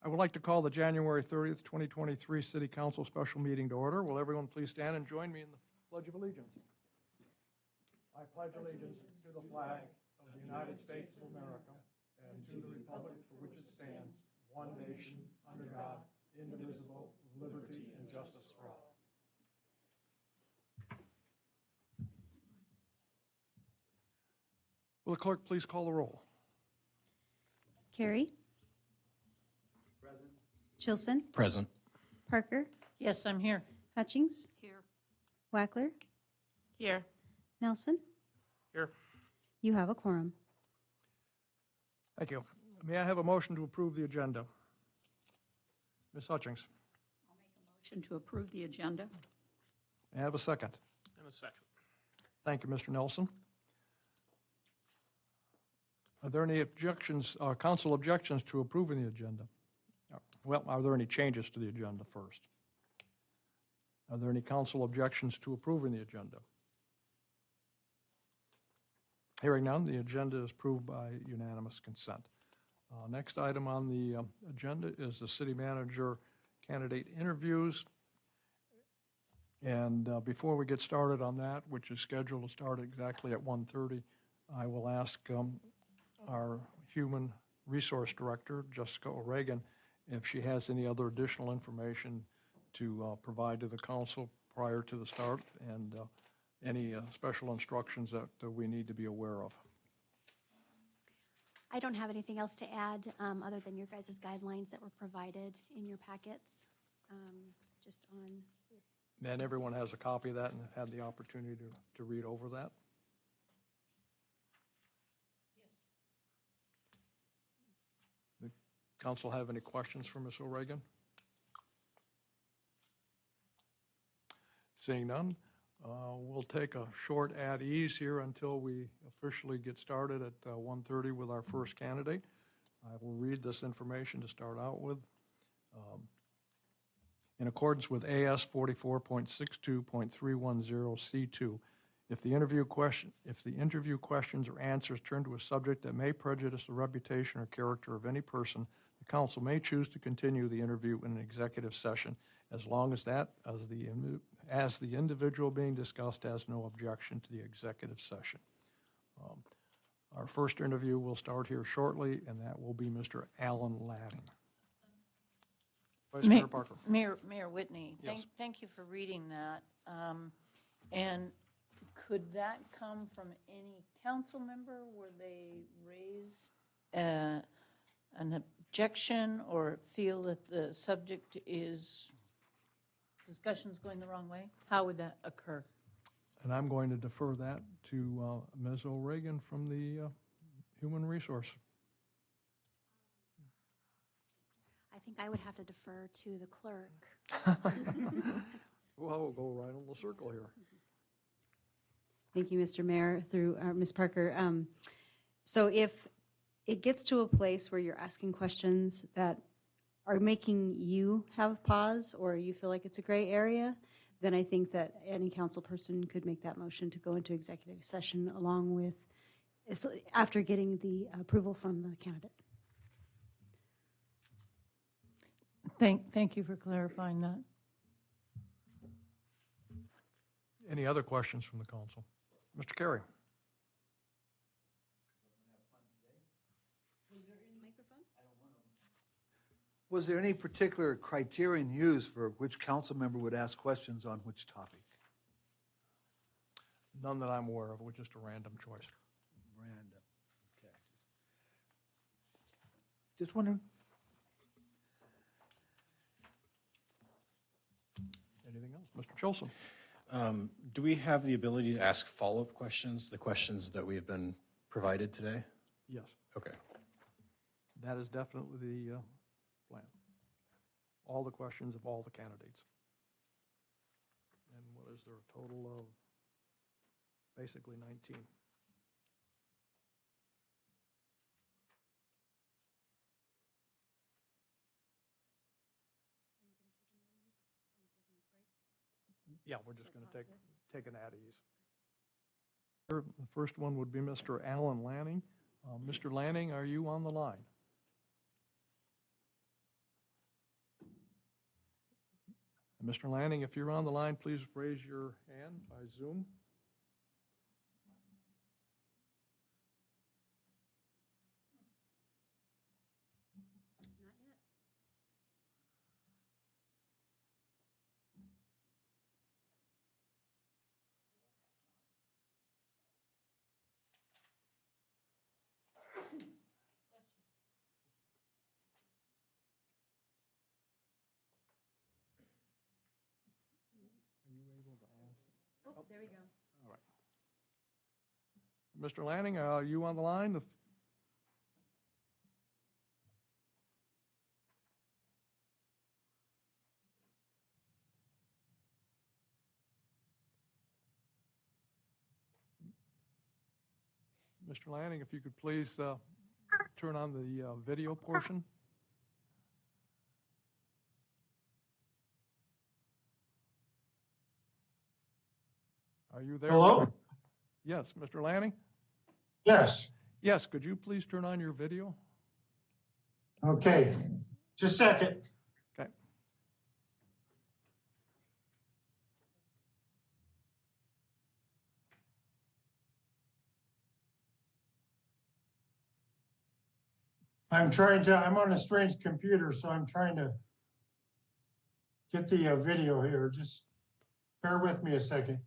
I would like to call the January 30th, 2023 City Council special meeting to order. Will everyone please stand and join me in the Pledge of Allegiance? I pledge allegiance to the flag of the United States of America and to the republic for which it stands, one nation, under God, indivisible, with liberty and justice for all. Will the clerk please call the roll? Carey? Present. Chilson? Present. Parker? Yes, I'm here. Hutchings? Here. Wackler? Here. Nelson? Here. You have a quorum. Thank you. May I have a motion to approve the agenda? Ms. Hutchings, Motion to approve the agenda. may I have a second? And a second. Thank you, Mr. Nelson. Are there any objections, council objections to approving the agenda? Well, are there any changes to the agenda first? Are there any council objections to approving the agenda? Hearing none, the agenda is approved by unanimous consent. Next item on the agenda is the city manager candidate interviews. And before we get started on that, which is scheduled to start exactly at 1:30, I will ask our Human Resource Director, Jessica O'Regan, if she has any other additional information to provide to the council prior to the start, and any special instructions that we need to be aware of. I don't have anything else to add other than your guys' guidelines that were provided in your packets. Just on. And everyone has a copy of that and had the opportunity to read over that? The council have any questions for Ms. O'Regan? Seeing none, we'll take a short at ease here until we officially get started at 1:30 with our first candidate. I will read this information to start out with. In accordance with AS 44.62.310C2, if the interview questions or answers turn to a subject that may prejudice the reputation or character of any person, the council may choose to continue the interview in an executive session as long as the individual being discussed has no objection to the executive session. Our first interview will start here shortly, and that will be Mr. Alan Ladding. Vice Mayor Parker. Mayor Whitney, Yes. thank you for reading that. And could that come from any council member where they raise an objection or feel that the subject is, discussion's going the wrong way? How would that occur? And I'm going to defer that to Ms. O'Regan from the Human Resource. I think I would have to defer to the clerk. Well, we'll go right on the circle here. Thank you, Mr. Mayor, through Ms. Parker. So if it gets to a place where you're asking questions that are making you have pause or you feel like it's a gray area, then I think that any council person could make that motion to go into executive session along with, after getting the approval from the candidate. Thank you for clarifying that. Any other questions from the council? Mr. Carey. Was there any particular criterion used for which council member would ask questions on which topic? None that I'm aware of. It was just a random choice. Random. Okay. Just wondering. Anything else? Mr. Chilson. Do we have the ability to ask follow-up questions, the questions that we have been provided today? Yes, Okay. that is definitely the plan. All the questions of all the candidates. And what is there, a total of basically 19? Yeah, we're just going to take an at ease. The first one would be Mr. Alan Lanning. Mr. Lanning, are you on the line? Mr. Lanning, if you're on the line, please raise your hand by Zoom. Oh, there we go. Mr. Lanning, are you on the line? Mr. Lanning, if you could please turn on the video portion. Are you there? Hello? Yes, Mr. Lanning? Yes. Yes, could you please turn on your video? Okay. Just a second. Okay. I'm on a strange computer, so I'm trying to get the video here. Just bear with me a second.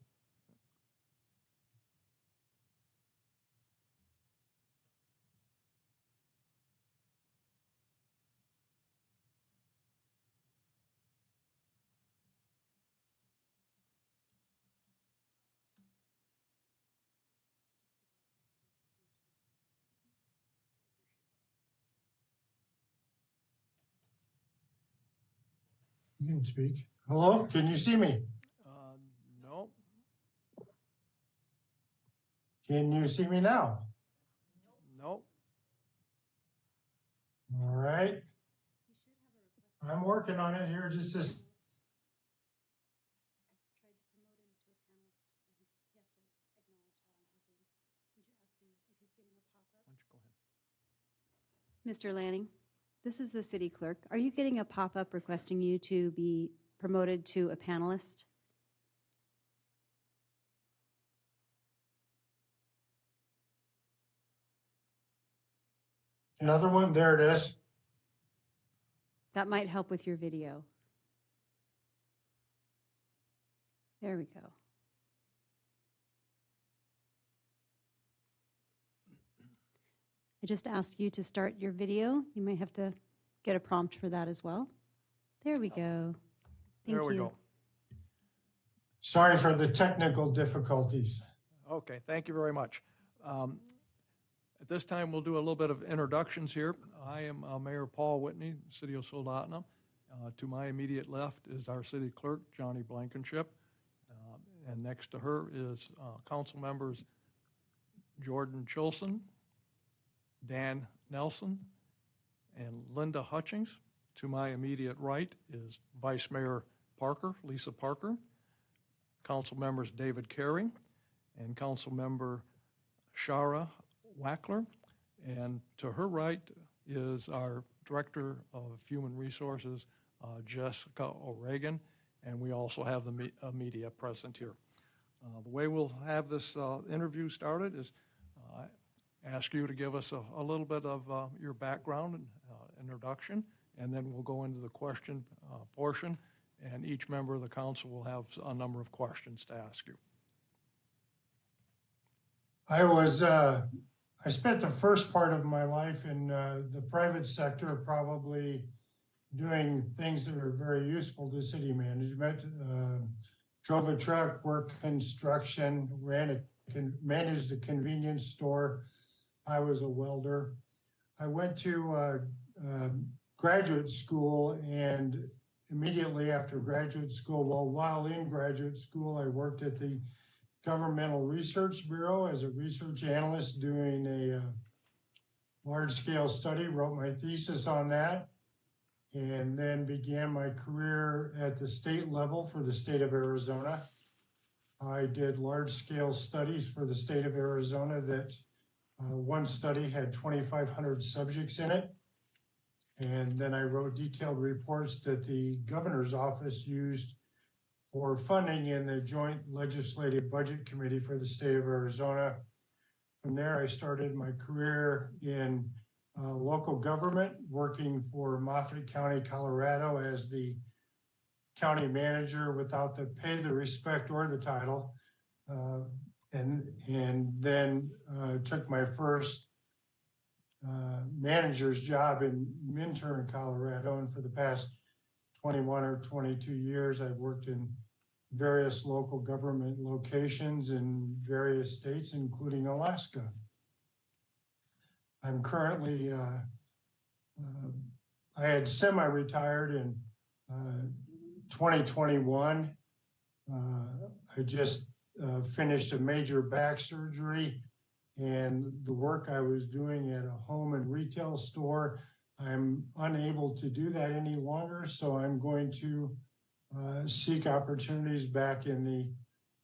You can speak. Hello? Can you see me? No. Can you see me now? No. All right. I'm working on it here. Just this. Mr. Lanning, this is the city clerk. Are you getting a pop-up requesting you to be promoted to a panelist? Another one. There it is. That might help with your video. There we go. I just asked you to start your video. You may have to get a prompt for that as well. There we go. Thank There we you. go. Sorry for the technical difficulties. Okay, thank you very much. At this time, we'll do a little bit of introductions here. I am Mayor Paul Whitney, City of Soldotna. To my immediate left is our city clerk, Johnny Blankenship. And next to her is council members Jordan Chilson, Dan Nelson, and Linda Hutchings. To my immediate right is Vice Mayor Parker, Lisa Parker, council members David Carey, and council member Shara Wackler. And to her right is our Director of Human Resources, Jessica O'Regan, and we also have the media present here. The way we'll have this interview started is ask you to give us a little bit of your background and introduction, and then we'll go into the question portion, and each member of the council will have a number of questions to ask you. I spent the first part of my life in the private sector, probably doing things that are very useful to city management. Drove a truck, worked construction, managed a convenience store. I was a welder. I went to graduate school, and immediately after graduate school, while in graduate school, I worked at the Governmental Research Bureau as a research analyst doing a large-scale study, wrote my thesis on that, and then began my career at the state level for the state of Arizona. I did large-scale studies for the state of Arizona that one study had 2,500 subjects in it. And then I wrote detailed reports that the governor's office used for funding in the Joint Legislative Budget Committee for the state of Arizona. From there, I started my career in local government, working for Moffett County, Colorado as the county manager without the pay, the respect, or the title. And then took my first manager's job in Minturn, Colorado. And for the past 21 or 22 years, I've worked in various local government locations in various states, including Alaska. I'm currently, I had semi-retired in 2021. I just finished a major back surgery, and the work I was doing at a home and retail store, I'm unable to do that any longer. So I'm going to seek opportunities back in the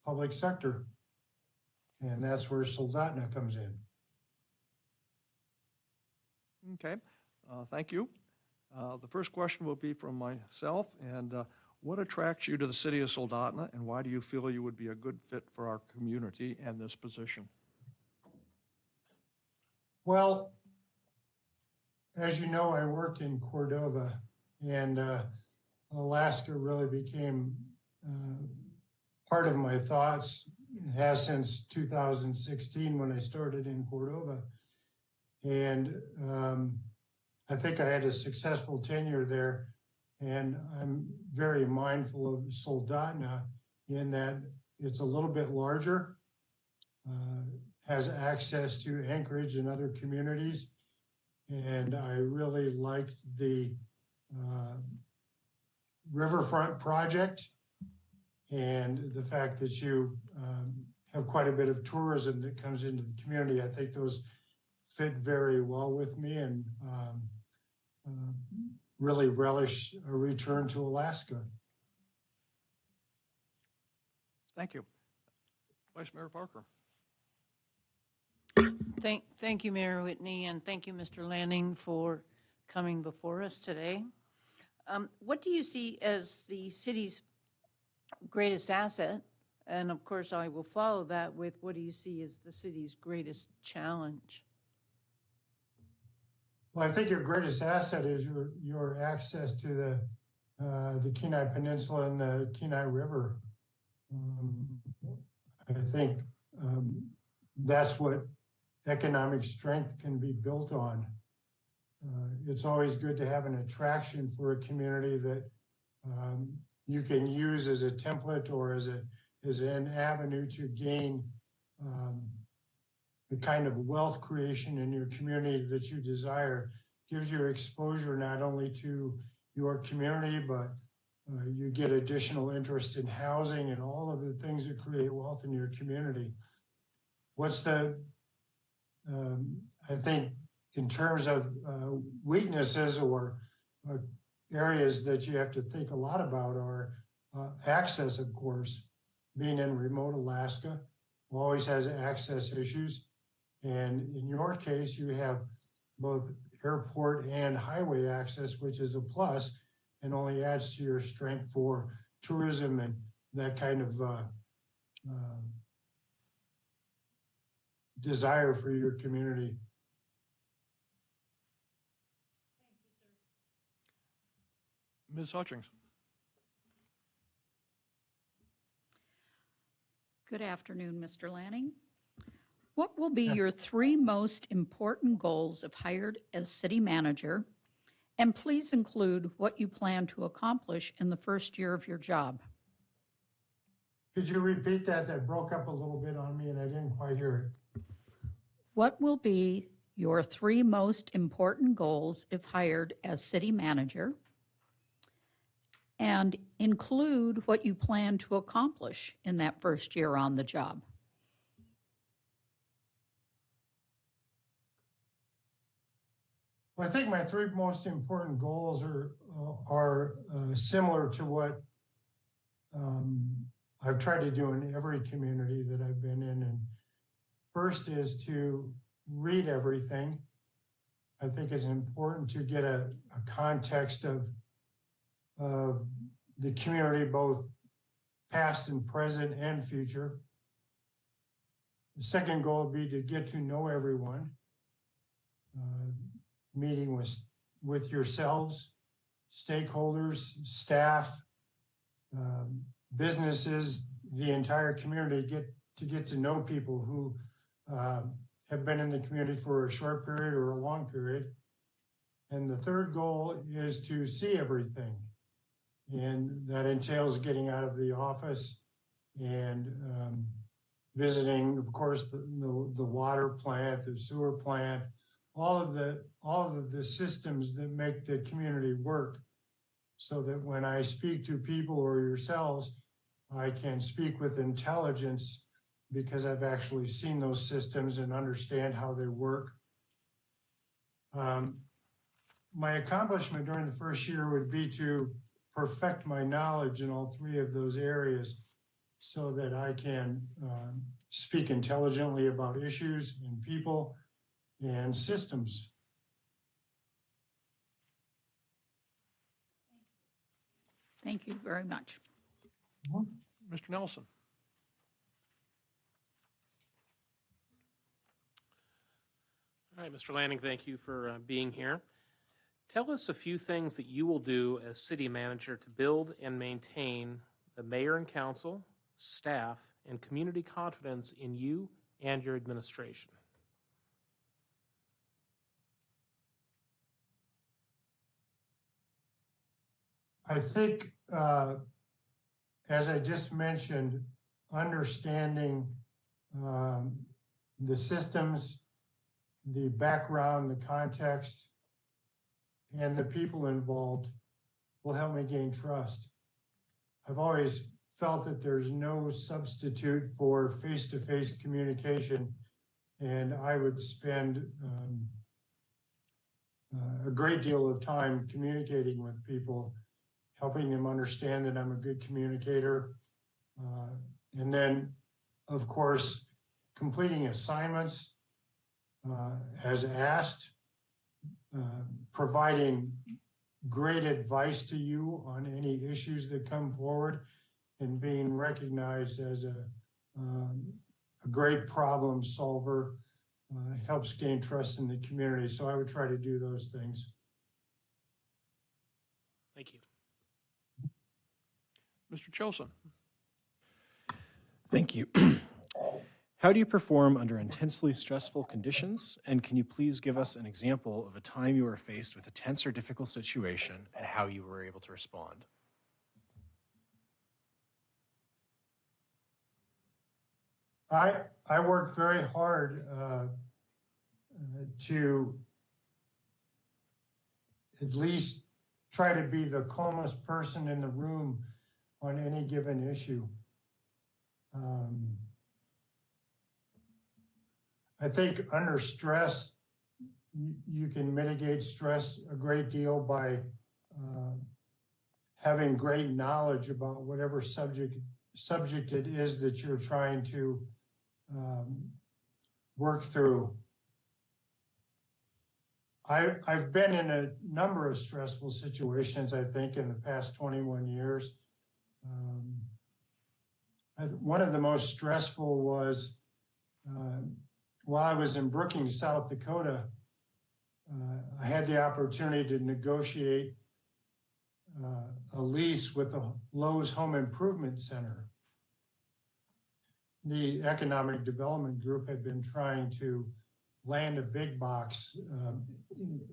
public sector. And that's where Soldotna comes in. Okay, thank you. The first question will be from myself, and what attracts you to the city of Soldotna, and why do you feel you would be a good fit for our community and this position? Well, as you know, I worked in Cordova, and Alaska really became part of my thoughts. It has since 2016 when I started in Cordova. And I think I had a successful tenure there. And I'm very mindful of Soldotna in that it's a little bit larger, has access to Anchorage and other communities. And I really liked the riverfront project and the fact that you have quite a bit of tourism that comes into the community. I think those fit very well with me, and really relish a return to Alaska. Thank you. Vice Mayor Parker. Thank you, Mayor Whitney, and thank you, Mr. Lanning, for coming before us today. What do you see as the city's greatest asset? And of course, I will follow that with, what do you see as the city's greatest challenge? Well, I think your greatest asset is your access to the Kenai Peninsula and the Kenai River. I think that's what economic strength can be built on. It's always good to have an attraction for a community that you can use as a template or as an avenue to gain the kind of wealth creation in your community that you desire. Gives you exposure not only to your community, but you get additional interest in housing and all of the things that create wealth in your community. What's the, I think in terms of weaknesses or areas that you have to think a lot about are access, of course. Being in remote Alaska always has access issues. And in your case, you have both airport and highway access, which is a plus and only adds to your strength for tourism and that kind of desire for your community. Ms. Hutchings. Good afternoon, Mr. Lanning. What will be your 3 most important goals if hired as city manager? And please include what you plan to accomplish in the first year of your job. Could you repeat that? That broke up a little bit on me and I didn't quite hear it. What will be your 3 most important goals if hired as city manager? And include what you plan to accomplish in that first year on the job. Well, I think my 3 most important goals are similar to what I've tried to do in every community that I've been in. And first is to read everything. I think it's important to get a context of the community, both past and present and future. The second goal would be to get to know everyone, meeting with yourselves, stakeholders, staff, businesses, the entire community, to get to know people who have been in the community for a short period or a long period. And the third goal is to see everything. And that entails getting out of the office and visiting, of course, the water plant, the sewer plant, all of the systems that make the community work, so that when I speak to people or yourselves, I can speak with intelligence because I've actually seen those systems and understand how they work. My accomplishment during the first year would be to perfect my knowledge in all three of those areas so that I can speak intelligently about issues and people and systems. Thank you very much. Mr. Nelson? All right, Mr. Lanning, thank you for being here. Tell us a few things that you will do as city manager to build and maintain the mayor and council, staff, and community confidence in you and your administration. I think, as I just mentioned, understanding the systems, the background, the context, and the people involved will help me gain trust. I've always felt that there's no substitute for face-to-face communication, and I would spend a great deal of time communicating with people, helping them understand that I'm a good communicator, and then, of course, completing assignments as asked, providing great advice to you on any issues that come forward, and being recognized as a great problem solver helps gain trust in the community. So I would try to do those things. Thank you. Mr. Chosen? Thank you. How do you perform under intensely stressful conditions? And can you please give us an example of a time you were faced with a tense or difficult situation and how you were able to respond? I work very hard to at least try to be the calmest person in the room on any given issue. I think under stress, you can mitigate stress a great deal by having great knowledge about whatever subject it is that you're trying to work through. I've been in a number of stressful situations, I think, in the past 21 years. One of the most stressful was while I was in Brookings, South Dakota. I had the opportunity to negotiate a lease with the Lowe's Home Improvement Center. The Economic Development Group had been trying to land a big box.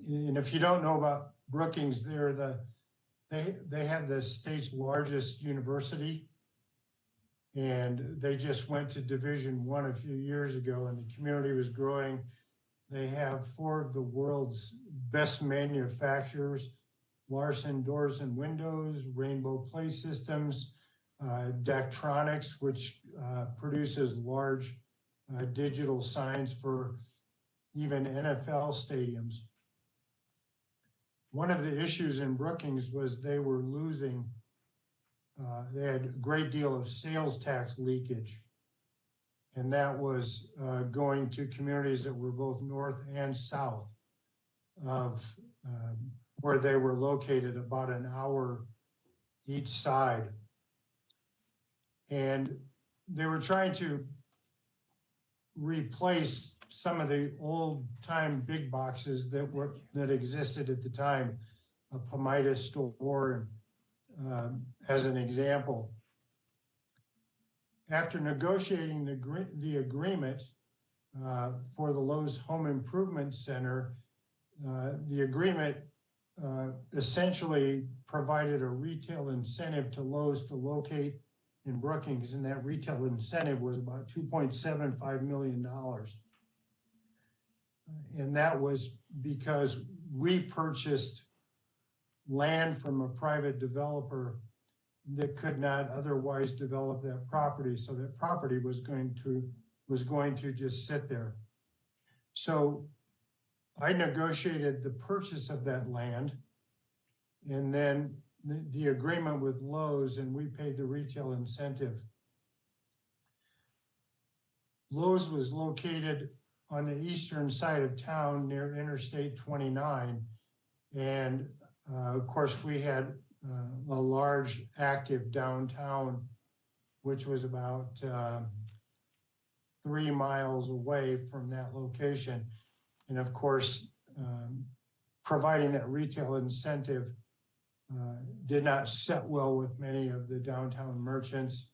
And if you don't know about Brookings, they have the state's largest university. And they just went to Division I a few years ago, and the community was growing. They have 4 of the world's best manufacturers: Larson Doors and Windows, Rainbow Play Systems, Daktronics, which produces large digital signs for even NFL stadiums. One of the issues in Brookings was they were losing, they had a great deal of sales tax leakage. And that was going to communities that were both north and south of where they were located, about an hour each side. And they were trying to replace some of the old time big boxes that existed at the time, a Pomida store, as an example. After negotiating the agreement for the Lowe's Home Improvement Center, the agreement essentially provided a retail incentive to Lowe's to locate in Brookings, and that retail incentive was about $2.75 million. And that was because we purchased land from a private developer that could not otherwise develop that property. So that property was going to just sit there. So I negotiated the purchase of that land, and then the agreement with Lowe's, and we paid the retail incentive. Lowe's was located on the eastern side of town near Interstate 29. And of course, we had a large active downtown, which was about 3 miles away from that location. And of course, providing that retail incentive did not set well with many of the downtown merchants.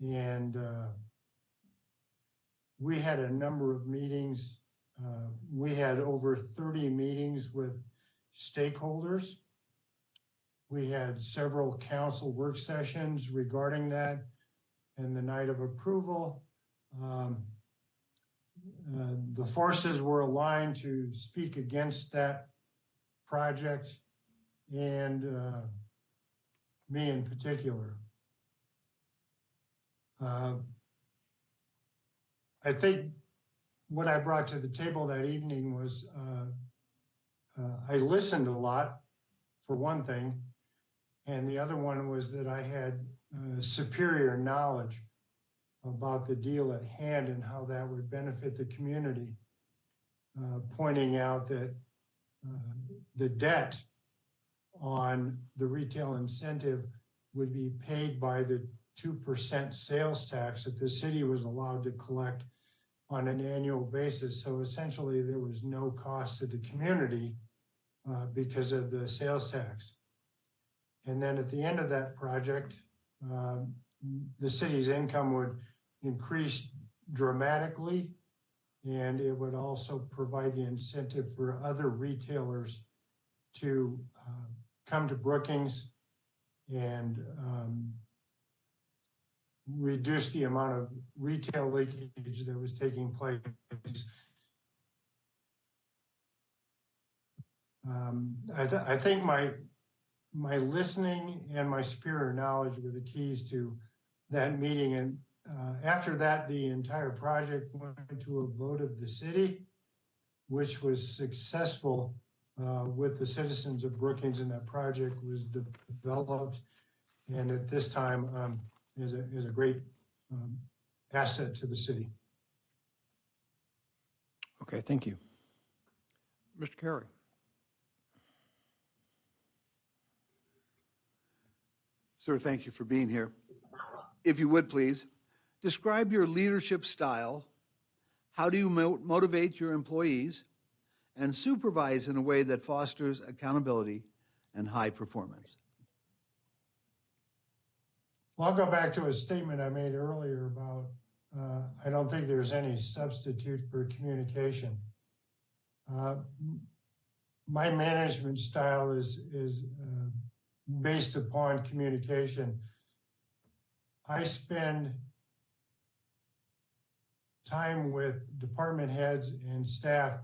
And we had a number of meetings. We had over 30 meetings with stakeholders. We had several council work sessions regarding that. And the night of approval, the forces were aligned to speak against that project, and me in particular. I think what I brought to the table that evening was I listened a lot, for one thing, and the other one was that I had superior knowledge about the deal at hand and how that would benefit the community, pointing out that the debt on the retail incentive would be paid by the 2% sales tax that the city was allowed to collect on an annual basis. So essentially there was no cost to the community because of the sales tax. And then at the end of that project, the city's income would increase dramatically, and it would also provide the incentive for other retailers to come to Brookings and reduce the amount of retail leakage that was taking place. I think my listening and my superior knowledge were the keys to that meeting. And after that, the entire project went to a vote of the city, which was successful with the citizens of Brookings, and that project was developed. And at this time is a great asset to the city. Okay, thank you. Mr. Carey. Sir, thank you for being here. If you would, please, describe your leadership style. How do you motivate your employees and supervise in a way that fosters accountability and high performance? Well, I'll go back to a statement I made earlier about I don't think there's any substitute for communication. My management style is based upon communication. I spend time with department heads and staff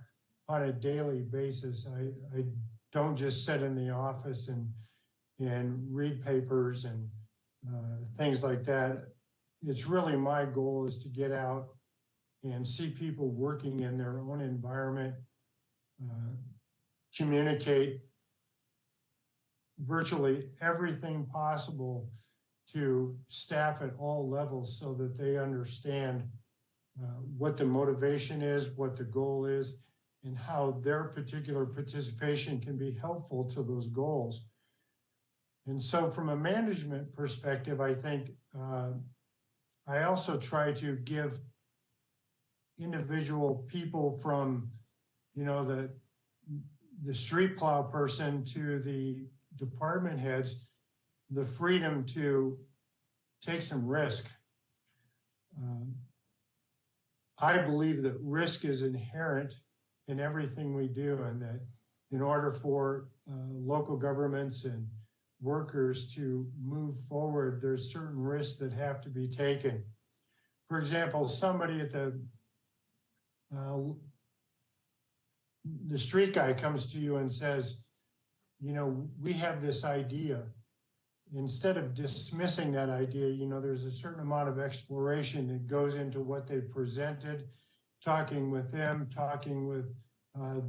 on a daily basis. I don't just sit in the office and read papers and things like that. It's really my goal is to get out and see people working in their own environment, communicate virtually everything possible to staff at all levels so that they understand what the motivation is, what the goal is, and how their particular participation can be helpful to those goals. And so from a management perspective, I think I also try to give individual people from, the street plow person to the department heads, the freedom to take some risk. I believe that risk is inherent in everything we do, and that in order for local governments and workers to move forward, there's certain risks that have to be taken. For example, somebody at the street guy comes to you and says, we have this idea. Instead of dismissing that idea, there's a certain amount of exploration that goes into what they presented, talking with them, talking with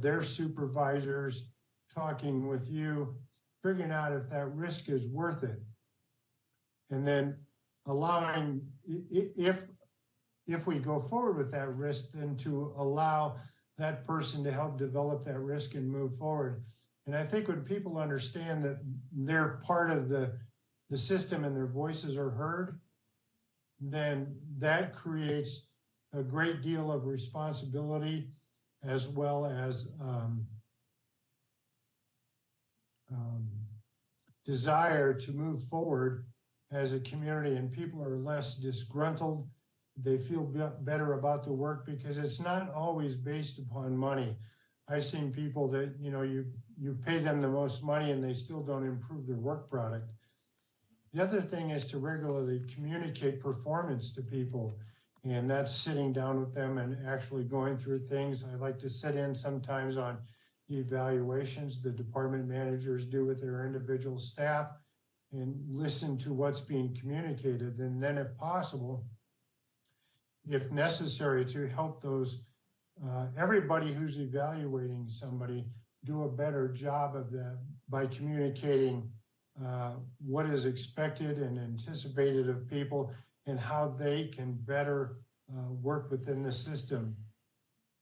their supervisors, talking with you, figuring out if that risk is worth it. And then allowing, if we go forward with that risk, then to allow that person to help develop that risk and move forward. And I think when people understand that they're part of the system and their voices are heard, then that creates a great deal of responsibility as well as desire to move forward as a community, and people are less disgruntled. They feel better about the work because it's not always based upon money. I've seen people that, you pay them the most money and they still don't improve their work product. The other thing is to regularly communicate performance to people, and that's sitting down with them and actually going through things. I like to sit in sometimes on evaluations the department managers do with their individual staff and listen to what's being communicated. And then if possible, if necessary, to help those, everybody who's evaluating somebody do a better job of that by communicating what is expected and anticipated of people and how they can better work within the system.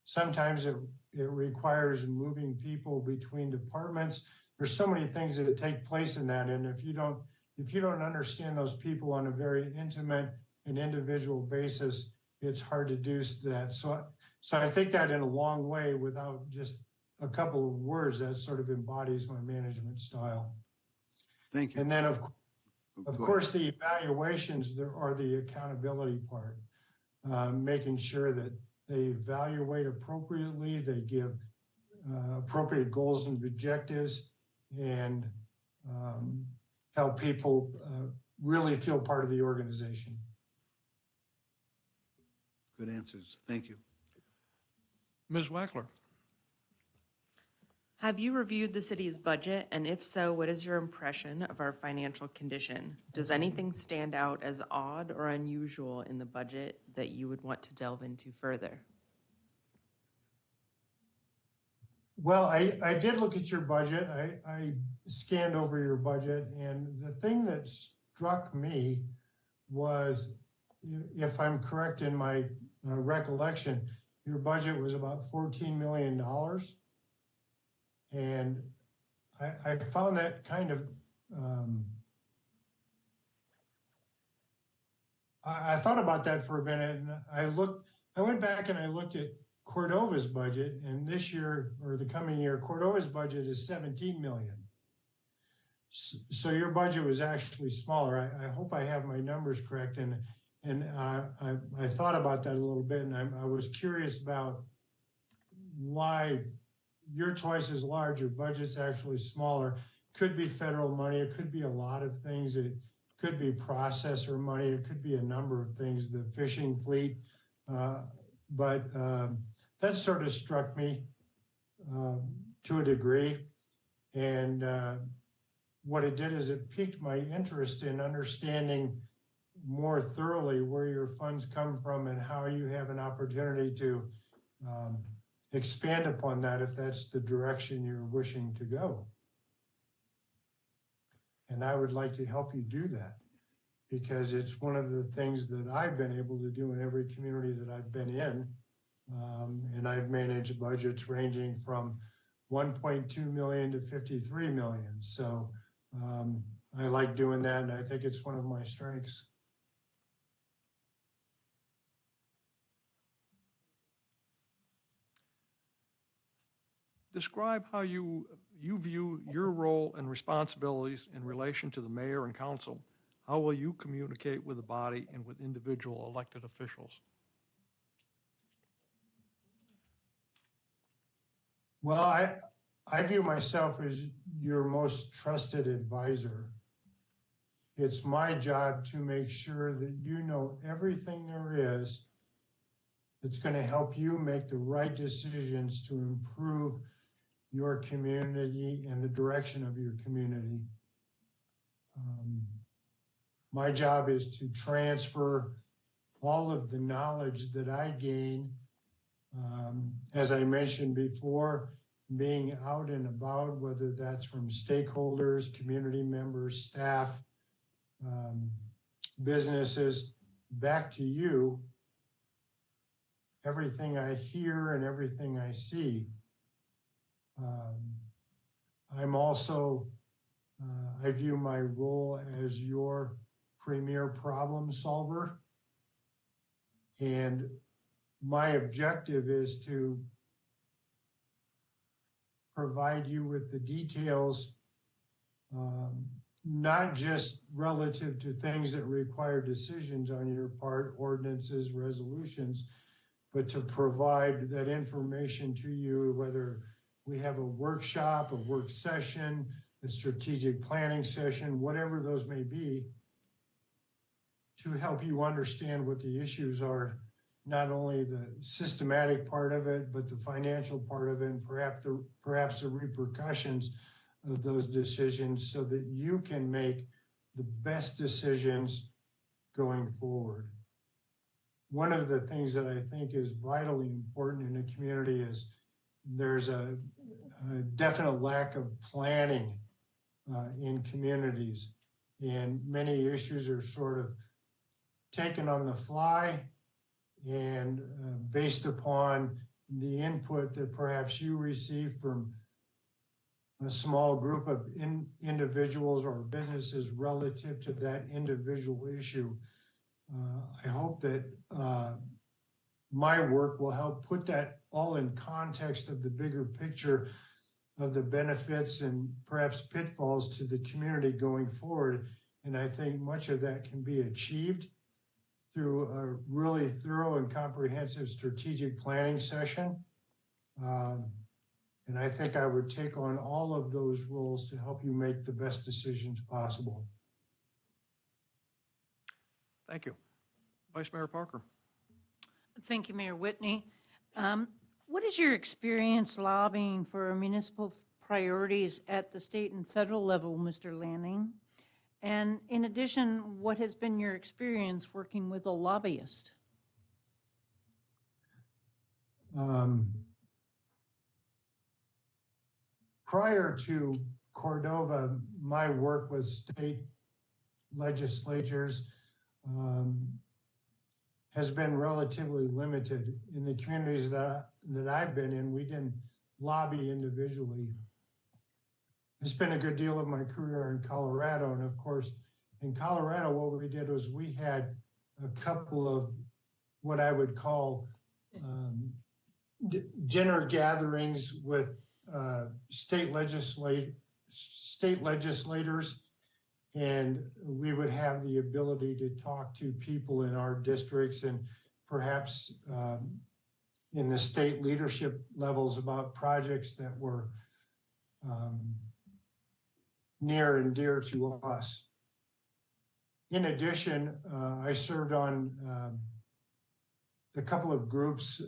Sometimes it requires moving people between departments. There's so many things that take place in that, and if you don't understand those people on a very intimate and individual basis, it's hard to do that. So I think that in a long way, without just a couple of words, that sort of embodies my management style. Thank you. And then of course, the evaluations are the accountability part, making sure that they evaluate appropriately, they give appropriate goals and objectives, and help people really feel part of the organization. Good answers. Thank you. Ms. Wackler? Have you reviewed the city's budget? And if so, what is your impression of our financial condition? Does anything stand out as odd or unusual in the budget that you would want to delve into further? Well, I did look at your budget. I scanned over your budget, and the thing that struck me was, if I'm correct in my recollection, your budget was about $14 million. And I found that kind of, I thought about that for a minute, and I went back and I looked at Cordova's budget, and this year, or the coming year, Cordova's budget is 17 million. So your budget was actually smaller. I hope I have my numbers correct, and I thought about that a little bit, and I was curious about why you're twice as large, your budget's actually smaller. Could be federal money, it could be a lot of things. It could be processor money, it could be a number of things, the fishing fleet. But that sort of struck me to a degree. And what it did is it piqued my interest in understanding more thoroughly where your funds come from and how you have an opportunity to expand upon that if that's the direction you're wishing to go. And I would like to help you do that, because it's one of the things that I've been able to do in every community that I've been in. And I've managed budgets ranging from 1.2 million to 53 million. So I like doing that, and I think it's one of my strengths. Describe how you view your role and responsibilities in relation to the mayor and council. How will you communicate with the body and with individual elected officials? Well, I view myself as your most trusted advisor. It's my job to make sure that you know everything there is that's going to help you make the right decisions to improve your community and the direction of your community. My job is to transfer all of the knowledge that I gain, as I mentioned before, being out and about, whether that's from stakeholders, community members, staff, businesses, back to you, everything I hear and everything I see. I'm also, I view my role as your premier problem solver. And my objective is to provide you with the details, not just relative to things that require decisions on your part, ordinances, resolutions, but to provide that information to you, whether we have a workshop, a work session, a strategic planning session, whatever those may be, to help you understand what the issues are, not only the systematic part of it, but the financial part of it, and perhaps the repercussions of those decisions, so that you can make the best decisions going forward. One of the things that I think is vitally important in a community is there's a definite lack of planning in communities, and many issues are sort of taken on the fly and based upon the input that perhaps you receive from a small group of individuals or businesses relative to that individual issue. I hope that my work will help put that all in context of the bigger picture of the benefits and perhaps pitfalls to the community going forward. And I think much of that can be achieved through a really thorough and comprehensive strategic planning session. And I think I would take on all of those roles to help you make the best decisions possible. Thank you. Vice Mayor Parker. Thank you, Mayor Whitney. What is your experience lobbying for municipal priorities at the state and federal level, Mr. Lanning? And in addition, what has been your experience working with a lobbyist? Prior to Cordova, my work with state legislatures has been relatively limited. In the communities that I've been in, we didn't lobby individually. I spent a good deal of my career in Colorado, and of course, in Colorado, what we did was we had a couple of what I would call dinner gatherings with state legislators, and we would have the ability to talk to people in our districts and perhaps in the state leadership levels about projects that were near and dear to us. In addition, I served on a couple of groups.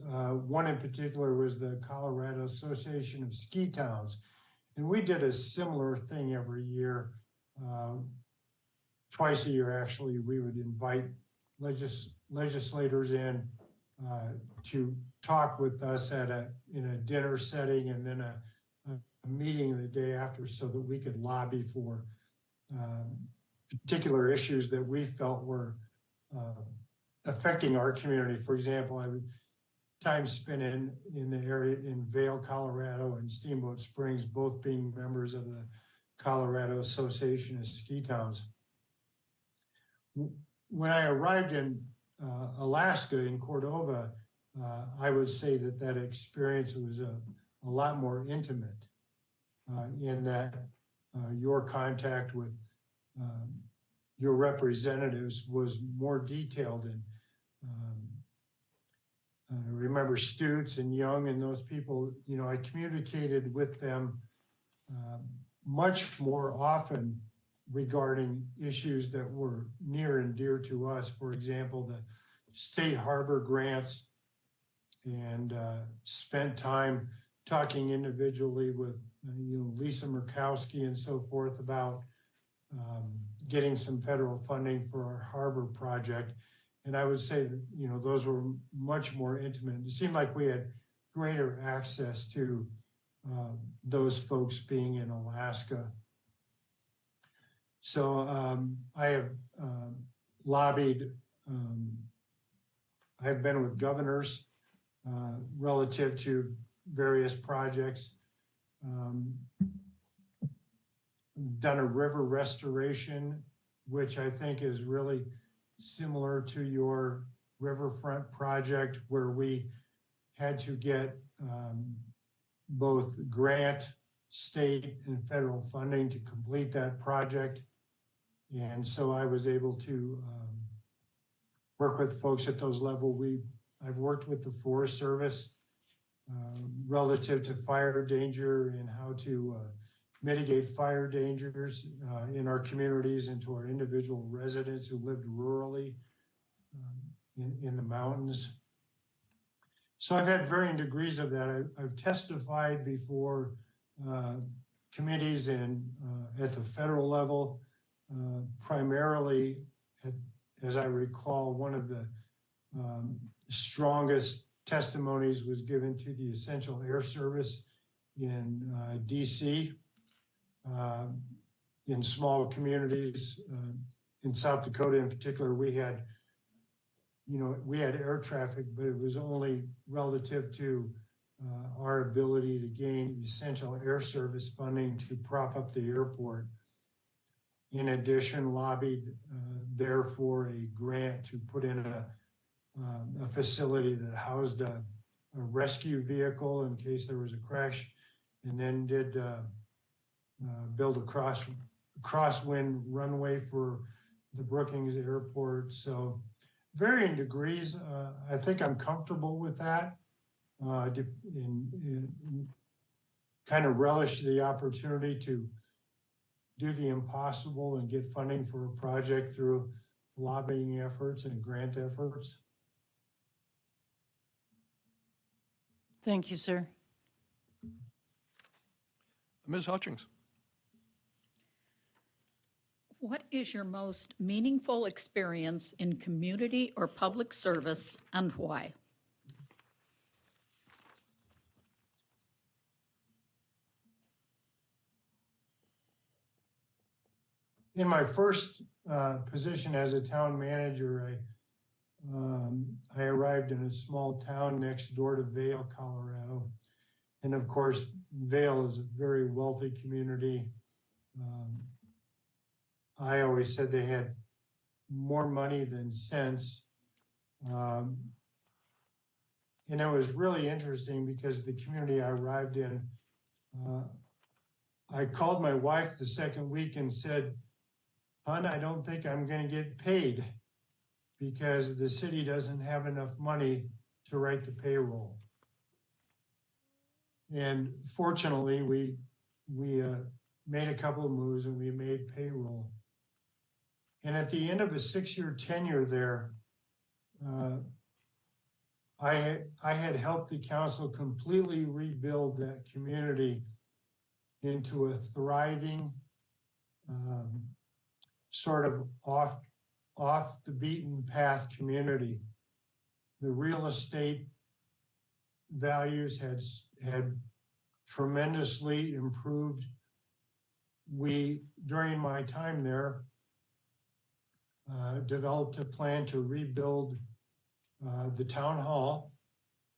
One in particular was the Colorado Association of Ski Towns. And we did a similar thing every year. Twice a year, actually, we would invite legislators in to talk with us in a dinner setting, and then a meeting the day after, so that we could lobby for particular issues that we felt were affecting our community. For example, I would time spent in the area in Vail, Colorado, and Steamboat Springs, both being members of the Colorado Association of Ski Towns. When I arrived in Alaska, in Cordova, I would say that experience was a a lot more intimate in that your contact with your representatives was more detailed. And I remember Stutes and Young and those people, I communicated with them much more often regarding issues that were near and dear to us. For example, the state harbor grants, and spent time talking individually with Lisa Murkowski and so forth about getting some federal funding for our harbor project. And I would say that, those were much more intimate. It seemed like we had greater access to those folks being in Alaska. So I have lobbied, I've been with governors relative to various projects, done a river restoration, which I think is really similar to your riverfront project, where we had to get both grant, state, and federal funding to complete that project. And so I was able to work with folks at those levels. I've worked with the Forest Service relative to fire danger and how to mitigate fire dangers in our communities and to our individual residents who lived rurally in the mountains. So I've had varying degrees of that. I've testified before committees and at the federal level, primarily, as I recall, one of the strongest testimonies was given to the Essential Air Service in DC, in small communities. In South Dakota in particular, we had air traffic, but it was only relative to our ability to gain Essential Air Service funding to prop up the airport. In addition, lobbied there for a grant to put in a facility that housed a rescue vehicle in case there was a crash, and then did build a crosswind runway for the Brookings Airport. So varying degrees, I think I'm comfortable with that. Kind of relish the opportunity to do the impossible and get funding for a project through lobbying efforts and grant efforts. Thank you, sir. Ms. Hutchings. What is your most meaningful experience in community or public service, and why? In my first position as a town manager, I arrived in a small town next door to Vail, Colorado. And of course, Vail is a very wealthy community. I always said they had more money than sense. And it was really interesting because the community I arrived in, I called my wife the second week and said, "Hon, I don't think I'm going to get paid because the city doesn't have enough money to write the payroll." And fortunately, we made a couple of moves and we made payroll. And at the end of a 6-year tenure there, I had helped the council completely rebuild that community into a thriving, sort of off the beaten path community. The real estate values had tremendously improved. We, during my time there, developed a plan to rebuild the town hall.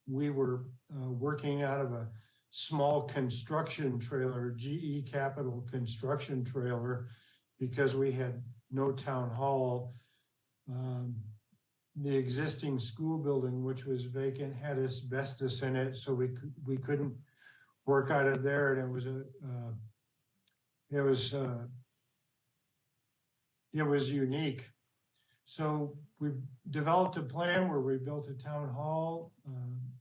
We were working out of a small construction trailer, GE Capital construction trailer, because we had no town hall. The existing school building, which was vacant, had asbestos in it, so we couldn't work out of there, and it was unique. So we developed a plan where we built a town hall,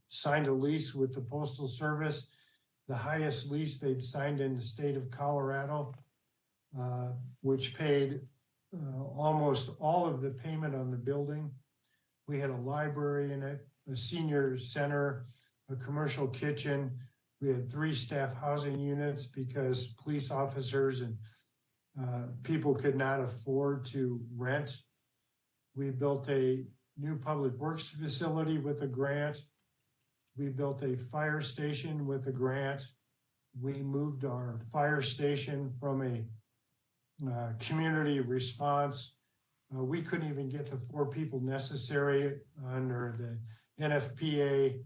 signed a lease with the Postal Service, the highest lease they'd signed in the state of Colorado, which paid almost all of the payment on the building. We had a library in it, a senior center, a commercial kitchen. We had 3 staff housing units because police officers and people could not afford to rent. We built a new public works facility with a grant. We built a fire station with a grant. We moved our fire station from a community response. We couldn't even get the 4 people necessary under the NFPA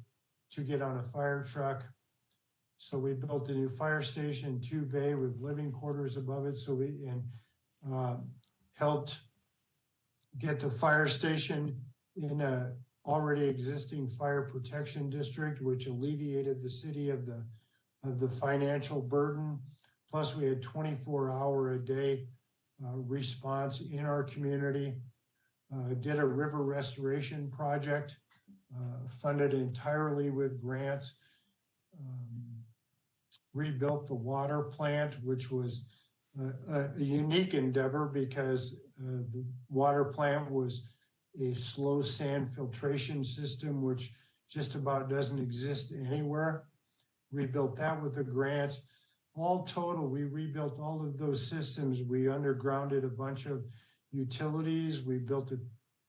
to get on a fire truck. So we built a new fire station, 2-bay with living quarters above it. So we helped get the fire station in a already existing fire protection district, which alleviated the city of the financial burden. Plus we had 24-hour-a-day response in our community. Did a river restoration project, funded entirely with grants. Rebuilt the water plant, which was a unique endeavor because the water plant was a slow sand filtration system, which just about doesn't exist anywhere. Rebuilt that with a grant. All total, we rebuilt all of those systems. We undergrounded a bunch of utilities. We built a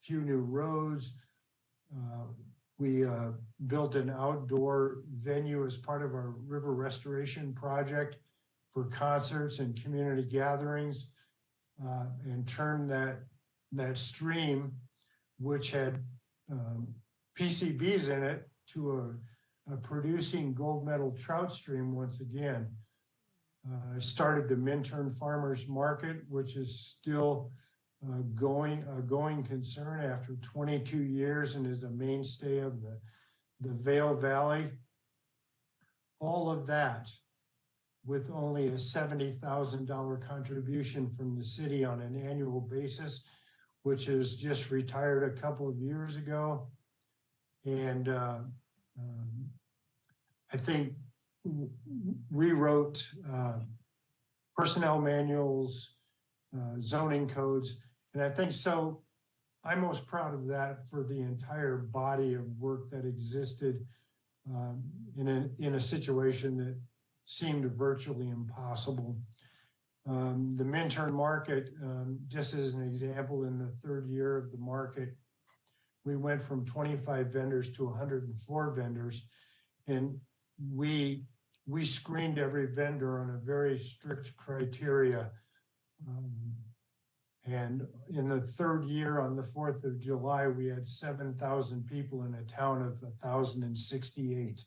few new roads. We built an outdoor venue as part of our river restoration project for concerts and community gatherings, and turned that stream, which had PCBs in it, to a producing gold medal trout stream once again. I started the Minturn Farmers Market, which is still a going concern after 22 years and is a mainstay of the Vail Valley. All of that with only a $70,000 contribution from the city on an annual basis, which is just retired a couple of years ago. And I think rewrote personnel manuals, zoning codes. And I think so, I'm most proud of that for the entire body of work that existed in a situation that seemed virtually impossible. The Minturn market, just as an example, in the 3rd year of the market, we went from 25 vendors to 104 vendors. And we screened every vendor on a very strict criteria. And in the 3rd year, on the 4th of July, we had 7,000 people in a town of 1,068.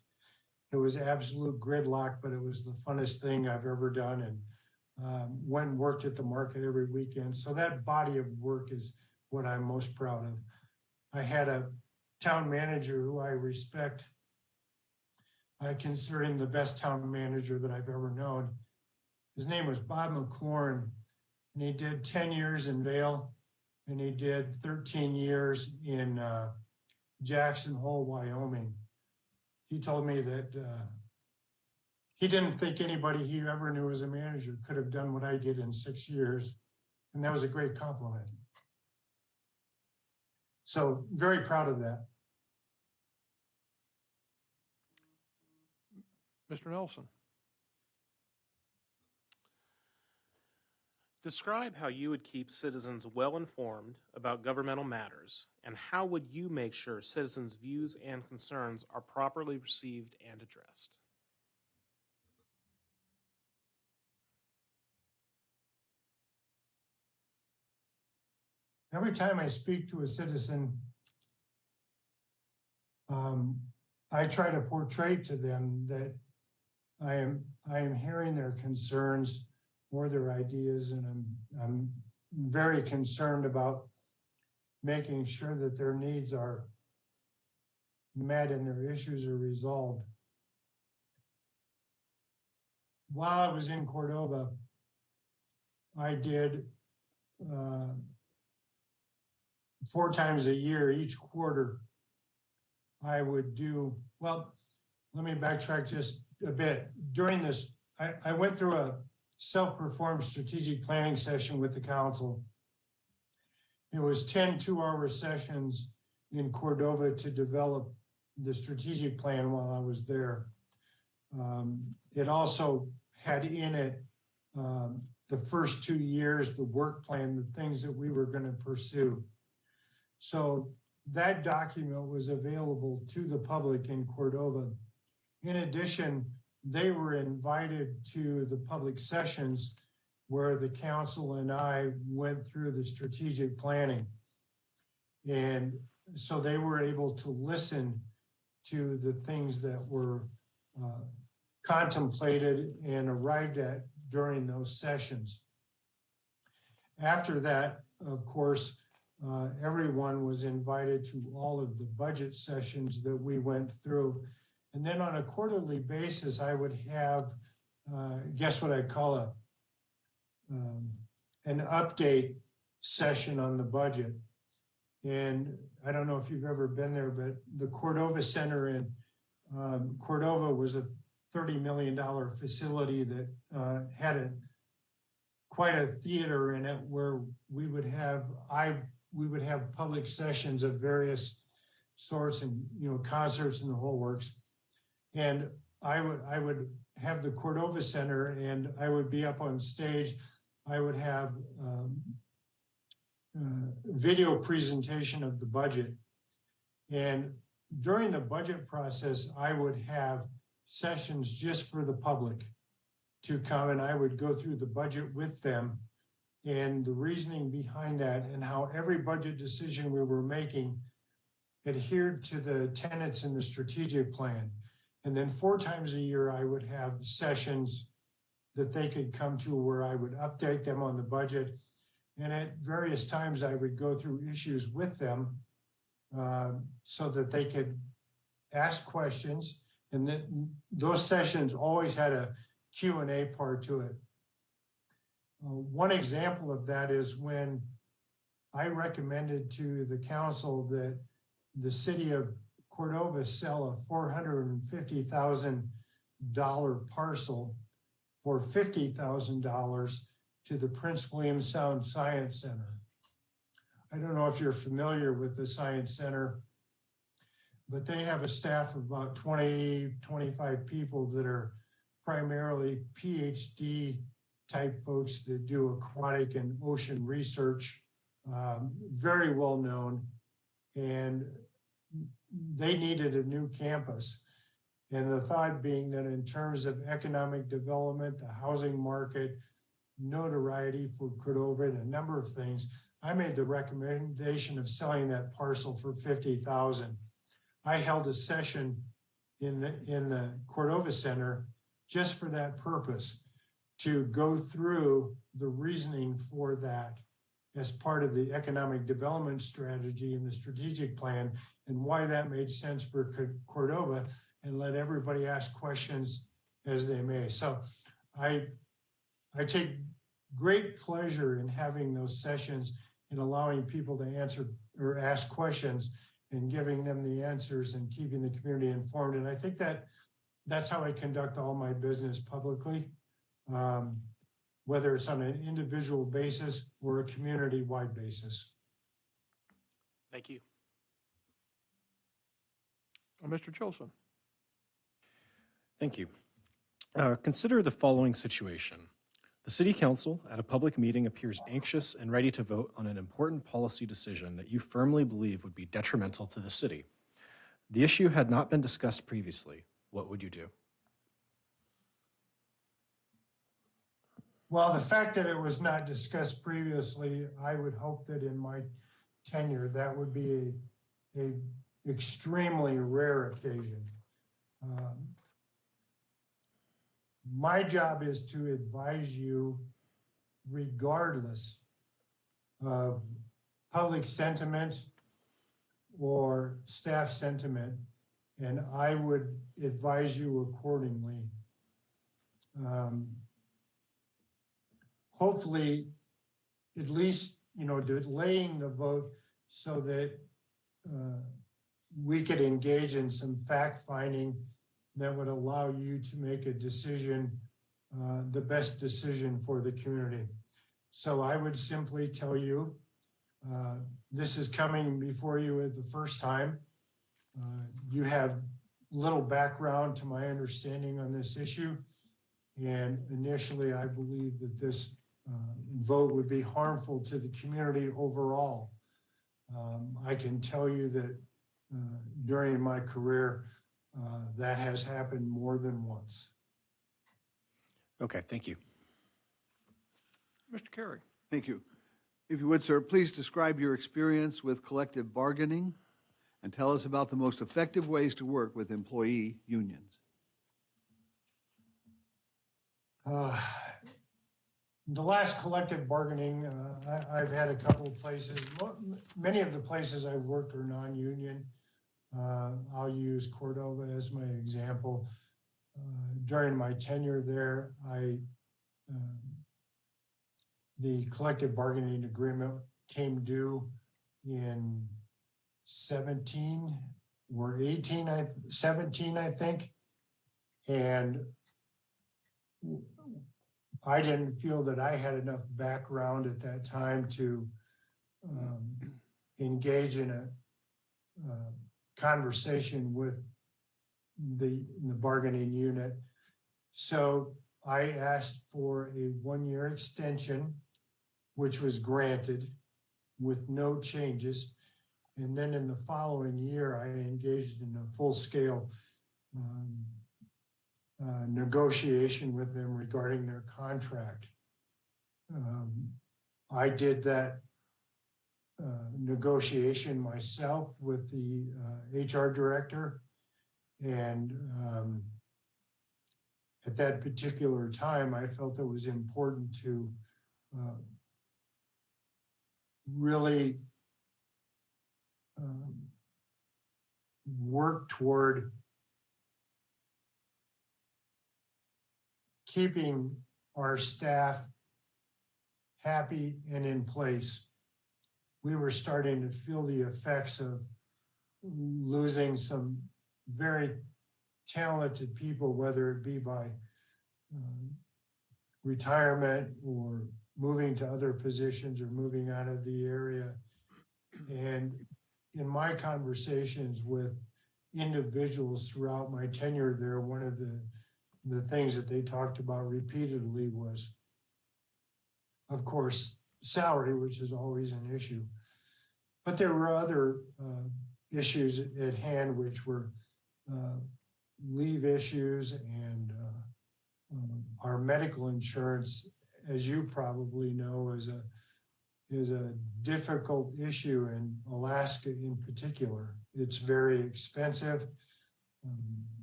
It was absolute gridlock, but it was the funnest thing I've ever done, and went and worked at the market every weekend. So that body of work is what I'm most proud of. I had a town manager who I respect. I consider him the best town manager that I've ever known. His name was Bob McLaurin, and he did 10 years in Vail, and he did 13 years in Jackson Hole, Wyoming. He told me that he didn't think anybody he ever knew as a manager could have done what I did in 6 years, and that was a great compliment. So very proud of that. Mr. Nelson. Describe how you would keep citizens well-informed about governmental matters, and how would you make sure citizens' views and concerns are properly received and addressed? Every time I speak to a citizen, I try to portray to them that I am hearing their concerns or their ideas, and I'm very concerned about making sure that their needs are met and their issues are resolved. while I was in Cordova, I did 4 times a year, each quarter, I would do, well, let me backtrack just a bit. During this, I went through a self-performed strategic planning session with the council. It was 10 two-hour sessions in Cordova to develop the strategic plan while I was there. It also had in it the first 2 years, the work plan, the things that we were going to pursue. So that document was available to the public in Cordova. In addition, they were invited to the public sessions where the council and I went through the strategic planning. And so they were able to listen to the things that were contemplated and arrived at during those sessions. After that, of course, everyone was invited to all of the budget sessions that we went through. And then on a quarterly basis, I would have, guess what I call an update session on the budget. And I don't know if you've ever been there, but the Cordova Center in Cordova was a $30 million facility that had quite a theater in it where we would have public sessions of various sorts and, you know, concerts and the whole works. And I would have the Cordova Center and I would be up on stage. I would have video presentation of the budget. And during the budget process, I would have sessions just for the public to come, and I would go through the budget with them and the reasoning behind that and how every budget decision we were making adhered to the tenets in the strategic plan. And then 4 times a year, I would have sessions that they could come to where I would update them on the budget. And at various times, I would go through issues with them so that they could ask questions. And then those sessions always had a Q&A part to it. One example of that is when I recommended to the council that the city of Cordova sell a $450,000 parcel for $50,000 to the Prince William Sound Science Center. I don't know if you're familiar with the Science Center, but they have a staff of about 20, 25 people that are primarily PhD type folks that do aquatic and ocean research, very well known. And they needed a new campus. And the thought being that in terms of economic development, the housing market, notoriety for Cordova, and a number of things, I made the recommendation of selling that parcel for $50,000. I held a session in the Cordova Center just for that purpose, to go through the reasoning for that as part of the economic development strategy and the strategic plan, and why that made sense for Cordova, and let everybody ask questions as they may. So I take great pleasure in having those sessions and allowing people to answer or ask questions and giving them the answers and keeping the community informed. And I think that's how I conduct all my business publicly, whether it's on an individual basis or a community-wide basis. Thank you. Mr. Chilson. Thank you. Consider the following situation. The City Council at a public meeting appears anxious and ready to vote on an important policy decision that you firmly believe would be detrimental to the city. The issue had not been discussed previously. What would you do? Well, the fact that it was not discussed previously, I would hope that in my tenure, that would be a extremely rare occasion. My job is to advise you regardless of public sentiment or staff sentiment, and I would advise you accordingly. hopefully, at least, delaying the vote so that we could engage in some fact-finding that would allow you to make a decision, the best decision for the community. So I would simply tell you, this is coming before you at the first time. You have little background to my understanding on this issue. And initially, I believe that this vote would be harmful to the community overall. I can tell you that during my career, that has happened more than once. Okay, thank you. Mr. Carey. Thank you. If you would, sir, please describe your experience with collective bargaining and tell us about the most effective ways to work with employee unions. The last collective bargaining, I've had a couple of places. Many of the places I've worked are non-union. I'll use Cordova as my example. During my tenure there, the collective bargaining agreement came due in 17 or 18, 17, I think. And I didn't feel that I had enough background at that time to engage in a conversation with the bargaining unit. So I asked for a 1-year extension, which was granted with no changes. And then in the following year, I engaged in a full-scale negotiation with them regarding their contract. I did that negotiation myself with the HR director. And at that particular time, I felt it was important to really work toward keeping our staff happy and in place. We were starting to feel the effects of losing some very talented people, whether it be by retirement or moving to other positions or moving out of the area. And in my conversations with individuals throughout my tenure there, one of the things that they talked about repeatedly was, of course, salary, which is always an issue. But there were other issues at hand, which were leave issues and our medical insurance, as you probably know, is a difficult issue in Alaska in particular. It's very expensive.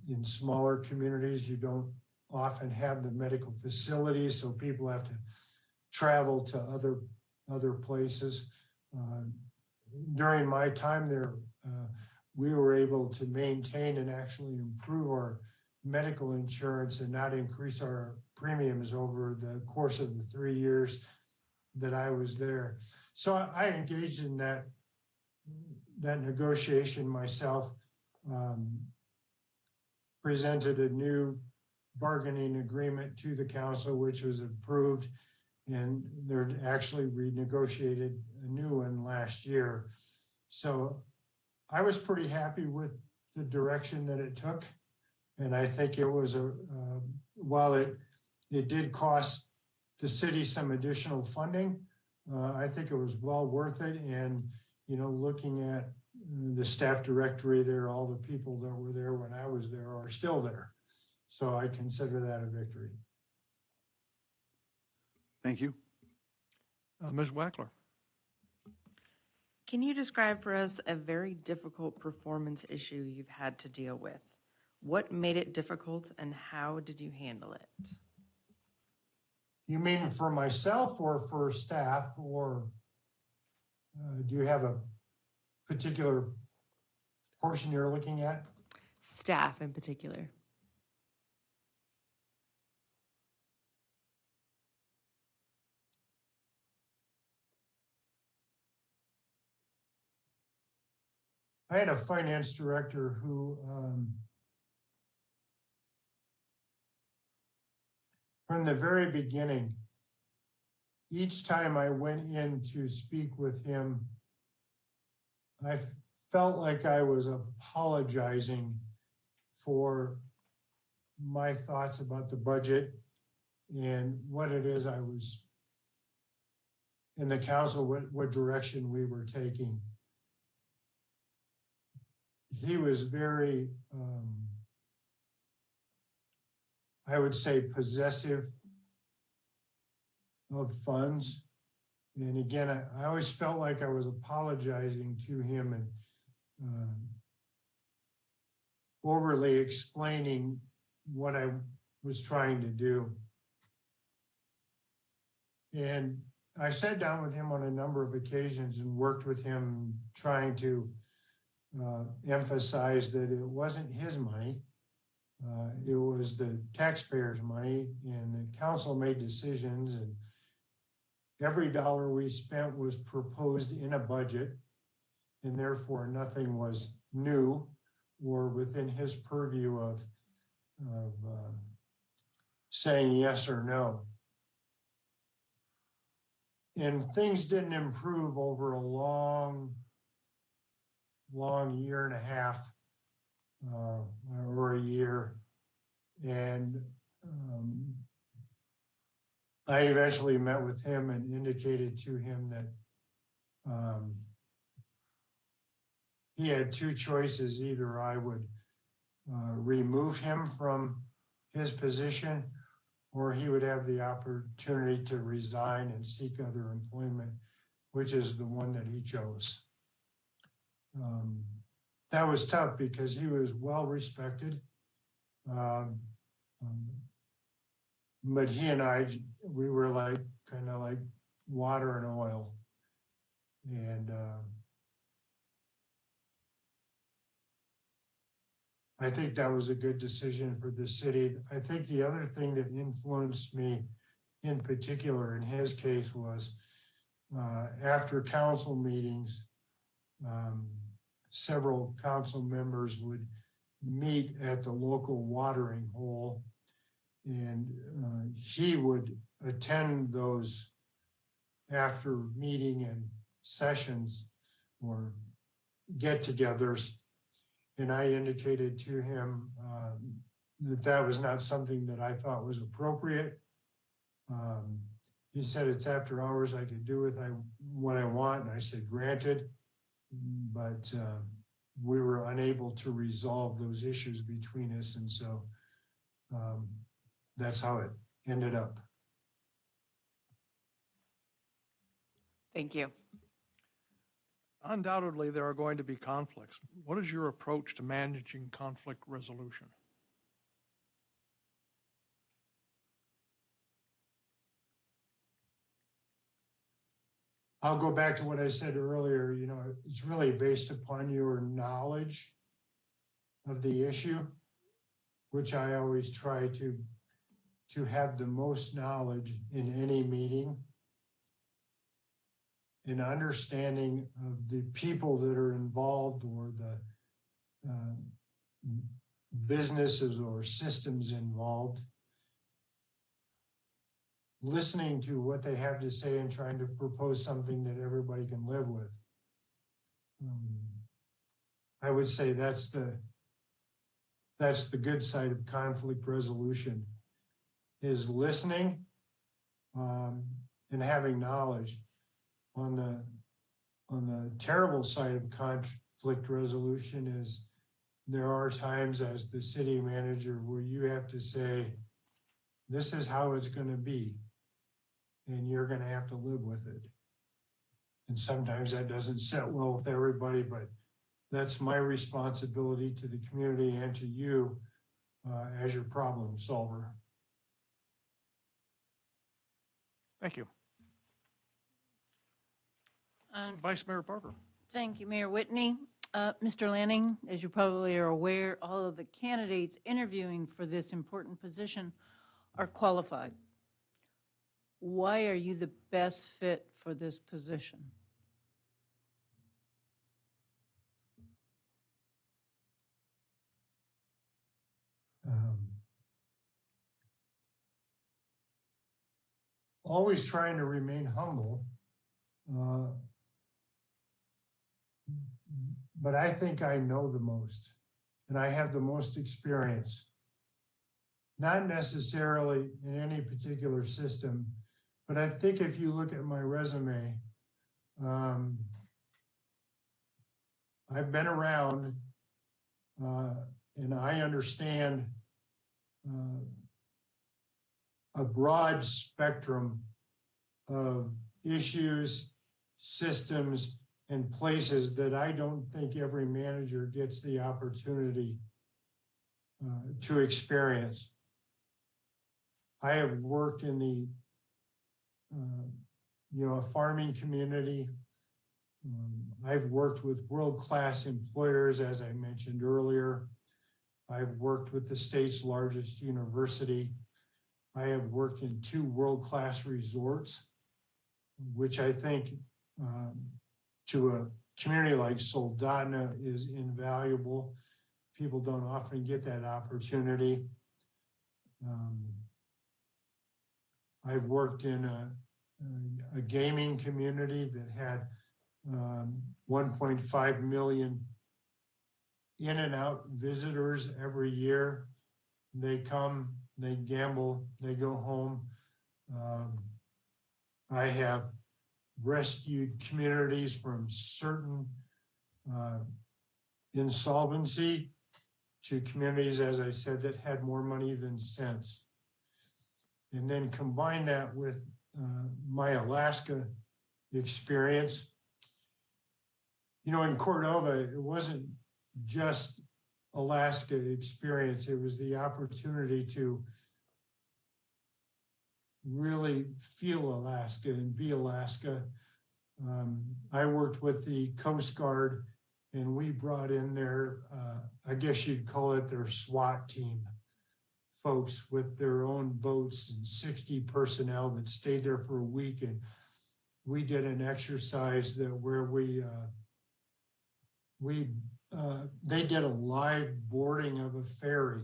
In smaller communities, you don't often have the medical facilities, so people have to travel to other places. During my time there, we were able to maintain and actually improve our medical insurance and not increase our premiums over the course of the 3 years that I was there. So I engaged in that negotiation myself, presented a new bargaining agreement to the council, which was approved, and they're actually renegotiated a new one last year. So I was pretty happy with the direction that it took. And I think it was while it did cost the city some additional funding, I think it was well worth it. And, looking at the staff directory there, all the people that were there when I was there are still there. So I consider that a victory. Thank you. Ms. Wackler. Can you describe for us a very difficult performance issue you've had to deal with? What made it difficult and how did you handle it? You mean for myself or for staff, or do you have a particular portion you're looking at? Staff in particular. I had a finance director who, from the very beginning, each time I went in to speak with him, I felt like I was apologizing for my thoughts about the budget and what it is I was in the council, what direction we were taking. He was very, I would say, possessive of funds. And again, I always felt like I was apologizing to him and overly explaining what I was trying to do. And I sat down with him on a number of occasions and worked with him trying to emphasize that it wasn't his money. It was the taxpayers' money, and the council made decisions, and every dollar we spent was proposed in a budget, and therefore nothing was new or within his purview of saying yes or no. And things didn't improve over a long year and a half or a year. And I eventually met with him and indicated to him that he had two choices. Either I would remove him from his position, or he would have the opportunity to resign and seek other employment, which is the one that he chose. That was tough because he was well respected. But he and I, we were like kind of like water and oil. And I think that was a good decision for the city. I think the other thing that influenced me in particular in his case was after council meetings, several council members would meet at the local watering hole, and he would attend those after meeting and sessions or get-togethers. And I indicated to him that that was not something that I thought was appropriate. He said it's after hours, I could do with what I want. And I said, granted, but we were unable to resolve those issues between us. And so that's how it ended up. Thank you. Undoubtedly, there are going to be conflicts. What is your approach to managing conflict resolution? I'll go back to what I said earlier. You know, it's really based upon your knowledge of the issue, which I always try to have the most knowledge in any meeting. An understanding of the people that are involved or the businesses or systems involved, listening to what they have to say and trying to propose something that everybody can live with. I would say that's the good side of conflict resolution, is listening and having knowledge. On the terrible side of conflict resolution is there are times as the city manager where you have to say, this is how it's going to be, and you're going to have to live with it. And sometimes that doesn't sit well with everybody, but that's my responsibility to the community and to you as your problem solver. Thank you. Vice Mayor Parker. Thank you, Mayor Whitney. Mr. Lanning, as you probably are aware, all of the candidates interviewing for this important position are qualified. Why are you the best fit for this position? always trying to remain humble. But I think I know the most, and I have the most experience. Not necessarily in any particular system, but I think if you look at my resume, I've been around, and I understand a broad spectrum of issues, systems, and places that I don't think every manager gets the opportunity to experience. I have worked in the, a farming community. I've worked with world-class employers, as I mentioned earlier. I've worked with the state's largest university. I have worked in 2 world-class resorts, which I think to a community like Soldotna is invaluable. People don't often get that opportunity. I've worked in a gaming community that had 1.5 million in and out visitors every year. They come, they gamble, they go home. I have rescued communities from certain insolvency to communities, as I said, that had more money than sense. And then combine that with my Alaska experience. In Cordova, it wasn't just Alaska experience. It was the opportunity to really feel Alaska and be Alaska. I worked with the Coast Guard, and we brought in their, I guess you'd call it their SWAT team, folks with their own boats and 60 personnel that stayed there for a week. And we did an exercise where they did a live boarding of a ferry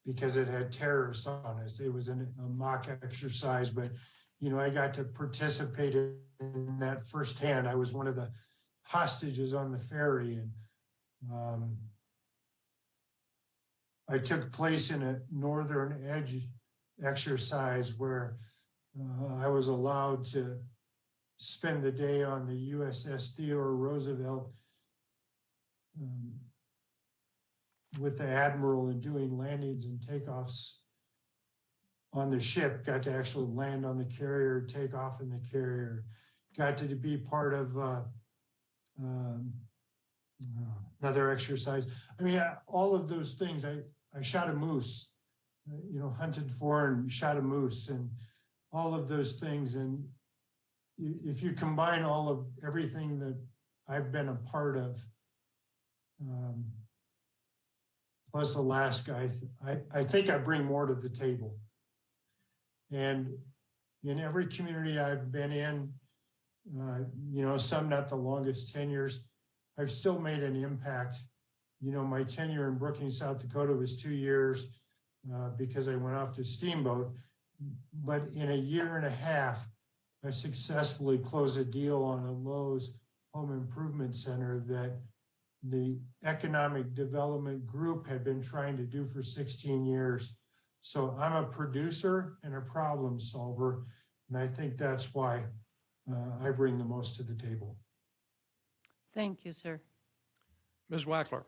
because it had terrorists on it. It was a mock exercise, but I got to participate in that firsthand. I was one of the hostages on the ferry, and I took place in a Northern Edge exercise where I was allowed to spend the day on the USS Theodore Roosevelt with the Admiral and doing landings and takeoffs on the ship. Got to actually land on the carrier, take off in the carrier. Got to be part of another exercise. I mean, all of those things. I shot a moose, hunted for and shot a moose, and all of those things. And if you combine all of everything that I've been a part of, plus Alaska, I think I bring more to the table. And in every community I've been in, some not the longest tenures, I've still made an impact. My tenure in Brookings, South Dakota was 2 years because I went off to Steamboat. But in a year and a half, I successfully closed a deal on a Lowe's home improvement center that the economic development group had been trying to do for 16 years. So I'm a producer and a problem solver, and I think that's why I bring the most to the table. Thank you, sir. Ms. Wackler.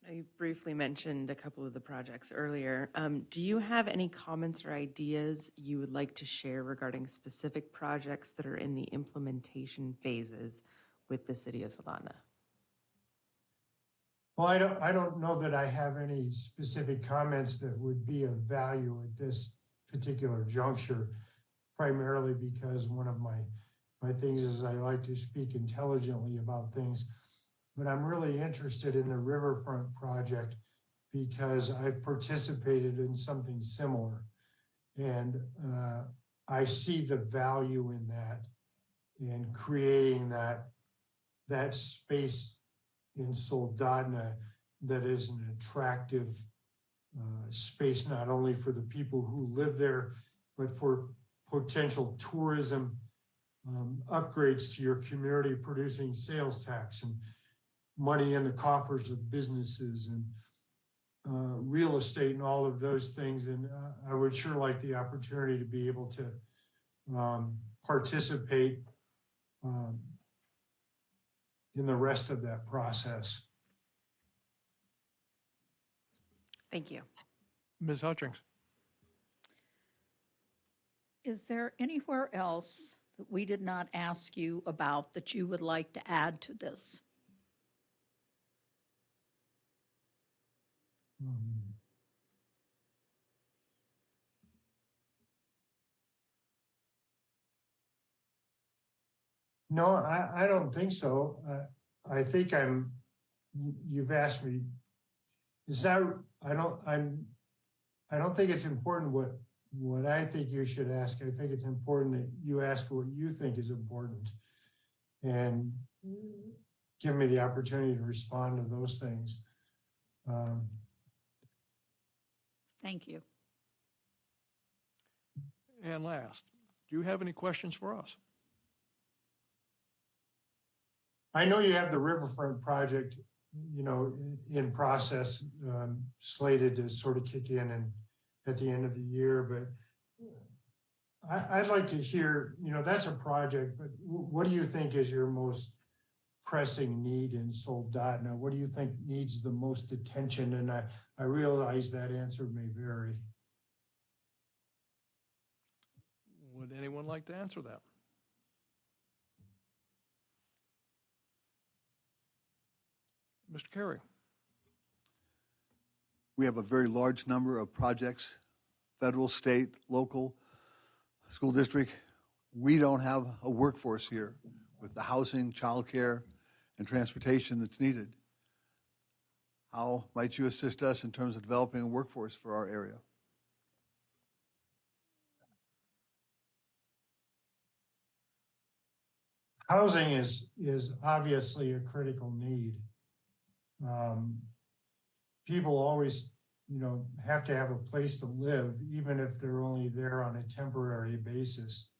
You briefly mentioned a couple of the projects earlier. Do you have any comments or ideas you would like to share regarding specific projects that are in the implementation phases with the City of Soldotna? Well, I don't know that I have any specific comments that would be of value at this particular juncture, primarily because one of my things is I like to speak intelligently about things. But I'm really interested in the Riverfront project because I've participated in something similar. And I see the value in that, in creating that space in Soldotna that is an attractive space not only for the people who live there, but for potential tourism upgrades to your community, producing sales tax and money in the coffers of businesses and real estate and all of those things. And I would sure like the opportunity to be able to participate in the rest of that process. Thank you. Ms. Hutchings? Is there anywhere else that we did not ask you about that you would like to add to this? No, I don't think so. I think you've asked me, it's not, I don't think it's important what I think you should ask. I think it's important that you ask what you think is important and give me the opportunity to respond to those things. Thank you. And last, do you have any questions for us? I know you have the Riverfront project, in process, slated to sort of kick in and at the end of the year, but I'd like to hear, that's a project, but what do you think is your most pressing need in Soldotna? What do you think needs the most attention? And I realize that answer may vary. Would anyone like to answer that? Mr. Carey? We have a very large number of projects, federal, state, local, school district. We don't have a workforce here with the housing, childcare, and transportation that's needed. How might you assist us in terms of developing a workforce for our area? Housing is obviously a critical need. People always, have to have a place to live, even if they're only there on a temporary basis.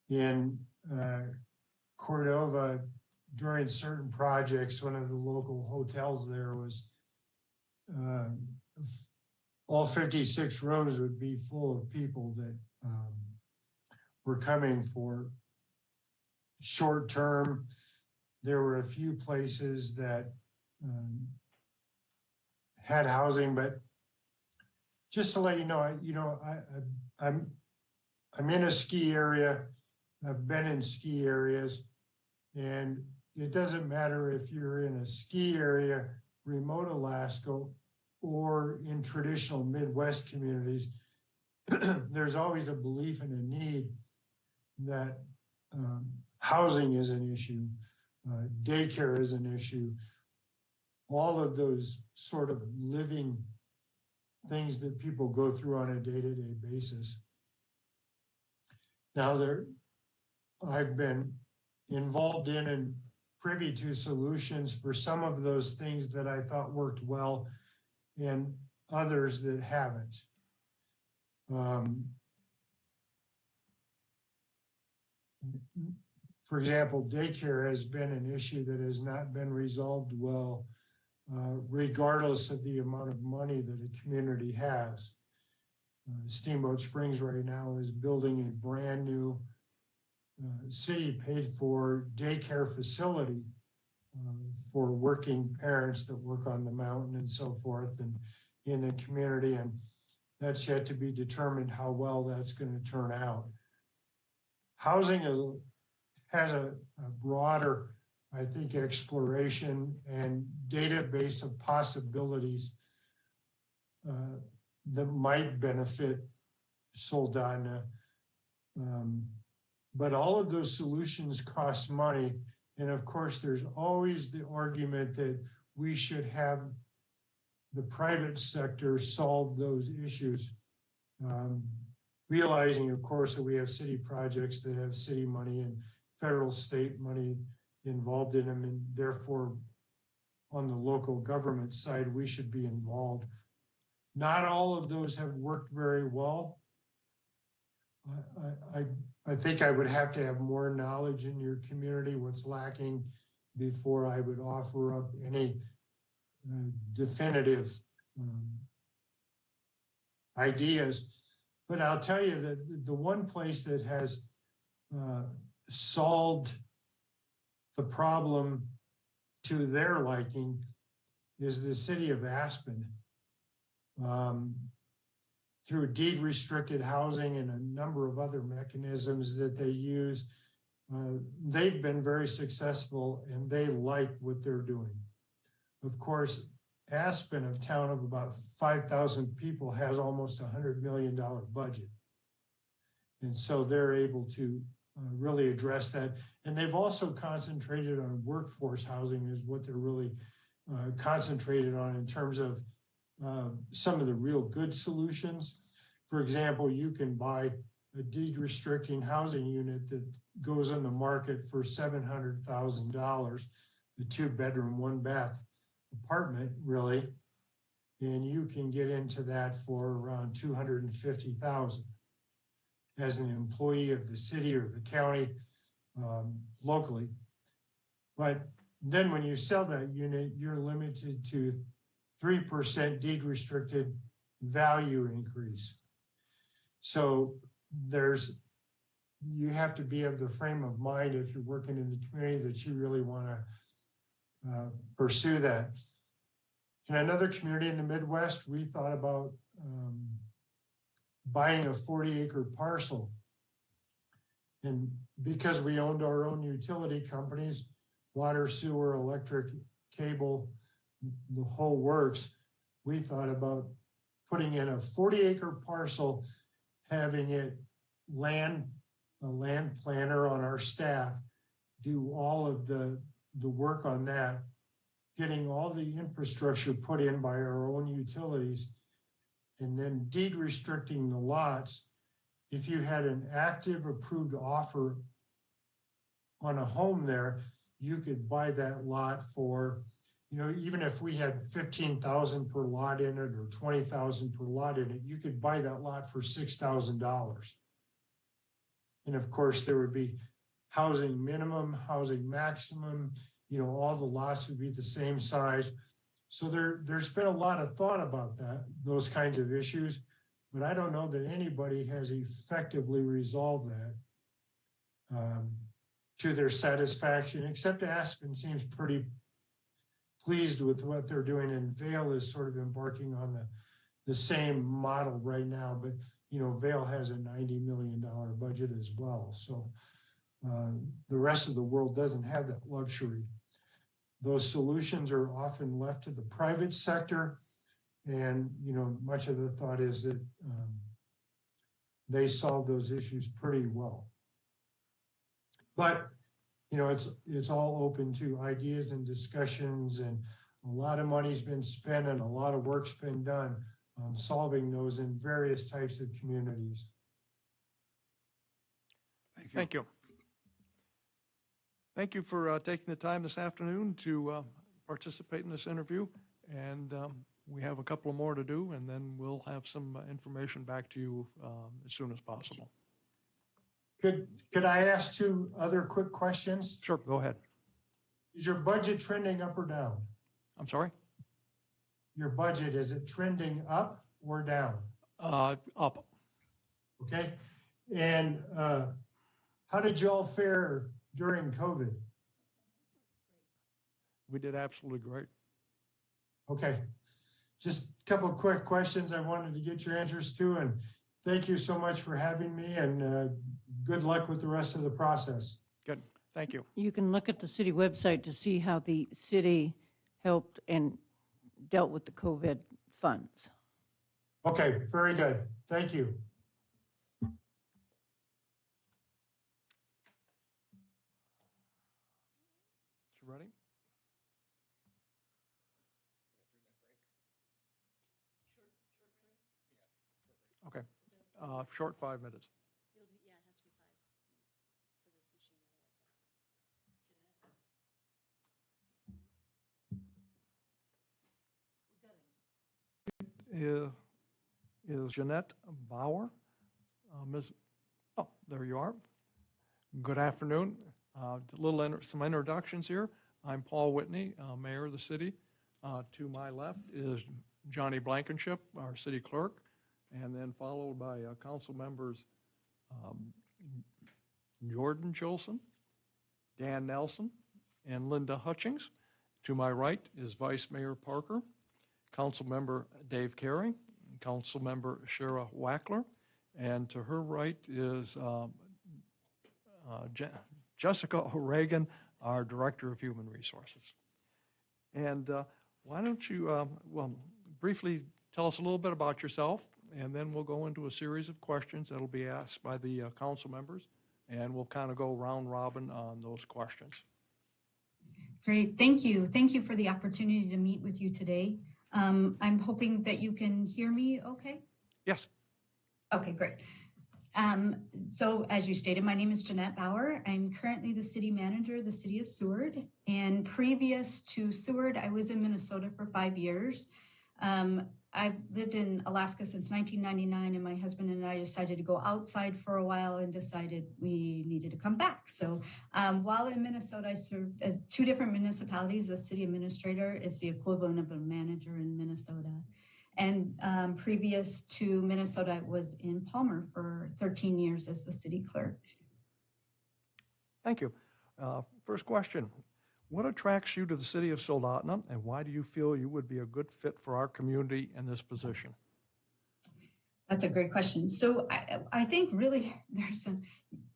In Cordova, during certain projects, one of the local hotels there was, all 56 rooms would be full of people that were coming for short term. There were a few places that had housing, but just to let you know, I'm in a ski area. I've been in ski areas, and it doesn't matter if you're in a ski area, remote Alaska, or in traditional Midwest communities. There's always a belief and a need that housing is an issue, daycare is an issue, all of those sort of living things that people go through on a day-to-day basis. Now, I've been involved in and privy to solutions for some of those things that I thought worked well and others that haven't. For example, daycare has been an issue that has not been resolved well, regardless of the amount of money that a community has. Steamboat Springs right now is building a brand new city paid for daycare facility for working parents that work on the mountain and so forth and in the community. And that's yet to be determined how well that's going to turn out. Housing has a broader, I think, exploration and database of possibilities that might benefit Soldotna. But all of those solutions cost money. And of course, there's always the argument that we should have the private sector solve those issues. Realizing, of course, that we have city projects that have city money and federal state money involved in them, and therefore on the local government side, we should be involved. Not all of those have worked very well. I think I would have to have more knowledge in your community, what's lacking, before I would offer up any definitive ideas. But I'll tell you that the one place that has solved the problem to their liking is the city of Aspen. Through deed restricted housing and a number of other mechanisms that they use, they've been very successful and they like what they're doing. Of course, Aspen, a town of about 5,000 people, has almost $100 million budget. And so they're able to really address that. And they've also concentrated on workforce housing is what they're really concentrated on in terms of some of the real good solutions. For example, you can buy a deed restricting housing unit that goes on the market for $700,000, the 2-bedroom, 1-bath apartment, really, and you can get into that for around $250,000 as an employee of the city or the county locally. But then when you sell that unit, you're limited to 3% deed restricted value increase. So you have to be of the frame of mind if you're working in the community that you really want to pursue that. In another community in the Midwest, we thought about buying a 40-acre parcel. And because we owned our own utility companies, water, sewer, electric, cable, the whole works, we thought about putting in a 40-acre parcel, having a land planner on our staff do all of the work on that, getting all the infrastructure put in by our own utilities, and then deed restricting the lots. If you had an active approved offer on a home there, you could buy that lot for, even if we had 15,000 per lot in it or 20,000 per lot in it, you could buy that lot for $6,000. And of course, there would be housing minimum, housing maximum, all the lots would be the same size. So there's been a lot of thought about those kinds of issues, but I don't know that anybody has effectively resolved that to their satisfaction, except Aspen seems pretty pleased with what they're doing, and Vail is sort of embarking on the same model right now, but Vail has a $90 million budget as well. So the rest of the world doesn't have that luxury. Those solutions are often left to the private sector, and much of the thought is that they solve those issues pretty well. But it's all open to ideas and discussions, and a lot of money's been spent and a lot of work's been done on solving those in various types of communities. Thank you. Thank you for taking the time this afternoon to participate in this interview. And we have a couple more to do, and then we'll have some information back to you as soon as possible. Could I ask 2 other quick questions? Sure, go ahead. Is your budget trending up or down? I'm sorry? Your budget, is it trending up or down? Up. Okay. And how did y'all fare during COVID? We did absolutely great. Okay. Just a couple of quick questions I wanted to get your answers to, and thank you so much for having me, and good luck with the rest of the process. Good. Thank you. You can look at the city website to see how the city helped and dealt with the COVID funds. Okay, very good. Thank you. You ready? Okay. Short 5 minutes. is Jeanette Bauer. There you are. Good afternoon. Some introductions here. I'm Paul Whitney, Mayor of the city. To my left is Johnny Blankenship, our city clerk, and then followed by council members Jordan Jolson, Dan Nelson, and Linda Hutchings. To my right is Vice Mayor Parker, Council Member Dave Carey, Council Member Shara Wackler, and to her right is Jessica O'Regan, our Director of Human Resources. And why don't you, briefly tell us a little bit about yourself, and then we'll go into a series of questions that'll be asked by the council members, and we'll kind of go round robin on those questions. Great, thank you. Thank you for the opportunity to meet with you today. I'm hoping that you can hear me okay? Yes. Okay, great. So as you stated, my name is Jeanette Bauer. I'm currently the city manager of the city of Seward. And previous to Seward, I was in Minnesota for 5 years. I've lived in Alaska since 1999, and my husband and I decided to go outside for a while and decided we needed to come back. So while in Minnesota, I served as 2 different municipalities as city administrator. It's the equivalent of a manager in Minnesota. And previous to Minnesota, I was in Palmer for 13 years as the city clerk. Thank you. First question. What attracts you to the city of Soldotna, and why do you feel you would be a good fit for our community in this position? That's a great question. So I think really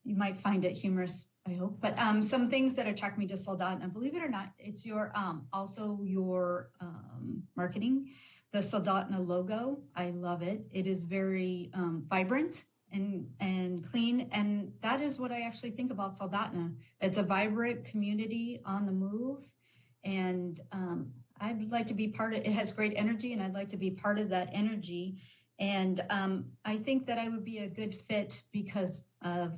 you might find it humorous, I hope, but some things that attract me to Soldotna, believe it or not, it's your also your marketing. The Soldotna logo, I love it. It is very vibrant and clean. And that is what I actually think about Soldotna. It's a vibrant community on the move. And I'd like to be part of it. It has great energy, and I'd like to be part of that energy. And I think that I would be a good fit because of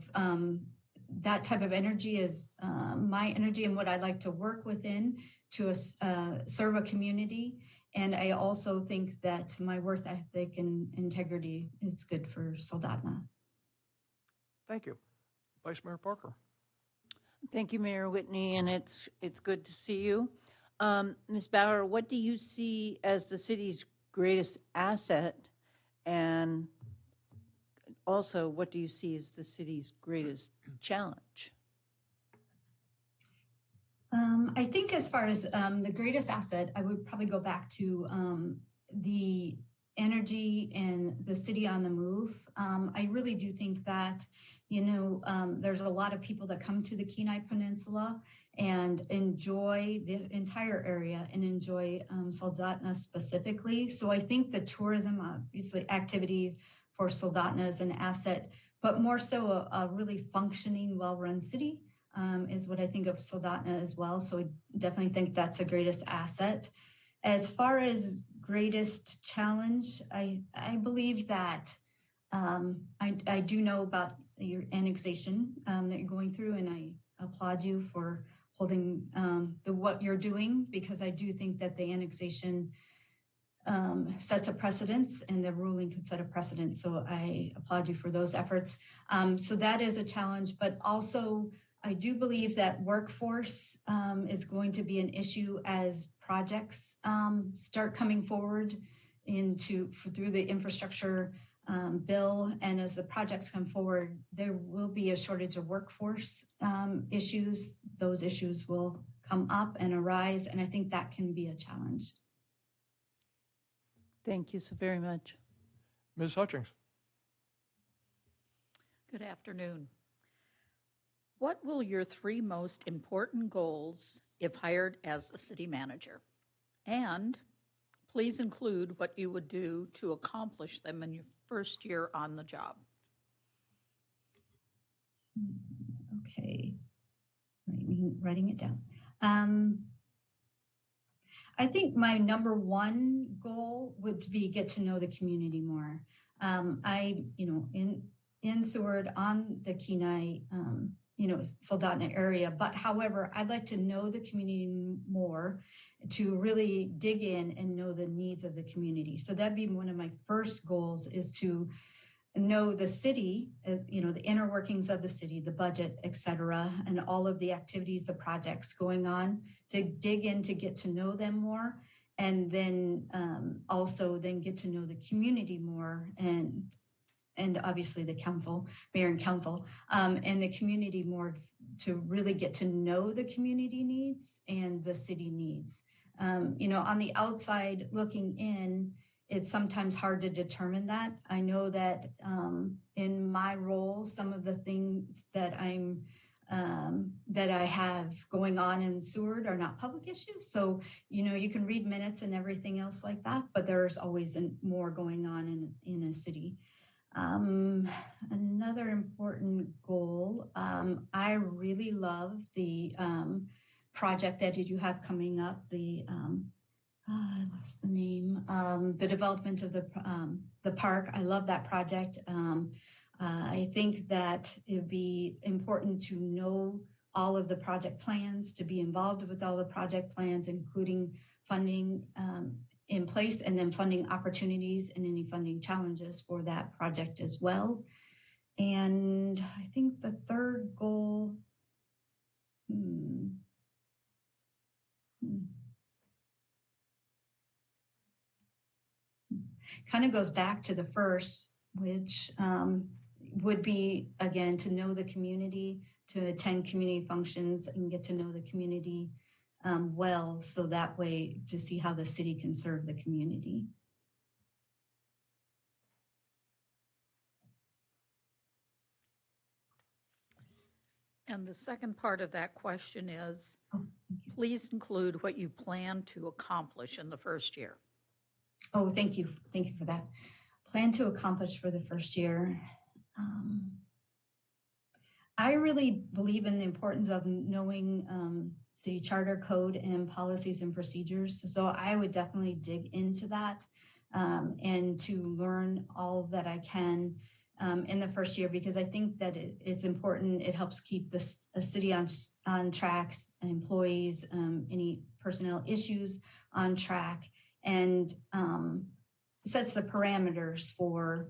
that type of energy is my energy and what I like to work within to serve a community. And I also think that my work ethic and integrity is good for Soldotna. Thank you. Vice Mayor Parker. Thank you, Mayor Whitney, and it's good to see you. Ms. Bauer, what do you see as the city's greatest asset? And also, what do you see as the city's greatest challenge? I think as far as the greatest asset, I would probably go back to the energy and the city on the move. I really do think that, there's a lot of people that come to the Kenai Peninsula and enjoy the entire area and enjoy Soldotna specifically. So I think the tourism, obviously activity for Soldotna is an asset, but more so a really functioning, well-run city. Is what I think of Soldotna as well. So I definitely think that's the greatest asset. As far as greatest challenge, I believe that I do know about your annexation that you're going through, and I applaud you for holding what you're doing, because I do think that the annexation sets a precedence, and the ruling could set a precedent. So I applaud you for those efforts. So that is a challenge, but also I do believe that workforce is going to be an issue as projects start coming forward through the infrastructure bill, and as the projects come forward, there will be a shortage of workforce issues. Those issues will come up and arise, and I think that can be a challenge. Thank you so very much. Ms. Hutchings. Good afternoon. What will your 3 most important goals if hired as a city manager? And please include what you would do to accomplish them in your first year on the job. Okay, writing it down. I think my number 1 goal would be get to know the community more. In Seward on the Kenai Soldotna area. But however, I'd like to know the community more, to really dig in and know the needs of the community. So that'd be one of my first goals, is to know the city, the inner workings of the city, the budget, et cetera, and all of the activities, the projects going on, to dig in, to get to know them more. And then also then get to know the community more, and obviously the council, mayor and council, and the community more, to really get to know the community needs and the city needs. On the outside looking in, it's sometimes hard to determine that. I know that in my role, some of the things that that I have going on in Seward are not public issues. So, you can read minutes and everything else like that, but there's always more going on in a city. Another important goal, I really love the project that you have coming up, I lost the name, the development of the park. I love that project. I think that it'd be important to know all of the project plans, to be involved with all the project plans, including funding in place, and then funding opportunities and any funding challenges for that project as well. And I think the third goal, kind of goes back to the first, which would be, again, to know the community, to attend community functions and get to know the community well, so that way to see how the city can serve the community. And the second part of that question is, please include what you plan to accomplish in the first year. Oh, thank you. Thank you for that. Plan to accomplish for the first year. I really believe in the importance of knowing city charter, code, and policies and procedures. So I would definitely dig into that and to learn all that I can in the first year, because I think that it's important. It helps keep the city on tracks, employees, any personnel issues on track, and sets the parameters for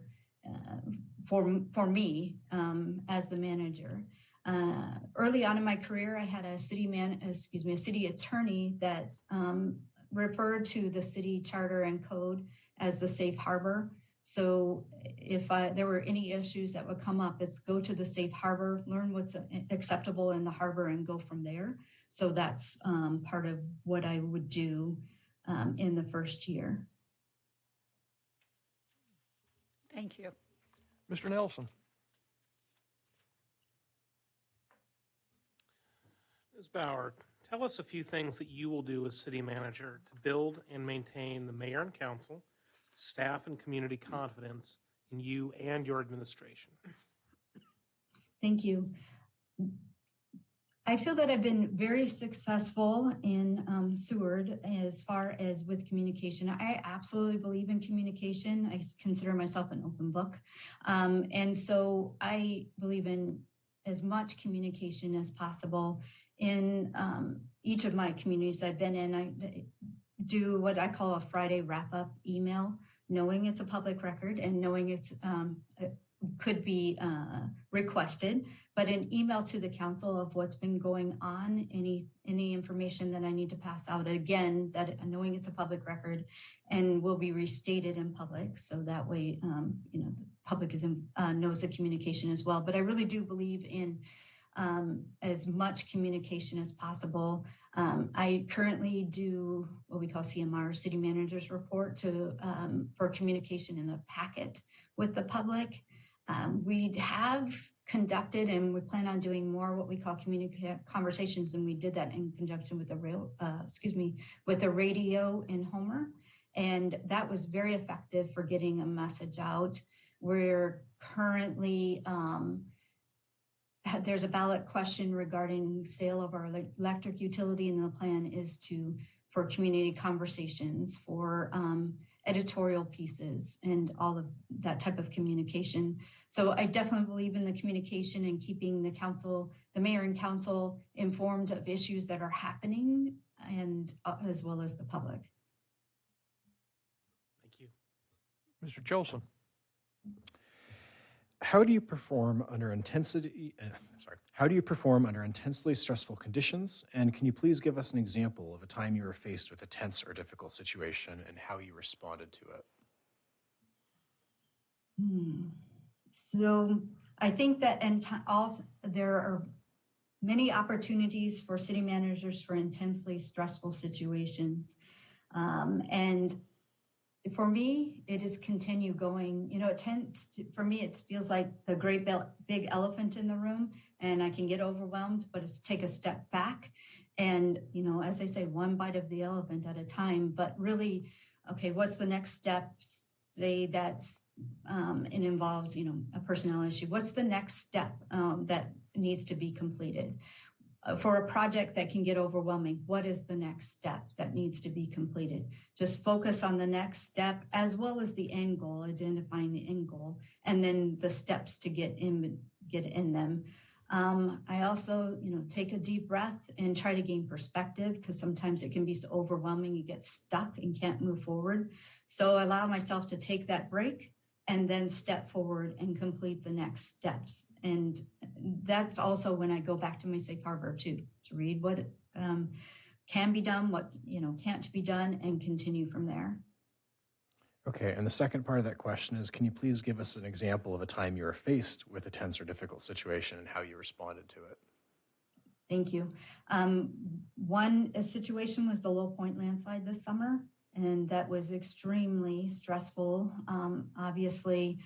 me as the manager. Early on in my career, I had a city attorney that referred to the city charter and code as the safe harbor. So if there were any issues that would come up, it's go to the safe harbor, learn what's acceptable in the harbor, and go from there. So that's part of what I would do in the first year. Thank you. Mr. Nelson. Ms. Bauer, tell us a few things that you will do as city manager to build and maintain the mayor and council, staff, and community confidence in you and your administration. Thank you. I feel that I've been very successful in Seward as far as with communication. I absolutely believe in communication. I consider myself an open book. And so I believe in as much communication as possible in each of my communities I've been in. I do what I call a Friday wrap-up email, knowing it's a public record and knowing it's could be requested, but an email to the council of what's been going on, any information that I need to pass out, again, that knowing it's a public record and will be restated in public, so that way the public knows the communication as well. But I really do believe in as much communication as possible. I currently do what we call CMR, City Manager's Report, for communication in the packet with the public. We have conducted, and we plan on doing more, what we call community conversations, and we did that in conjunction with the radio in Homer, and that was very effective for getting a message out. We're currently there's a ballot question regarding sale of our electric utility, and the plan is for community conversations, for editorial pieces and all of that type of communication. So I definitely believe in the communication and keeping the council, the mayor and council informed of issues that are happening, and as well as the public. Thank you. Mr. Chilson. How do you perform under How do you perform under intensely stressful conditions? And can you please give us an example of a time you were faced with a tense or difficult situation and how you responded to it? So I think that there are many opportunities for city managers for intensely stressful situations. And for me, it is continue going. You know, for me, it feels like the great big elephant in the room, and I can get overwhelmed, but it's take a step back. And, you know, as I say, one bite of the elephant at a time, but really, okay, what's the next step? Say that's, it involves, you know, a personnel issue. What's the next step that needs to be completed? For a project that can get overwhelming, what is the next step that needs to be completed? Just focus on the next step as well as the end goal, identifying the end goal, and then the steps to get in them. I also, you know, take a deep breath and try to gain perspective, because sometimes it can be so overwhelming, you get stuck and can't move forward. So I allow myself to take that break and then step forward and complete the next steps. And that's also when I go back to my safe harbor to read what can be done, what, you know, can't be done, and continue from there. Okay, and the second part of that question is, can you please give us an example of a time you were faced with a tense or difficult situation and how you responded to it? Thank you. One situation was the Low Point landslide this summer, and that was extremely stressful. Obviously,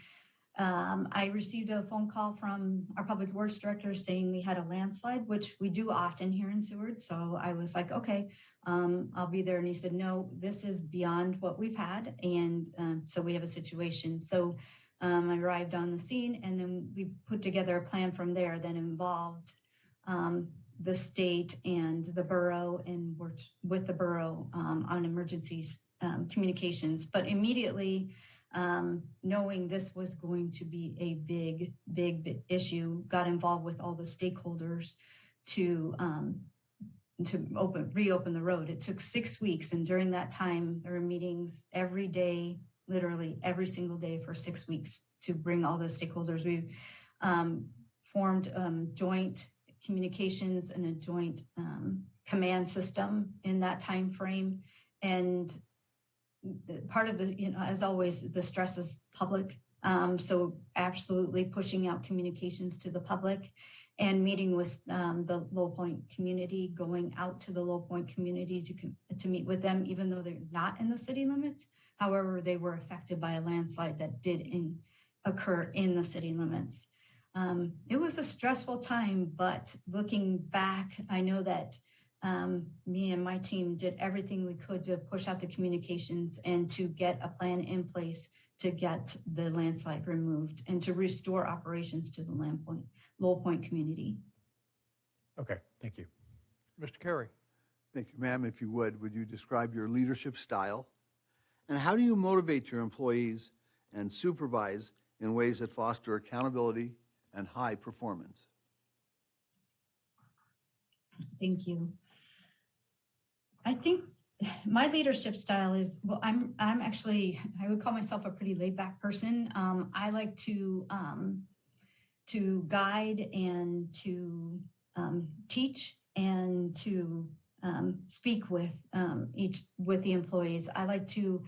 I received a phone call from our public works director saying we had a landslide, which we do often here in Seward. So I was like, okay, I'll be there. And he said, no, this is beyond what we've had. And so we have a situation. So I arrived on the scene, and then we put together a plan from there that involved the state and the borough, and worked with the borough on emergencies communications. But immediately, knowing this was going to be a big issue, got involved with all the stakeholders to reopen the road. It took 6 weeks, and during that time, there were meetings every day, literally every single day for 6 weeks to bring all the stakeholders. We formed joint communications and a joint command system in that time frame. And part of the, you know, as always, the stress is public. So absolutely pushing out communications to the public and meeting with the Low Point community, going out to the Low Point community to meet with them, even though they're not in the city limits. However, they were affected by a landslide that did occur in the city limits. It was a stressful time, but looking back, I know that me and my team did everything we could to push out the communications and to get a plan in place to get the landslide removed and to restore operations to the Low Point community. Okay, thank you. Mr. Carey. Thank you, ma'am. If you would you describe your leadership style? And how do you motivate your employees and supervise in ways that foster accountability and high performance? Thank you. I think my leadership style is, well, I'm actually, I would call myself a pretty laid back person. I like to guide and to teach and to speak with the employees. I like to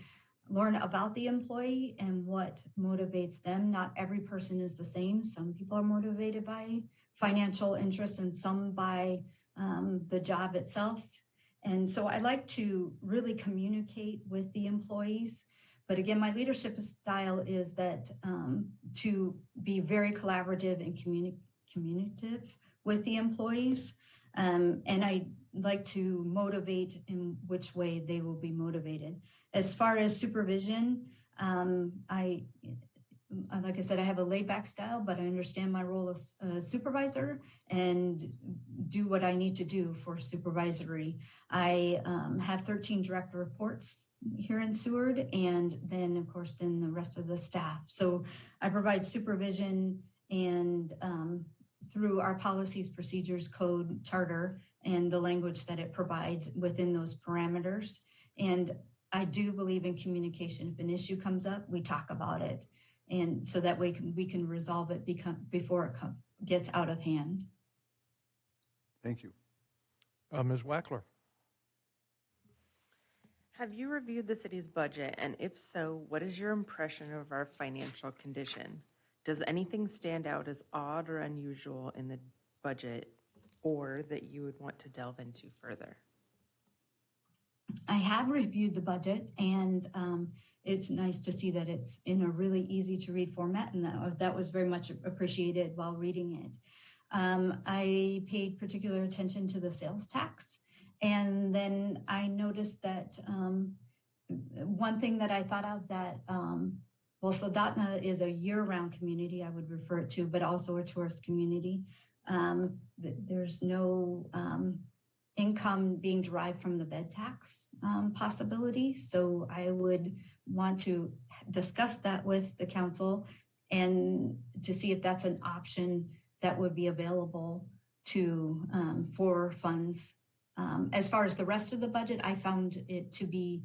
learn about the employee and what motivates them. Not every person is the same. Some people are motivated by financial interests and some by the job itself. And so I like to really communicate with the employees. But again, my leadership style is that to be very collaborative and communicative with the employees. And I like to motivate in which way they will be motivated. As far as supervision, like I said, I have a laid back style, but I understand my role as a supervisor and do what I need to do for supervisory. I have 13 direct reports here in Seward, and then of course, then the rest of the staff. So I provide supervision and through our policies, procedures, code, charter, and the language that it provides within those parameters. And I do believe in communication. If an issue comes up, we talk about it. And so that way we can resolve it before it gets out of hand. Thank you. Ms. Wackler. Have you reviewed the city's budget? And if so, what is your impression of our financial condition? Does anything stand out as odd or unusual in the budget or that you would want to delve into further? I have reviewed the budget, and it's nice to see that it's in a really easy to read format, and that was very much appreciated while reading it. I paid particular attention to the sales tax, and then I noticed that one thing that I thought of that, well, Soldotna is a year-round community, I would refer it to, but also a tourist community. There's no income being derived from the bed tax possibility. So I would want to discuss that with the council and to see if that's an option that would be available to for funds. As far as the rest of the budget, I found it to be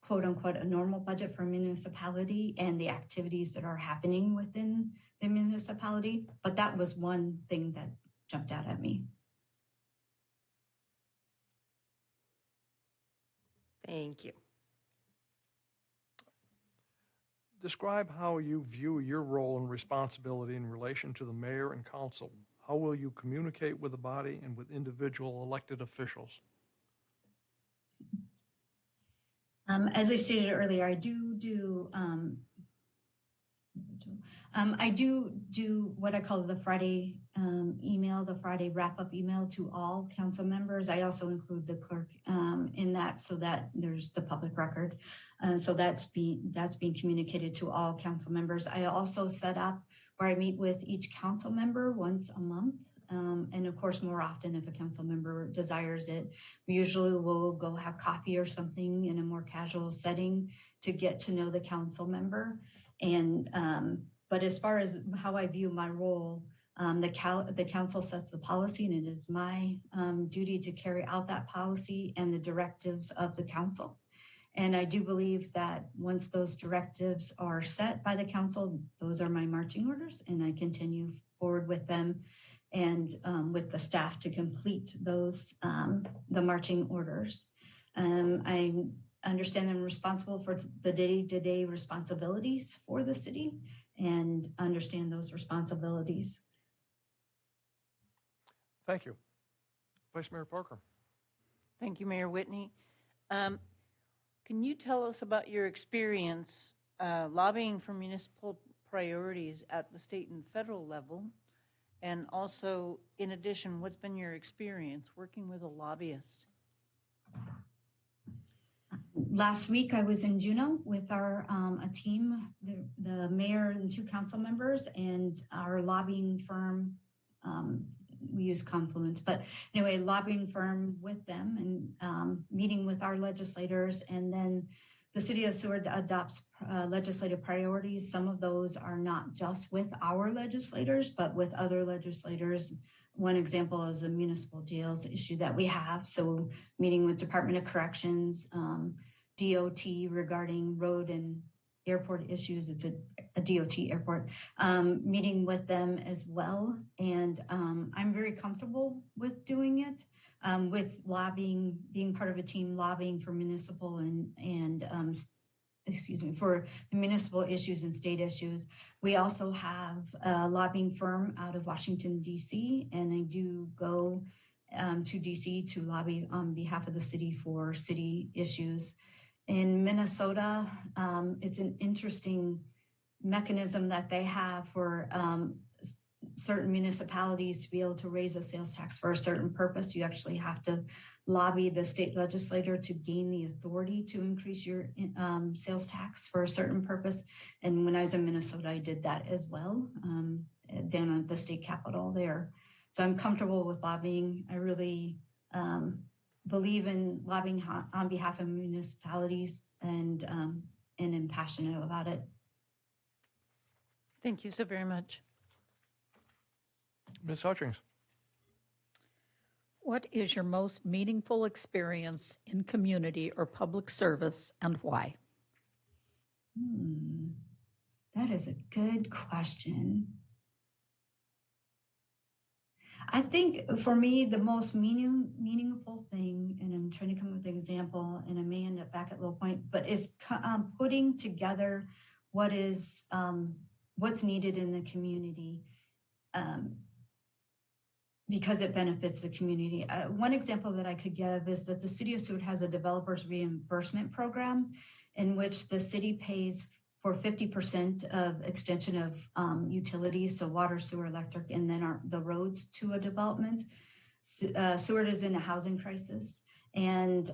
quote unquote a normal budget for a municipality and the activities that are happening within the municipality. But that was one thing that jumped out at me. Thank you. Describe how you view your role and responsibility in relation to the mayor and council. How will you communicate with the body and with individual elected officials? As I stated earlier, I do what I call the Friday email, the Friday wrap-up email to all council members. I also include the clerk in that so that there's the public record. So that's being communicated to all council members. I also set up where I meet with each council member once a month. And of course, more often if a council member desires it. We usually will go have coffee or something in a more casual setting to get to know the council member. And but as far as how I view my role, the council sets the policy, and it is my duty to carry out that policy and the directives of the council. And I do believe that once those directives are set by the council, those are my marching orders, and I continue forward with them and with the staff to complete those, the marching orders. I understand I'm responsible for the day-to-day responsibilities for the city and understand those responsibilities. Thank you. Vice Mayor Parker. Thank you, Mayor Whitney. Can you tell us about your experience lobbying for municipal priorities at the state and federal level? And also, in addition, what's been your experience working with a lobbyist? Last week, I was in Juneau with our a team, the mayor and 2 council members, and our lobbying firm. We use Confluence, but anyway, lobbying firm with them and meeting with our legislators. And then the city of Seward adopts legislative priorities. Some of those are not just with our legislators, but with other legislators. One example is the municipal jails issue that we have. So meeting with Department of Corrections, DOT regarding road and airport issues. It's a DOT airport, meeting with them as well. And I'm very comfortable with doing it, with lobbying, being part of a team lobbying for municipal for the municipal issues and state issues. We also have a lobbying firm out of Washington, D.C., and I do go to D.C. to lobby on behalf of the city for city issues. In Minnesota, it's an interesting mechanism that they have for certain municipalities to be able to raise a sales tax for a certain purpose, you actually have to lobby the state legislature to gain the authority to increase your sales tax for a certain purpose. And when I was in Minnesota, I did that as well, down at the state capitol there. So I'm comfortable with lobbying. I really believe in lobbying on behalf of municipalities, and am passionate about it. Thank you so very much. Ms. Hutchings? What is your most meaningful experience in community or public service, and why? That is a good question. I think for me, the most meaningful thing, and I'm trying to come up with an example, and I may end up back at Low Point, but is putting together what is what's needed in the community, because it benefits the community. One example that I could give is that the City of Seward has a developers reimbursement program in which the city pays for 50% of extension of utilities, so water, sewer, electric, and then the roads to a development. Seward is in a housing crisis, and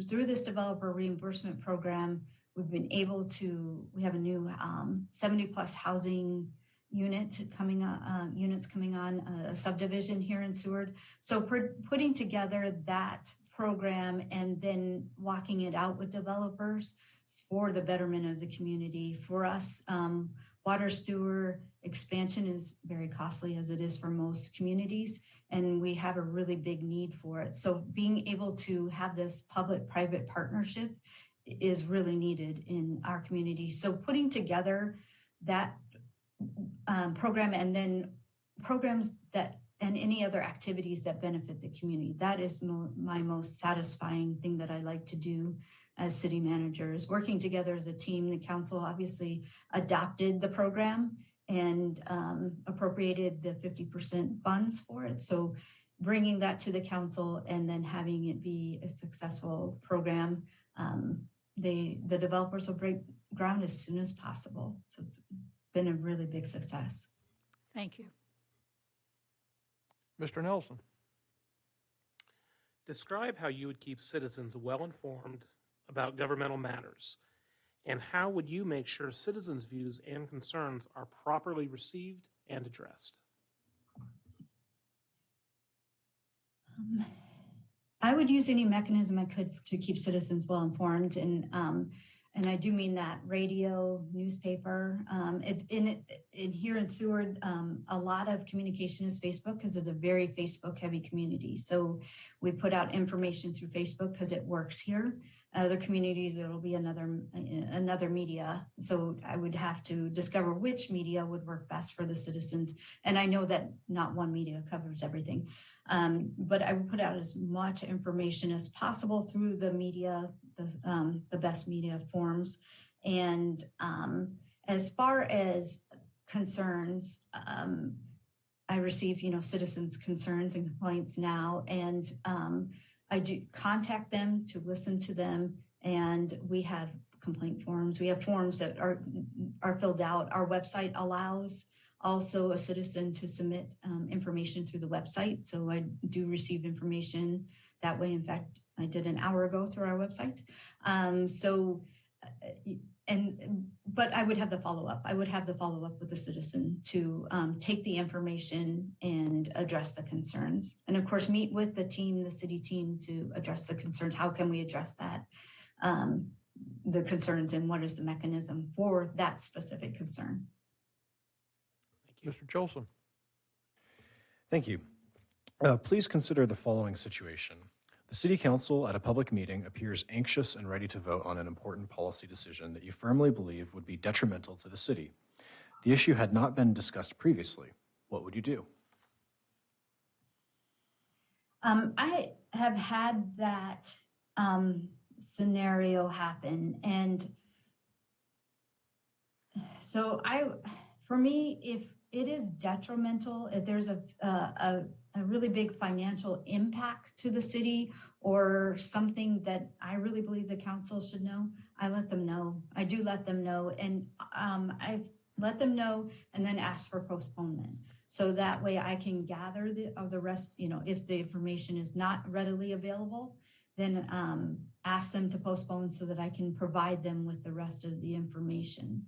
through this developer reimbursement program, we've been able to, we have a new 70 plus housing units coming on, a subdivision here in Seward. So putting together that program and then walking it out with developers for the betterment of the community. For us, water sewer expansion is very costly, as it is for most communities, and we have a really big need for it. So being able to have this public-private partnership is really needed in our community. So putting together that program, and then programs that and any other activities that benefit the community. That is my most satisfying thing that I like to do as city managers. Working together as a team, the council obviously adopted the program and appropriated the 50% funds for it. So bringing that to the council and then having it be a successful program, the developers will break ground as soon as possible. So it's been a really big success. Thank you. Mr. Nelson? Describe how you would keep citizens well-informed about governmental matters, and how would you make sure citizens' views and concerns are properly received and addressed? I would use any mechanism I could to keep citizens well-informed, and I do mean that: radio, newspaper. Here in Seward, a lot of communication is Facebook, because it's a very Facebook-heavy community. So we put out information through Facebook because it works here. Other communities, there will be another media. So I would have to discover which media would work best for the citizens. And I know that not one media covers everything, but I would put out as much information as possible through the media, the best media forms. And as far as concerns, I receive, citizens' concerns and complaints now, and I do contact them to listen to them, and we have complaint forms. We have forms that are filled out. Our website allows also a citizen to submit information through the website, so I do receive information that way. In fact, I did an hour ago through our website. But I would have the follow-up. I would have the follow-up with the citizen to take the information and address the concerns. And of course, meet with the team, the city team, to address the concerns. How can we address that, the concerns, and what is the mechanism for that specific concern? Thank you. Mr. Jolson? Thank you. Please consider the following situation. The City Council at a public meeting appears anxious and ready to vote on an important policy decision that you firmly believe would be detrimental to the city. The issue had not been discussed previously. What would you do? I have had that scenario happen, and so for me, if it is detrimental, if there's a really big financial impact to the city, or something that I really believe the council should know, I let them know. I do let them know, and I let them know and then ask for postponement. So that way I can gather the rest, if the information is not readily available, then ask them to postpone so that I can provide them with the rest of the information.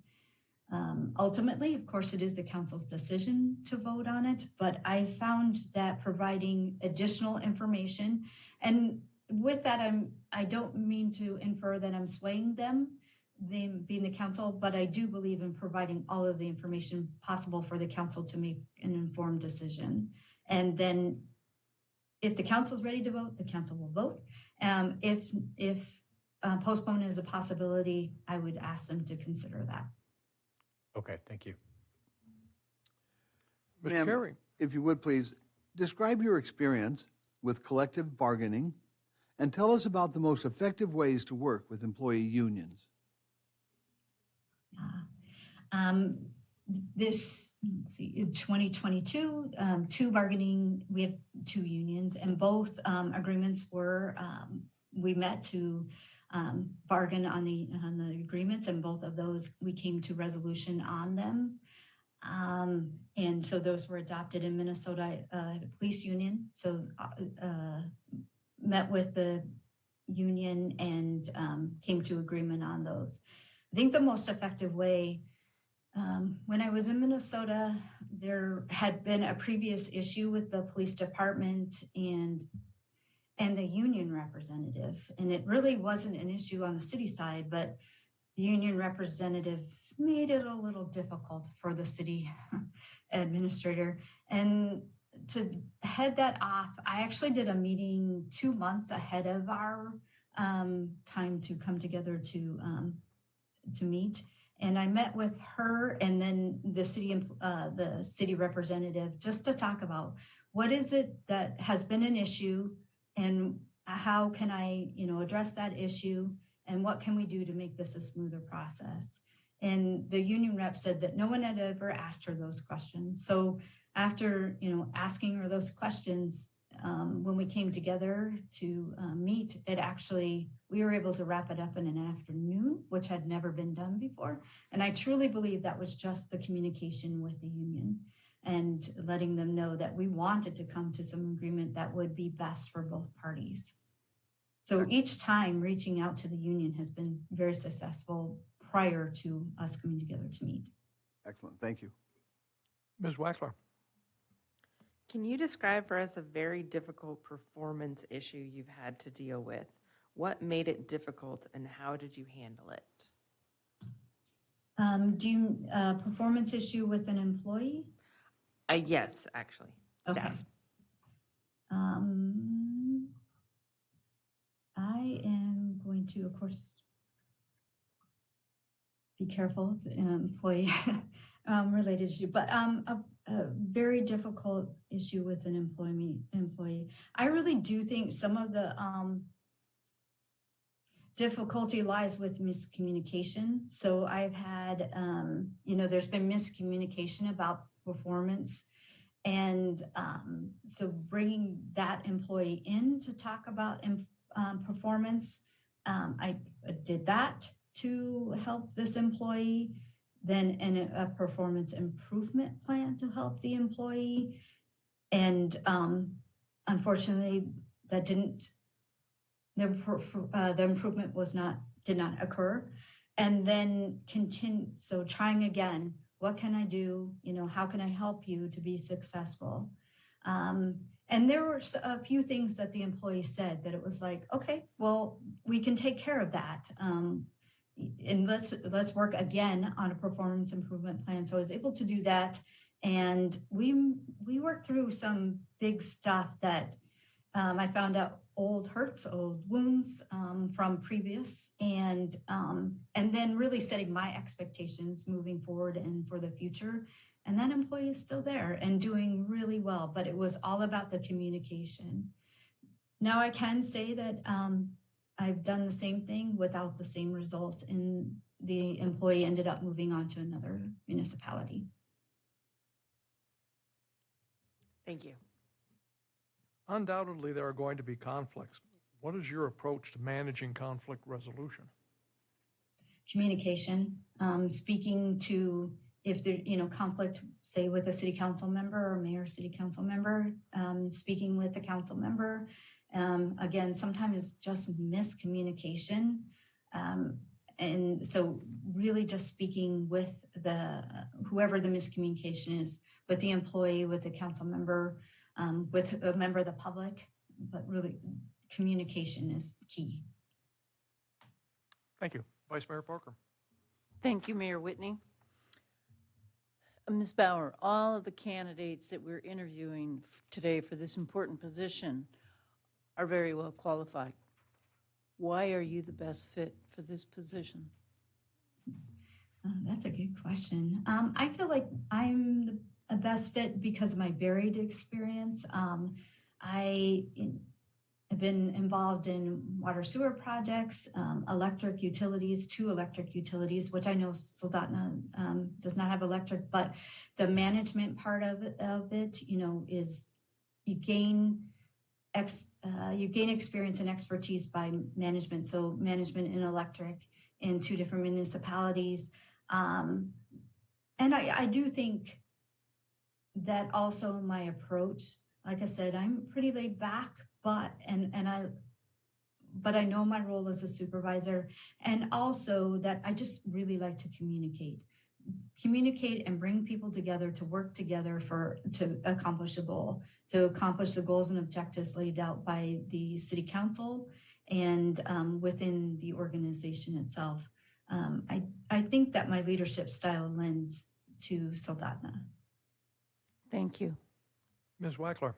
Ultimately, of course, it is the council's decision to vote on it, but I found that providing additional information, and with that, I don't mean to infer that I'm swaying them being the council, but I do believe in providing all of the information possible for the council to make an informed decision. And then if the council's ready to vote, the council will vote. If postpone is a possibility, I would ask them to consider that. Okay, thank you. Mr. Ma'am, Carey? if you would please, describe your experience with collective bargaining and tell us about the most effective ways to work with employee unions. Let's see, in 2022, we have two unions, and both agreements were, we met to bargain on the agreements, and both of those, we came to resolution on them. And so those were adopted in Minnesota Police Union. So met with the union and came to agreement on those. I think the most effective way, when I was in Minnesota, there had been a previous issue with the police department and the union representative. And it really wasn't an issue on the city side, but the union representative made it a little difficult for the city administrator. And to head that off, I actually did a meeting 2 months ahead of our time to come together to meet. And I met with her and then the city representative just to talk about what is it that has been an issue and how can I, address that issue and what can we do to make this a smoother process. And the union rep said that no one had ever asked her those questions. So after, asking her those questions, when we came together to meet, we were able to wrap it up in an afternoon, which had never been done before. And I truly believe that was just the communication with the union and letting them know that we wanted to come to some agreement that would be best for both parties. So each time reaching out to the union has been very successful prior to us coming together to meet. Excellent, thank you. Ms. Wackler? Can you describe for us a very difficult performance issue you've had to deal with? What made it difficult and how did you handle it? Performance issue with an employee? Yes, actually, staff. Okay. I am going to, of course, be careful of employee related issue, but a very difficult issue with an employee. I really do think some of the difficulty lies with miscommunication. So I've had, there's been miscommunication about performance. And so bringing that employee in to talk about performance, I did that to help this employee, then in a performance improvement plan to help the employee. And unfortunately, that the improvement did not occur. And then so trying again, what can I do? How can I help you to be successful? And there were a few things that the employee said that it was like, okay, well, we can take care of that. And let's work again on a performance improvement plan. So I was able to do that. And we worked through some big stuff that I found out old hurts, old wounds from previous, and then really setting my expectations moving forward and for the future. And that employee is still there and doing really well, but it was all about the communication. Now I can say that I've done the same thing without the same result, and the employee ended up moving on to another municipality. Thank you. Undoubtedly, there are going to be conflicts. What is your approach to managing conflict resolution? Communication, speaking to if there, conflict, say with a city council member or mayor, city council member, speaking with the council member. Again, sometimes it's just miscommunication. And so really just speaking with whoever the miscommunication is, with the employee, with the council member, with a member of the public, but really communication is key. Thank you. Vice Mayor Parker. Thank you, Mayor Whitney. Ms. Bauer, all of the candidates that we're interviewing today for this important position are very well qualified. Why are you the best fit for this position? That's a good question. I feel like I'm the best fit because of my varied experience. I've been involved in water sewer projects, electric utilities, 2 electric utilities, which I know Soldotna does not have electric, but the management part of it, is you gain experience and expertise by management. So management in electric in 2 different municipalities. And I do think that also my approach, like I said, I'm pretty laid back, but I know my role as a supervisor, and also that I just really like to communicate and bring people together to work together to accomplish a goal, to accomplish the goals and objectives laid out by the city council and within the organization itself. I think that my leadership style lends to Soldotna. Thank you. Ms. Wackler.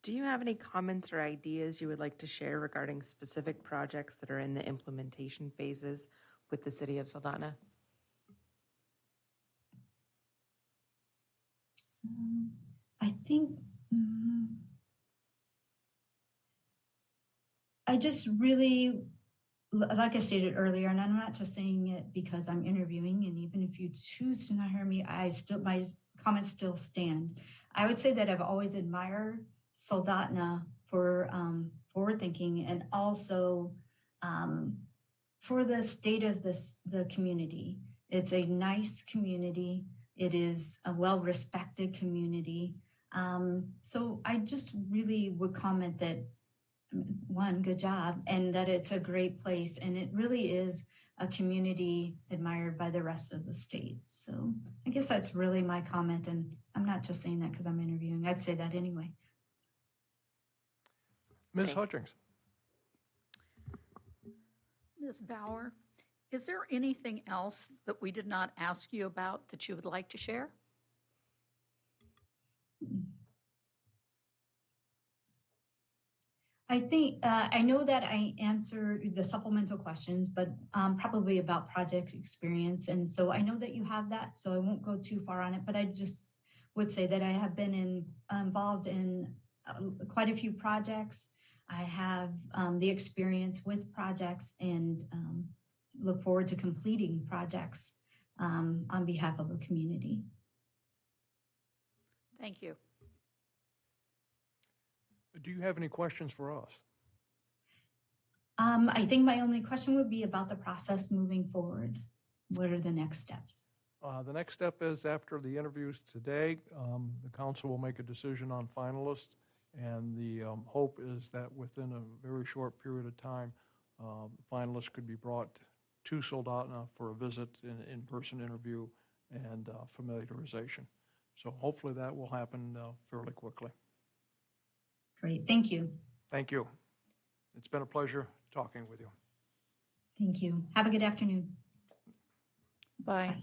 Do you have any comments or ideas you would like to share regarding specific projects that are in the implementation phases with the city of Soldotna? I think I just really, like I stated earlier, and I'm not just saying it because I'm interviewing, and even if you choose to not hear me, my comments still stand. I would say that I've always admired Soldotna for forward thinking, and also for the state of the community. It's a nice community. It is a well-respected community. So I just really would comment that, one, good job, and that it's a great place, and it really is a community admired by the rest of the state. So I guess that's really my comment, and I'm not just saying that because I'm interviewing. I'd say that anyway. Ms. Hutchings. Ms. Bauer, is there anything else that we did not ask you about that you would like to share? I think, I know that I answered the supplemental questions, but probably about project experience. And so I know that you have that, so I won't go too far on it, but I just would say that I have been involved in quite a few projects. I have the experience with projects and look forward to completing projects on behalf of the community. Thank you. Do you have any questions for us? I think my only question would be about the process moving forward. What are the next steps? The next step is after the interviews today, the council will make a decision on finalists, and the hope is that within a very short period of time, finalists could be brought to Soldotna for a visit, in-person interview, and familiarization. So hopefully that will happen fairly quickly. Great, thank you. Thank you. It's been a pleasure talking with you. Thank you. Have a good afternoon. Bye. Bye.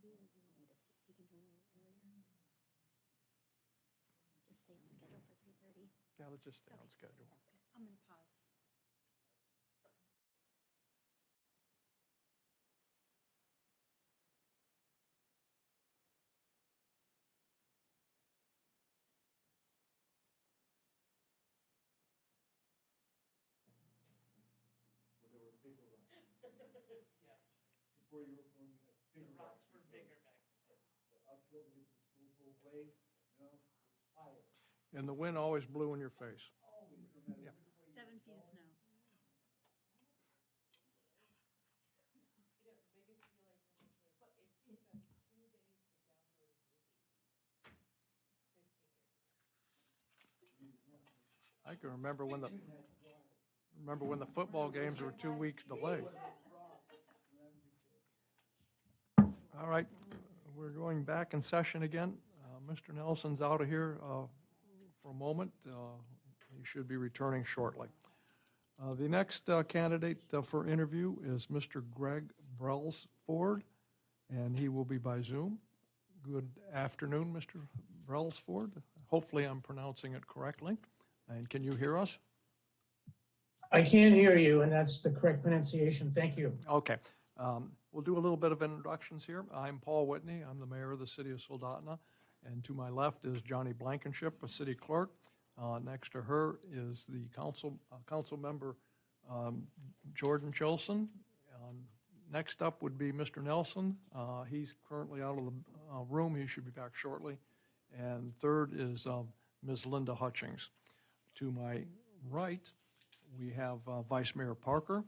3:30, or do you want me to see if he can join a little earlier? Just stay on schedule for 3:30. Yeah, let's just stay on schedule. Sounds good. I'm going to pause. And the wind always blew in your face. 7 feet of snow. I can remember when the football games were 2 weeks delayed. All right, we're going back in session again. Mr. Nelson's out of here for a moment. He should be returning shortly. The next candidate for interview is Mr. Greg Brailsford, and he will be by Zoom. Good afternoon, Mr. Brailsford. Hopefully I'm pronouncing it correctly. And can you hear us? I can hear you, and that's the correct pronunciation. Thank you. Okay. We'll do a little bit of introductions here. I'm Paul Whitney. I'm the mayor of the city of Soldotna. And to my left is Johnny Blankenship, a city clerk. Next to her is the council member Jordan Chilson. Next up would be Mr. Nelson. He's currently out of the room. He should be back shortly. And third is Ms. Linda Hutchings. To my right, we have Vice Mayor Parker,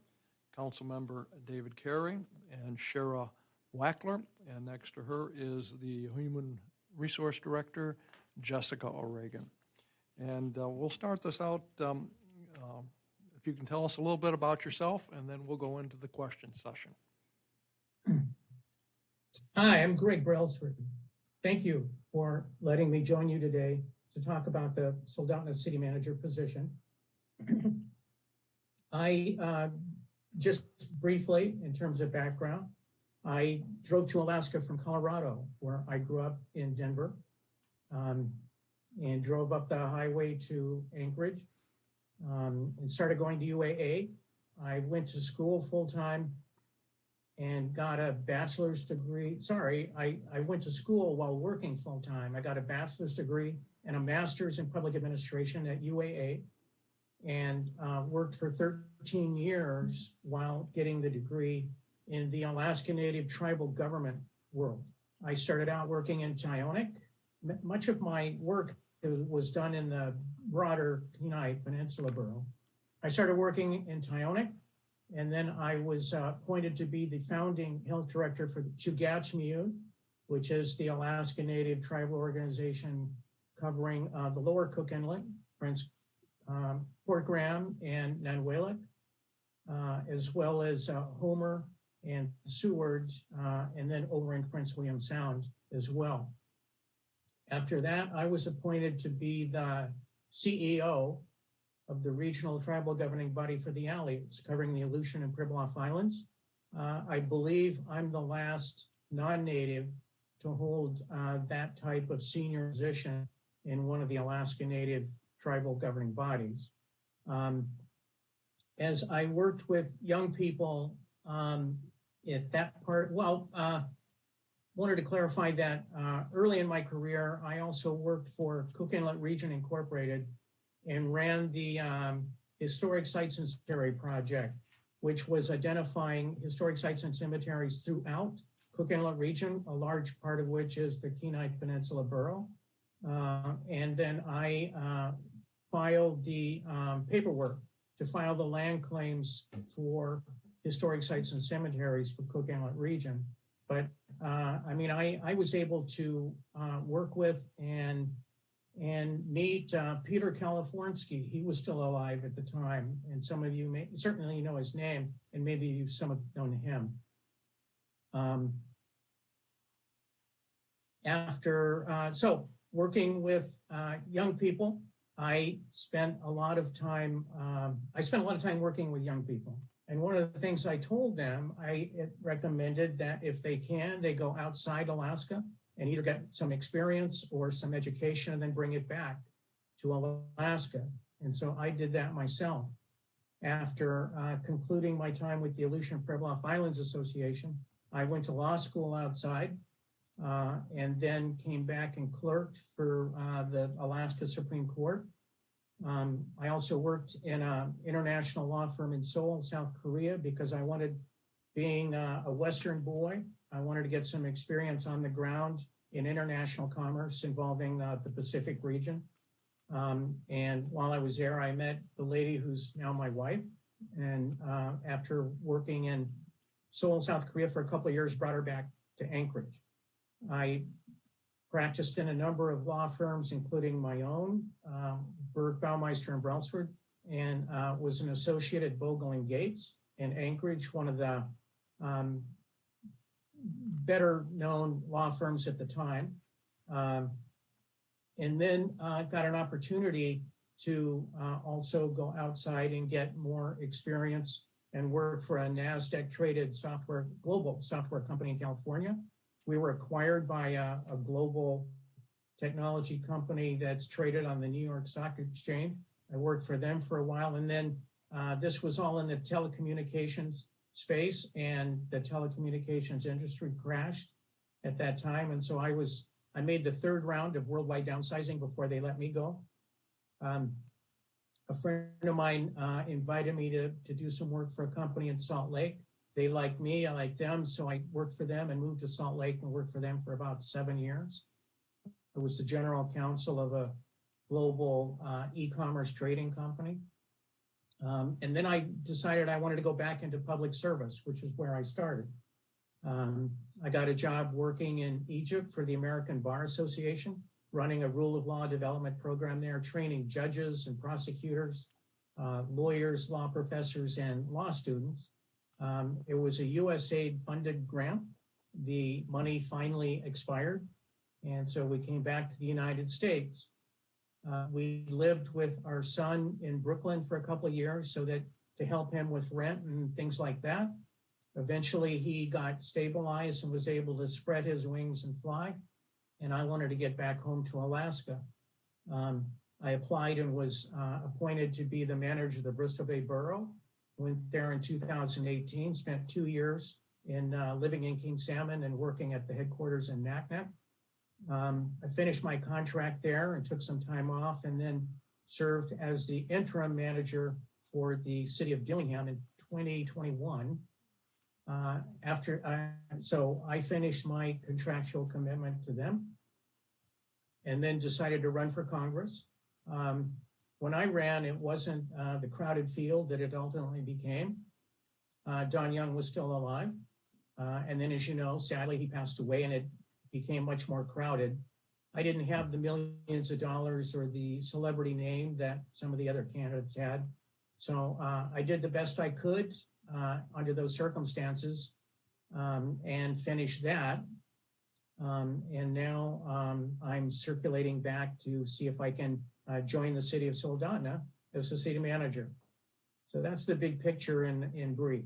Council Member David Carey, and Shara Wackler. And next to her is the Human Resource Director, Jessica O'Regan. And we'll start this out. If you can tell us a little bit about yourself, and then we'll go into the question session. Hi, I'm Greg Brailsford. Thank you for letting me join you today to talk about the Soldotna City Manager position. I just briefly, in terms of background, I drove to Alaska from Colorado, where I grew up in Denver, and drove up the highway to Anchorage, and started going to UAA. I went to school full-time and got a bachelor's degree. Sorry, I went to school while working full-time. I got a bachelor's degree and a master's in public administration at UAA, and worked for 13 years while getting the degree in the Alaska Native tribal government world. I started out working in Tyonek. Much of my work was done in the broader Kenai Peninsula Borough. I started working in Tyonek, and then I was appointed to be the founding health director for the Chugach-Miyun, which is the Alaska Native tribal organization covering the lower Cook Inlet, Port Graham, and Nanuelek, as well as Homer and Seward, and then over in Prince William Sound as well. After that, I was appointed to be the CEO of the regional tribal governing body for the Aleuts, covering the Aleutian and Pribilof Islands. I believe I'm the last non-native to hold that type of senior position in one of the Alaska Native tribal governing bodies. As I worked with young people at that part, wanted to clarify that early in my career, I also worked for Cook Inlet Region Incorporated and ran the Historic Sites and Cemetery Project, which was identifying historic sites and cemeteries throughout Cook Inlet Region, a large part of which is the Kenai Peninsula Borough. And then I filed the paperwork to file the land claims for historic sites and cemeteries for Cook Inlet Region. But I was able to work with and meet Peter Kalifornsky. He was still alive at the time, and some of you may certainly know his name, and maybe some have known him. So working with young people, I spent a lot of time working with young people. And one of the things I told them, I recommended that if they can, they go outside Alaska and either get some experience or some education and then bring it back to Alaska. And so I did that myself. After concluding my time with the Aleutian Pribilof Islands Association, I went to law school outside and then came back and clerked for the Alaska Supreme Court. I also worked in an international law firm in Seoul, South Korea, because I wanted, being a Western boy, I wanted to get some experience on the ground in international commerce involving the Pacific region. And while I was there, I met the lady who's now my wife. And after working in Seoul, South Korea for a couple of years, brought her back to Anchorage. I practiced in a number of law firms, including my own, Berg, Baumeister, and Brailsford, and was an associate at Bogle and Gates in Anchorage, one of the better known law firms at the time. And then I got an opportunity to also go outside and get more experience and work for a NASDAQ traded global software company in California. We were acquired by a global technology company that's traded on the New York Stock Exchange. I worked for them for a while, and then this was all in the telecommunications space, and the telecommunications industry crashed at that time. And so I made the third round of worldwide downsizing before they let me go. A friend of mine invited me to do some work for a company in Salt Lake. They like me, I like them, so I worked for them and moved to Salt Lake and worked for them for about 7 years. I was the general counsel of a global e-commerce trading company. And then I decided I wanted to go back into public service, which is where I started. I got a job working in Egypt for the American Bar Association, running a rule of law development program there, training judges and prosecutors, lawyers, law professors, and law students. It was a USAID funded grant. The money finally expired. And so we came back to the United States. We lived with our son in Brooklyn for a couple of years so that to help him with rent and things like that. Eventually he got stabilized and was able to spread his wings and fly. And I wanted to get back home to Alaska. I applied and was appointed to be the manager of the Bristol Bay Borough. Went there in 2018, spent 2 years in living in King Salmon and working at the headquarters in Naknek. I finished my contract there and took some time off, and then served as the interim manager for the city of Dillingham in 2021. So I finished my contractual commitment to them and then decided to run for Congress. When I ran, it wasn't the crowded field that it ultimately became. Don Young was still alive. And then, as you know, sadly, he passed away and it became much more crowded. I didn't have the millions of dollars or the celebrity name that some of the other candidates had. So I did the best I could under those circumstances and finished that. And now I'm circulating back to see if I can join the city of Soldotna as the city manager. So that's the big picture in brief.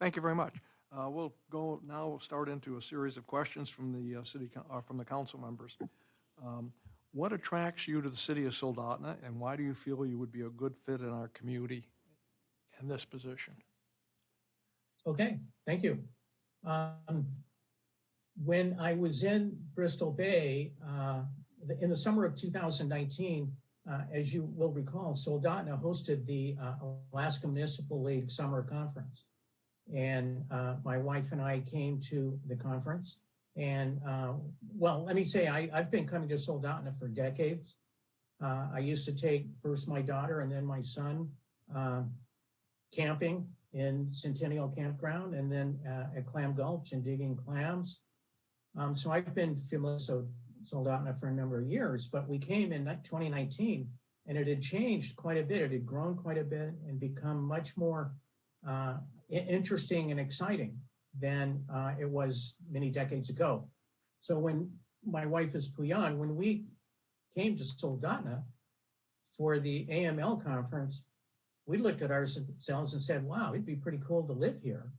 Thank you very much. We'll go now start into a series of questions from the from the council members. What attracts you to the city of Soldotna, and why do you feel you would be a good fit in our community in this position? Okay, thank you. When I was in Bristol Bay, in the summer of 2019, as you will recall, Soldotna hosted the Alaska Municipal League Summer Conference. And my wife and I came to the conference. And well, let me say, I've been coming to Soldotna for decades. I used to take first my daughter and then my son camping in Centennial Campground and then at Clam Gulch and digging clams. So I've been familiar with Soldotna for a number of years, but we came in 2019 and it had changed quite a bit. It had grown quite a bit and become much more interesting and exciting than it was many decades ago. So when my wife is Puyan, when we came to Soldotna for the AML conference, we looked at ourselves and said, wow, it'd be pretty cool to live here.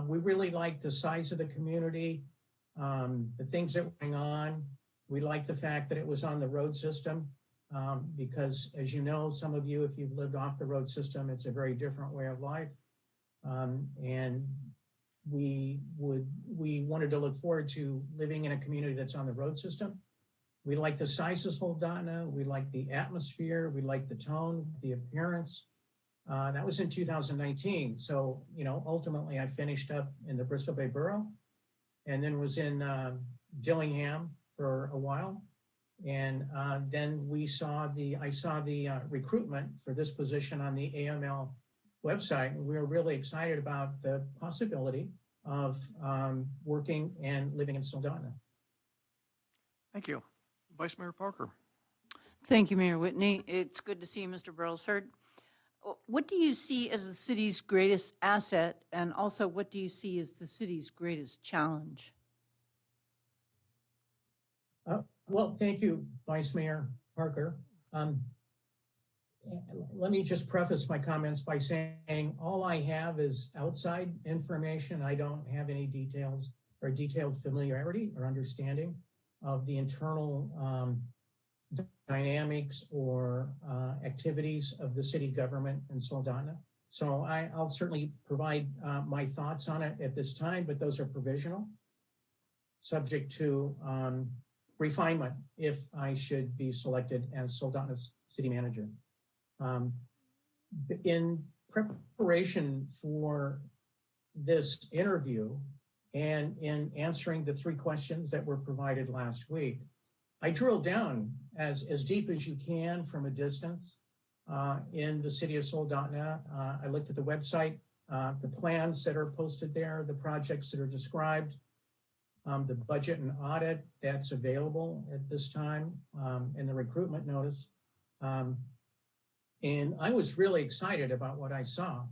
We really liked the size of the community, the things that were going on. We liked the fact that it was on the road system because, as you know, some of you, if you've lived off the road system, it's a very different way of life. And we wanted to look forward to living in a community that's on the road system. We like the size of Soldotna. We like the atmosphere. We like the tone, the appearance. That was in 2019. So, ultimately I finished up in the Bristol Bay Borough and then was in Dillingham for a while. And then I saw the recruitment for this position on the AML website. And we were really excited about the possibility of working and living in Soldotna. Thank you. Vice Mayor Parker. Thank you, Mayor Whitney. It's good to see you, Mr. Brailsford. What do you see as the city's greatest asset, and also what do you see as the city's greatest challenge? Well, thank you, Vice Mayor Parker. Let me just preface my comments by saying all I have is outside information. I don't have any details or detailed familiarity or understanding of the internal dynamics or activities of the city government in Soldotna. So I'll certainly provide my thoughts on it at this time, but those are provisional, subject to refinement if I should be selected as Soldotna's city manager. In preparation for this interview and in answering the 3 questions that were provided last week, I drilled down as deep as you can from a distance in the city of Soldotna. I looked at the website, the plans that are posted there, the projects that are described, the budget and audit that's available at this time, and the recruitment notice. And I was really excited about what I saw.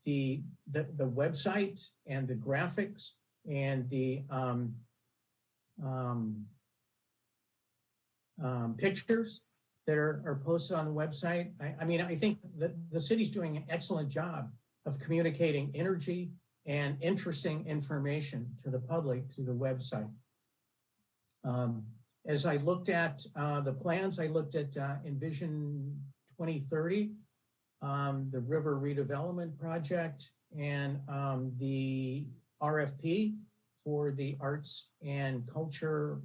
The website and the graphics and the pictures that are posted on the website. I think that the city's doing an excellent job of communicating energy and interesting information to the public through the website. As I looked at the plans, I looked at Envision 2030, the River Redevelopment Project, and the RFP for the Arts and Culture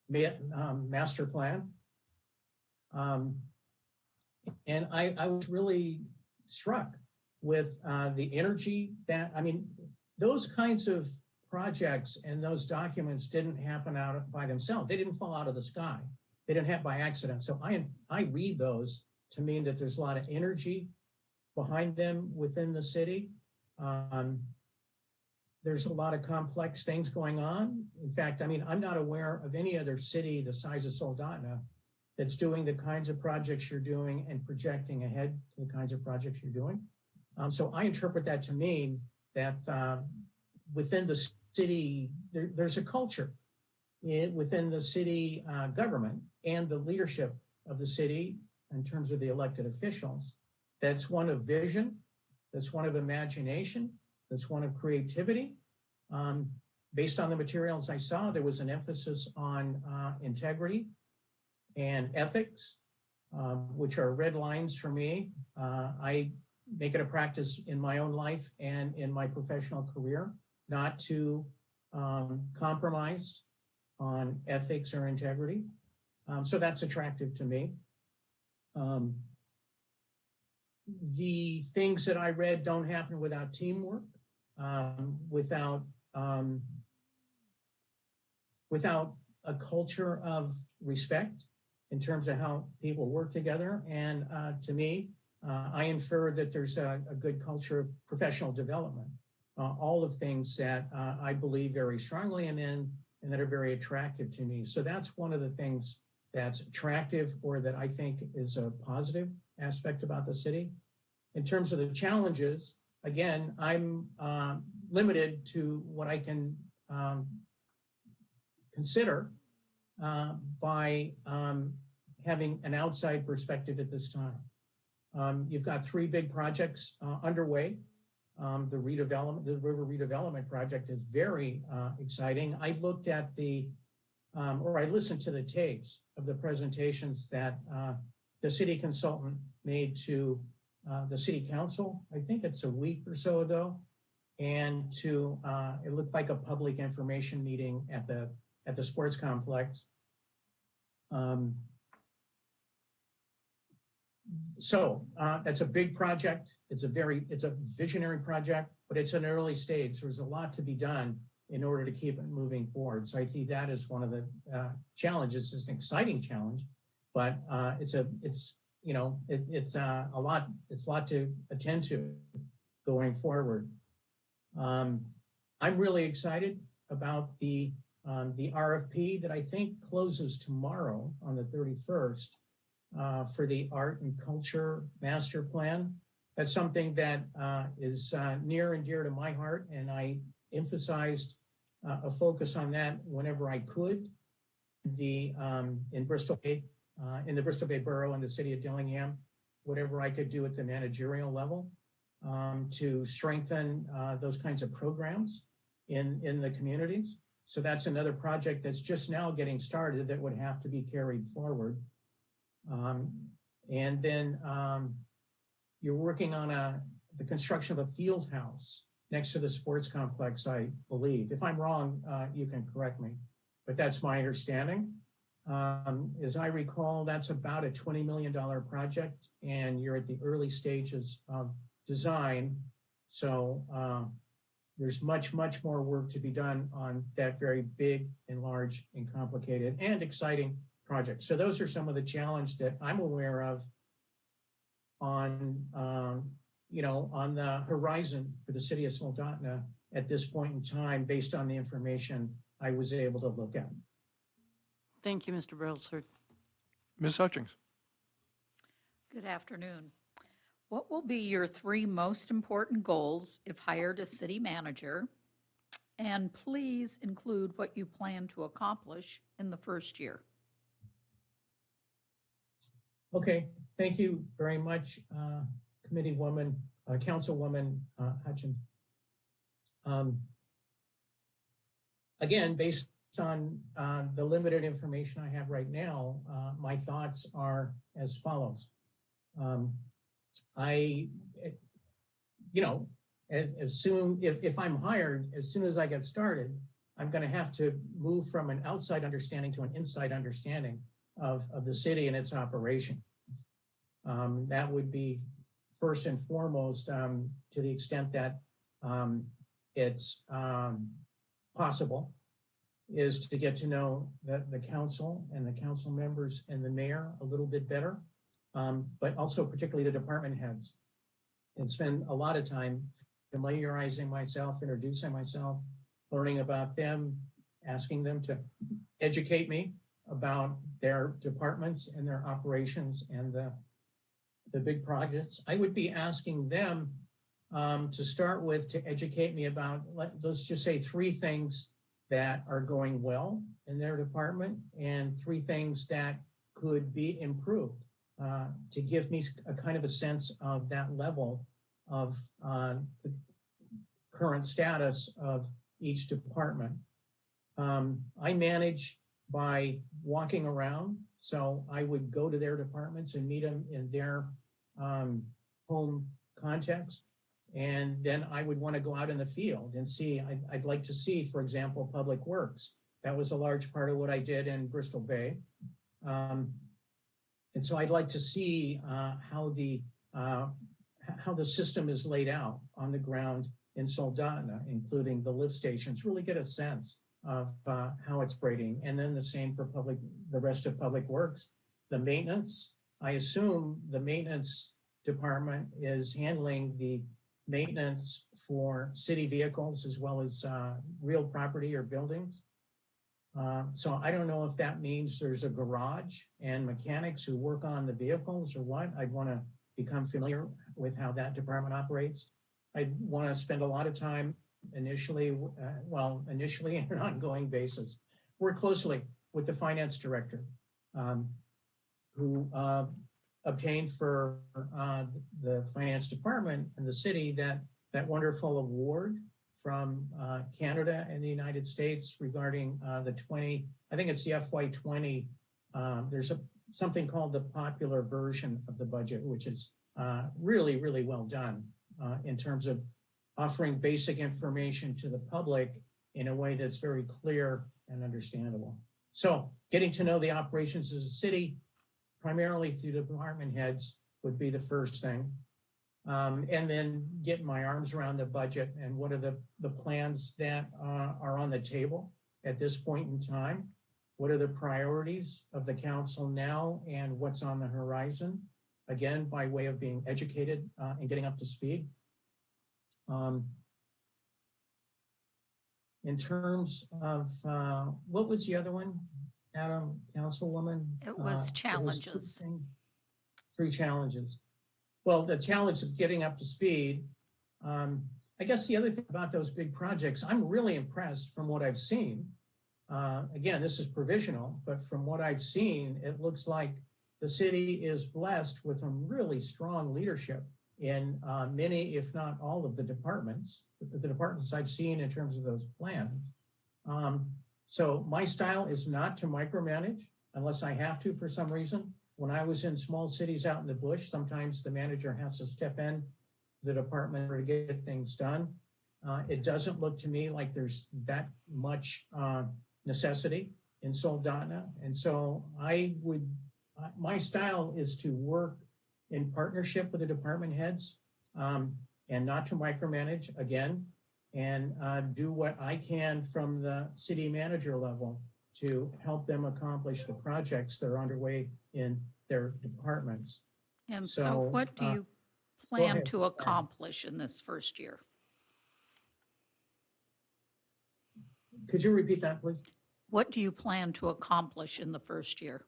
Master Plan. And I was really struck with the energy that, those kinds of projects and those documents didn't happen out by themselves. They didn't fall out of the sky. They didn't happen by accident. So I read those to mean that there's a lot of energy behind them within the city. There's a lot of complex things going on. In fact, I'm not aware of any other city the size of Soldotna that's doing the kinds of projects you're doing and projecting ahead to the kinds of projects you're doing. So I interpret that to mean that within the city, there's a culture within the city government and the leadership of the city in terms of the elected officials. That's one of vision, that's one of imagination, that's one of creativity. Based on the materials I saw, there was an emphasis on integrity and ethics, which are red lines for me. I make it a practice in my own life and in my professional career not to compromise on ethics or integrity. So that's attractive to me. The things that I read don't happen without teamwork, without a culture of respect in terms of how people work together. And to me, I infer that there's a good culture of professional development, all of things that I believe very strongly in and that are very attractive to me. So that's one of the things that's attractive or that I think is a positive aspect about the city. In terms of the challenges, again, I'm limited to what I can consider by having an outside perspective at this time. You've got three big projects underway. The river redevelopment project is very exciting. I looked at I listened to the tapes of the presentations that the city consultant made to the city council. I think it's a week or so ago, and it looked like a public information meeting at the sports complex. So that's a big project. It's a visionary project, but it's an early stage. So there's a lot to be done in order to keep it moving forward. So I think that is one of the challenges. It's an exciting challenge, but it's a lot to attend to going forward. I'm really excited about the RFP that I think closes tomorrow on the 31st. For the art and culture master plan. That's something that is near and dear to my heart, and I emphasized a focus on that whenever I could. In Bristol Bay, in the Bristol Bay Borough and the city of Dillingham, whatever I could do at the managerial level to strengthen those kinds of programs in the communities. So that's another project that's just now getting started that would have to be carried forward. And then you're working on the construction of a field house next to the sports complex, I believe. If I'm wrong, you can correct me, but that's my understanding. As I recall, that's about a $20 million project, and you're at the early stages of design. So there's much, much more work to be done on that very big and large and complicated and exciting project. So those are some of the challenges that I'm aware of on the horizon for the city of Soldotna at this point in time, based on the information I was able to look at. Thank you, Mr. Brailsford. Ms. Hutchings. Good afternoon. What will be your three most important goals if hired as city manager? And please include what you plan to accomplish in the first year. Okay, thank you very much, Councilwoman Hutchins. Again, based on the limited information I have right now, my thoughts are as follows. If I'm hired, as soon as I get started, I'm going to have to move from an outside understanding to an inside understanding of the city and its operation. That would be first and foremost, to the extent that it's possible, is to get to know the council and the council members and the mayor a little bit better, but also particularly the department heads, and spend a lot of time familiarizing myself, introducing myself, learning about them, asking them to educate me about their departments and their operations and the big projects. I would be asking them to start with to educate me about, let's just say, three things that are going well in their department and three things that could be improved, to give me a kind of a sense of that level of the current status of each department. I manage by walking around. So I would go to their departments and meet them in their home context. And then I would want to go out in the field and see, I'd like to see, for example, Public Works. That was a large part of what I did in Bristol Bay. And so I'd like to see how the system is laid out on the ground in Soldotna, including the lift stations, really get a sense of how it's operating. And then the same for the rest of Public Works. The maintenance, I assume the maintenance department is handling the maintenance for city vehicles as well as real property or buildings. So I don't know if that means there's a garage and mechanics who work on the vehicles or what. I'd want to become familiar with how that department operates. I'd want to spend a lot of time initially on an ongoing basis, work closely with the finance director, who obtained for the finance department and the city that wonderful award from Canada and the United States regarding the 20, I think it's the FY20. There's something called the popular version of the budget, which is really, really well done in terms of offering basic information to the public in a way that's very clear and understandable. So getting to know the operations of the city, primarily through the department heads, would be the first thing. And then getting my arms around the budget and what are the plans that are on the table at this point in time. What are the priorities of the council now and what's on the horizon? Again, by way of being educated and getting up to speed. In terms of, what was the other one, Adam, Councilwoman? It was challenges. Three challenges. Well, the challenge of getting up to speed. I guess the other thing about those big projects, I'm really impressed from what I've seen. Again, this is provisional, but from what I've seen, it looks like the city is blessed with some really strong leadership in many, if not all of the departments I've seen in terms of those plans. So my style is not to micromanage unless I have to for some reason. When I was in small cities out in the bush, sometimes the manager has to step in the department to get things done. It doesn't look to me like there's that much necessity in Soldotna. And so my style is to work in partnership with the department heads and not to micromanage again, and do what I can from the city manager level to help them accomplish the projects that are underway in their departments. And so what do you plan to accomplish in this first year? Could you repeat that, please? What do you plan to accomplish in the first year?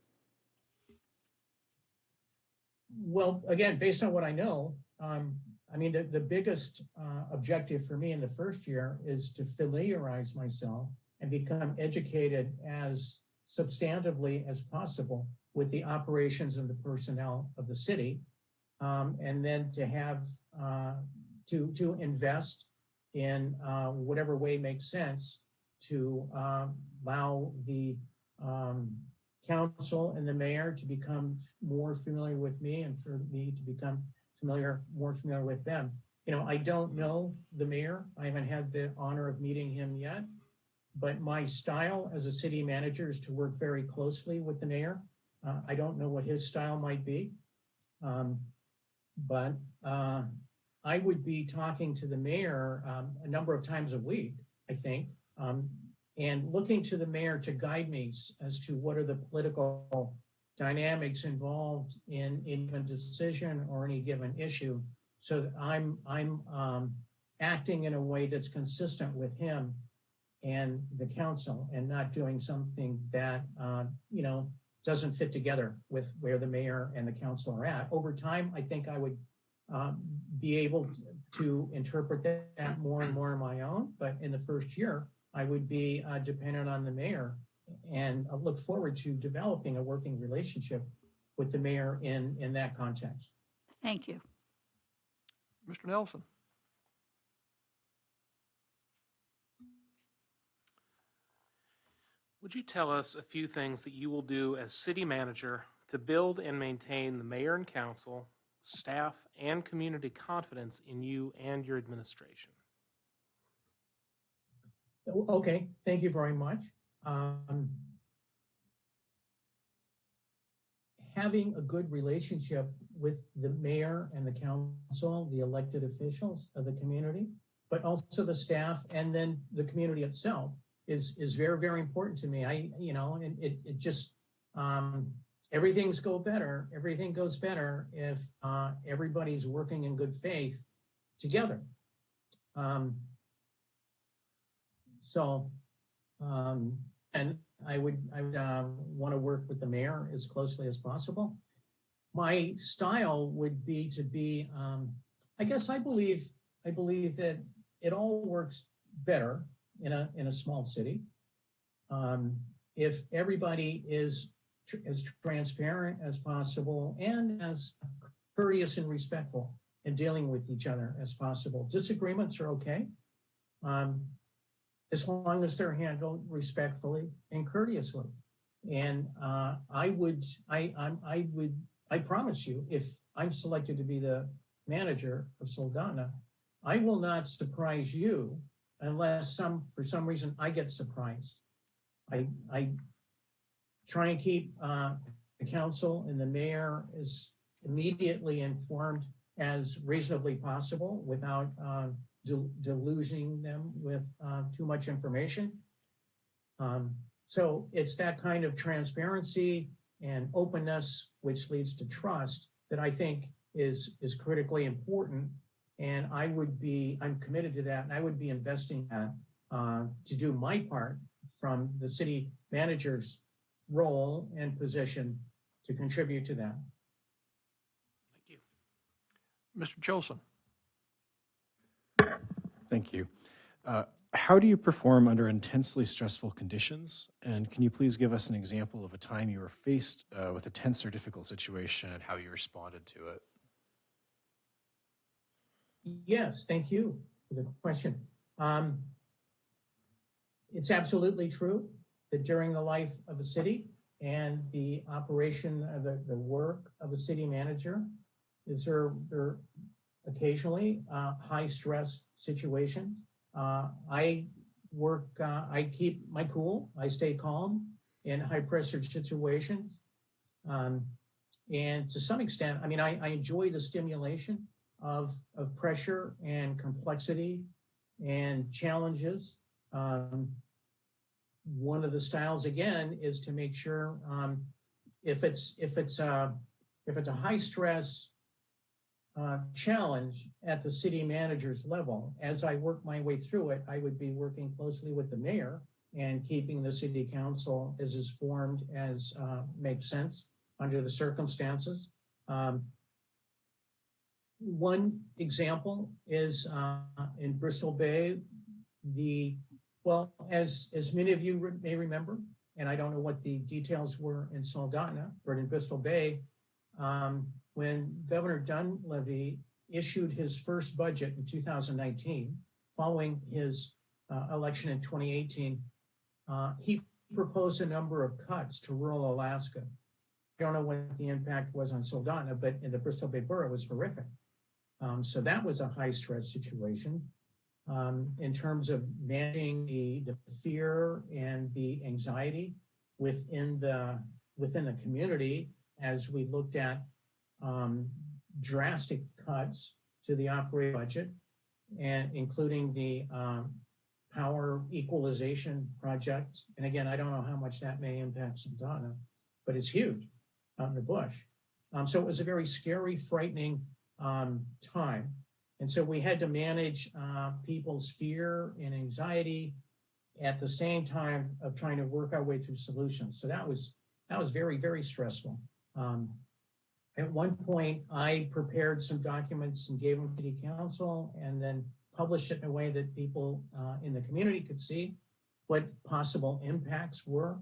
Well, again, based on what I know, I mean, the biggest objective for me in the first year is to familiarize myself and become educated as substantively as possible with the operations and the personnel of the city, and then to have to invest in whatever way makes sense to allow the council and the mayor to become more familiar with me and for me to become more familiar with them. You know, I don't know the mayor. I haven't had the honor of meeting him yet, but my style as a city manager is to work very closely with the mayor. I don't know what his style might be, but I would be talking to the mayor a number of times a week, I think, and looking to the mayor to guide me as to what are the political dynamics involved in any given decision or any given issue, so that I'm acting in a way that's consistent with him and the council, and not doing something that you know, doesn't fit together with where the mayor and the council are at. Over time, I think I would be able to interpret that more and more on my own, but in the first year, I would be dependent on the mayor, and I look forward to developing a working relationship with the mayor in that context. Thank you. Mr. Nelson. Would you tell us a few things that you will do as city manager to build and maintain the mayor and council, staff, and community confidence in you and your administration? Okay, thank you very much. Having a good relationship with the mayor and the council, the elected officials of the community, but also the staff and then the community itself is very, very important to me. And it just, everything goes better if everybody's working in good faith together. And I would want to work with the mayor as closely as possible. My style would be to be, I guess I believe that it all works better in a small city if everybody is as transparent as possible and as courteous and respectful in dealing with each other as possible. Disagreements are okay, as long as they're handled respectfully and courteously. And I promise you, if I'm selected to be the manager of Soldotna, I will not surprise you unless for some reason I get surprised. I try and keep the council and the mayor as immediately informed as reasonably possible without deluging them with too much information. So it's that kind of transparency and openness, which leads to trust, that I think is critically important. And I'm committed to that, and I would be investing that to do my part from the city manager's role and position to contribute to that. Thank you. Mr. Chosen. Thank you. How do you perform under intensely stressful conditions? And can you please give us an example of a time you were faced with a tense or difficult situation and how you responded to it? Yes, thank you for the question. It's absolutely true that during the life of a city and the operation of the work of a city manager, there occasionally high stress situations. I keep my cool, I stay calm in high pressure situations. And to some extent, I mean, I enjoy the stimulation of pressure and complexity and challenges. One of the styles, again, is to make sure if it's a high stress challenge at the city manager's level, as I work my way through it, I would be working closely with the mayor and keeping the city council as informed as makes sense under the circumstances. One example is in Bristol Bay, as many of you may remember, and I don't know what the details were in Soldotna, but in Bristol Bay, when Governor Dunleavy issued his first budget in 2019, following his election in 2018, he proposed a number of cuts to rural Alaska. I don't know what the impact was on Soldotna, but in the Bristol Bay Borough, it was horrific. So that was a high stress situation. In terms of managing the fear and the anxiety within the community, as we looked at drastic cuts to the operating budget, and including the power equalization project. And again, I don't know how much that may impact Soldotna, but it's huge out in the bush. So it was a very scary, frightening time. And so we had to manage people's fear and anxiety at the same time of trying to work our way through solutions. So that was very, very stressful. At one point, I prepared some documents and gave them to the council and then published it in a way that people in the community could see what possible impacts were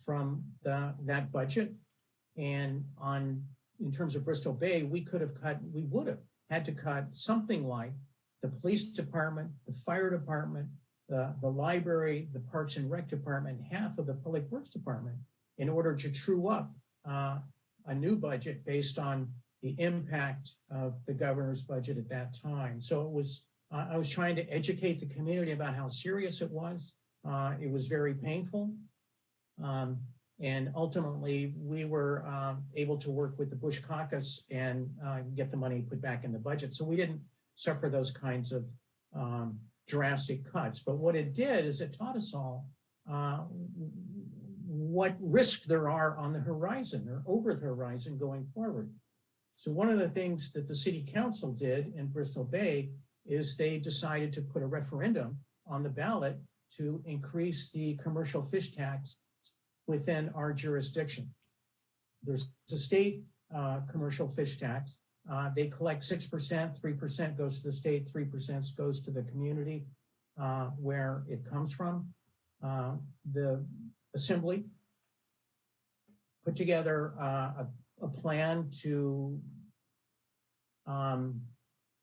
from that budget. And in terms of Bristol Bay, we would have had to cut something like the police department, the fire department, the library, the Parks and Rec department, half of the public works department, in order to true up a new budget based on the impact of the governor's budget at that time. So I was trying to educate the community about how serious it was. It was very painful. And ultimately, we were able to work with the Bush Caucus and get the money put back in the budget. So we didn't suffer those kinds of drastic cuts. But what it did is it taught us all what risks there are on the horizon or over the horizon going forward. So one of the things that the city council did in Bristol Bay is they decided to put a referendum on the ballot to increase the commercial fish tax within our jurisdiction. There's a state commercial fish tax. They collect 6%, 3% goes to the state, 3% goes to the community where it comes from. The assembly put together a plan to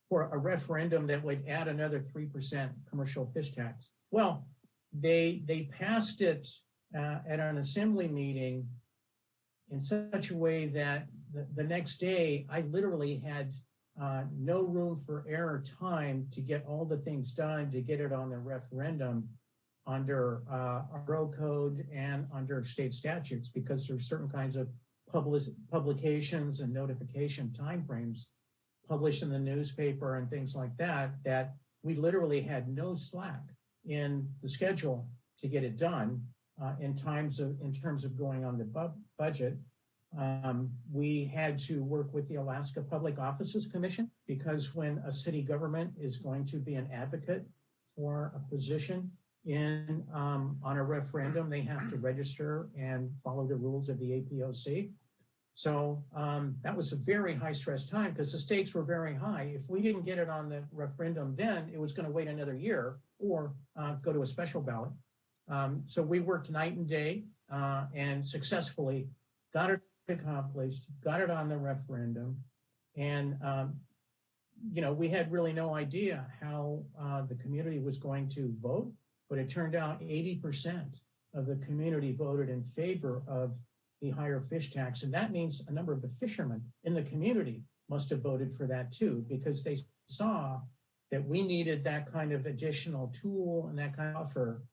for a referendum that would add another 3% commercial fish tax. Well, they passed it at an assembly meeting in such a way that the next day I literally had no room for error time to get all the things done to get it on the referendum under our road code and under state statutes, because there's certain kinds of publications and notification timeframes published in the newspaper and things like that, that we literally had no slack in the schedule to get it done in terms of going on the budget. We had to work with the Alaska Public Offices Commission, because when a city government is going to be an advocate for a position on a referendum, they have to register and follow the rules of the APOC. So that was a very high stress time because the stakes were very high. If we didn't get it on the referendum then, it was going to wait another year or go to a special ballot. So we worked night and day and successfully got it accomplished, got it on the referendum. And, we had really no idea how the community was going to vote, but it turned out 80% of the community voted in favor of the higher fish tax. And that means a number of the fishermen in the community must have voted for that too, because they saw that we needed that kind of additional tool and that kind of offer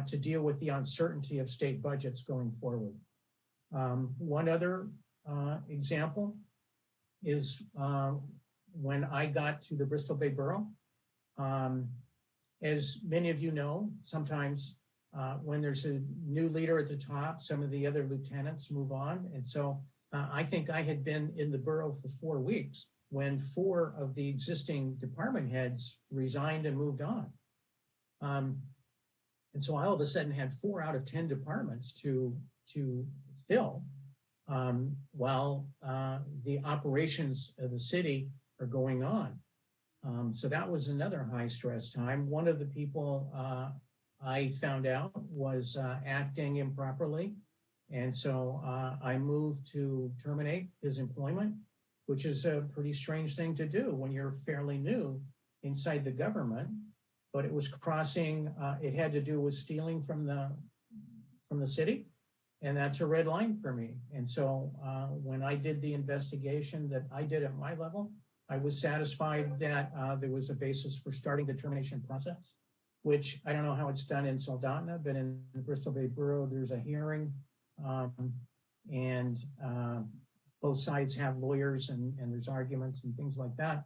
to deal with the uncertainty of state budgets going forward. One other example is when I got to the Bristol Bay Borough. As many of you know, sometimes when there's a new leader at the top, some of the other lieutenants move on. And so I think I had been in the borough for 4 weeks when 4 of the existing department heads resigned and moved on. And so I all of a sudden had 4 out of 10 departments to fill while the operations of the city are going on. So that was another high stress time. One of the people I found out was acting improperly. And so I moved to terminate his employment, which is a pretty strange thing to do when you're fairly new inside the government. But it was crossing, it had to do with stealing from the city. And that's a red line for me. And so when I did the investigation that I did at my level, I was satisfied that there was a basis for starting the termination process, which I don't know how it's done in Soldotna, but in the Bristol Bay Borough, there's a hearing and both sides have lawyers and there's arguments and things like that.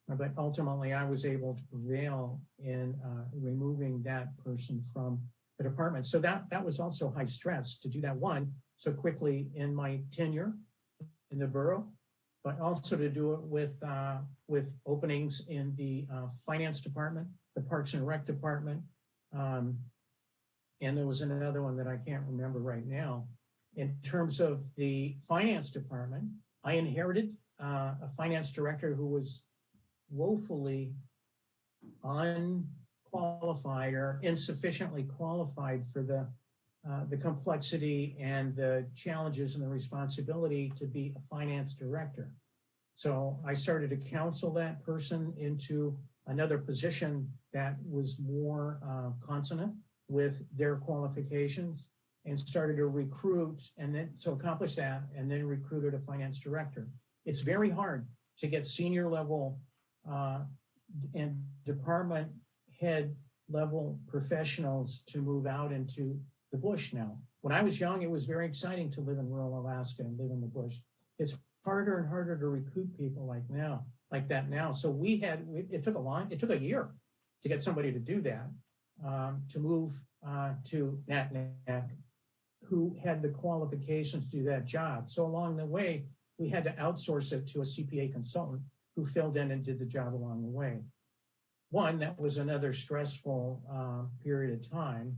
But ultimately, I was able to prevail in removing that person from the department. So that was also high stress to do that, one, so quickly in my tenure in the borough, but also to do it with openings in the finance department, the Parks and Rec department, and there was another one that I can't remember right now. In terms of the finance department, I inherited a finance director who was woefully unqualified or insufficiently qualified for the complexity and the challenges and the responsibility to be a finance director. So I started to counsel that person into another position that was more consonant with their qualifications and started to recruit and then to accomplish that and then recruited a finance director. It's very hard to get senior level and department head level professionals to move out into the bush now. When I was young, it was very exciting to live in rural Alaska and live in the bush. It's harder and harder to recruit people like that now. So it took a year to get somebody to do that, to move to Natinac, who had the qualifications to do that job. So along the way, we had to outsource it to a CPA consultant who filled in and did the job along the way. One, that was another stressful period of time.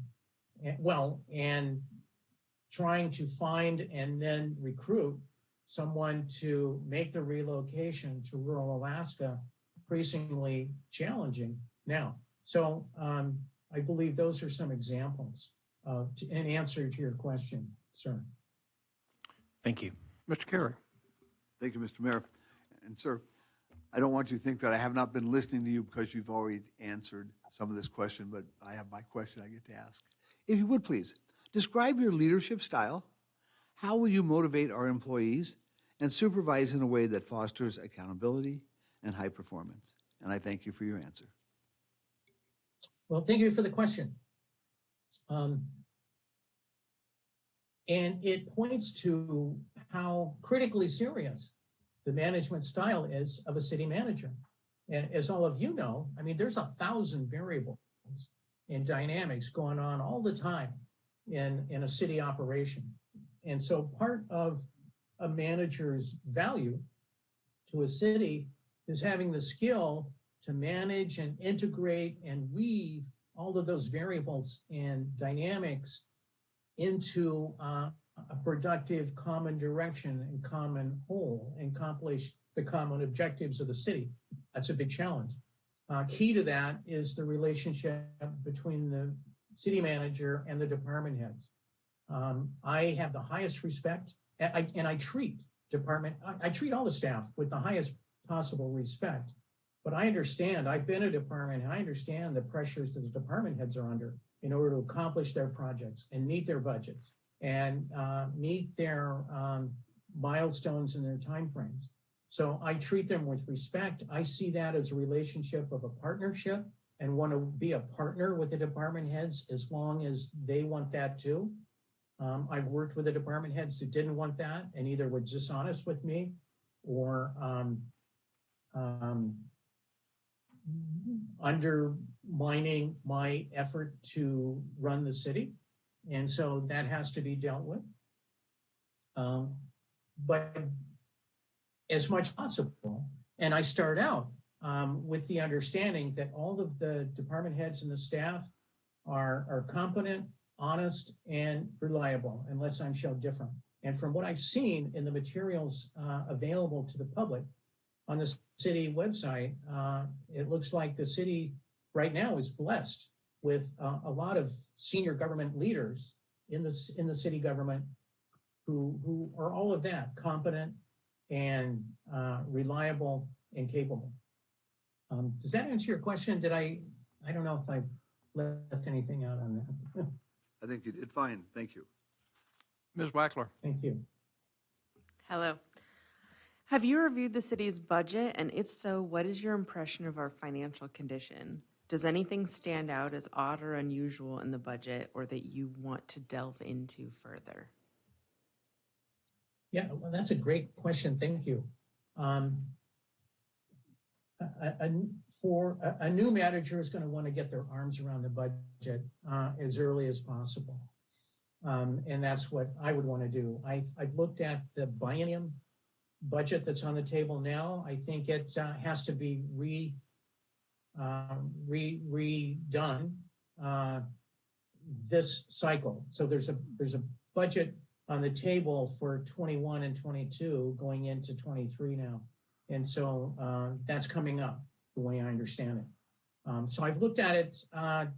And trying to find and then recruit someone to make the relocation to rural Alaska increasingly challenging now. So I believe those are some examples in answer to your question, sir. Thank you. Mr. Carey. Thank you, Mr. Mayor. And sir, I don't want you to think that I have not been listening to you because you've already answered some of this question, but I have my question I get to ask. If you would please, describe your leadership style. How will you motivate our employees and supervise in a way that fosters accountability and high performance? And I thank you for your answer. Well, thank you for the question. And it points to how critically serious the management style is of a city manager. And as all of you know, I mean, there's 1,000 variables and dynamics going on all the time in a city operation. And so part of a manager's value to a city is having the skill to manage and integrate and weave all of those variables and dynamics into a productive common direction and common whole and accomplish the common objectives of the city. That's a big challenge. Key to that is the relationship between the city manager and the department heads. I have the highest respect, and I treat I treat all the staff with the highest possible respect. But I understand, I've been a department, and I understand the pressures that the department heads are under in order to accomplish their projects and meet their budgets and meet their milestones and their timeframes. So I treat them with respect. I see that as a relationship of a partnership and want to be a partner with the department heads as long as they want that too. I've worked with the department heads that didn't want that and either were dishonest with me or undermining my effort to run the city. And so that has to be dealt with. But as much as possible, and I start out with the understanding that all of the department heads and the staff are competent, honest, and reliable, unless I'm shown different. And from what I've seen in the materials available to the public on the city website, it looks like the city right now is blessed with a lot of senior government leaders in the city government who are all of that, competent and reliable and capable. Does that answer your question? I don't know if I left anything out on that. I think you did fine. Thank you. Ms. Wackler. Thank you. Hello. Have you reviewed the city's budget? And if so, what is your impression of our financial condition? Does anything stand out as odd or unusual in the budget or that you want to delve into further? Yeah, well, that's a great question. Thank you. For a new manager is going to want to get their arms around the budget as early as possible. And that's what I would want to do. I've looked at the biennium budget that's on the table now. I think it has to be redone this cycle. So there's a budget on the table for 21 and 22 going into 23 now. And so that's coming up the way I understand it. So I've looked at it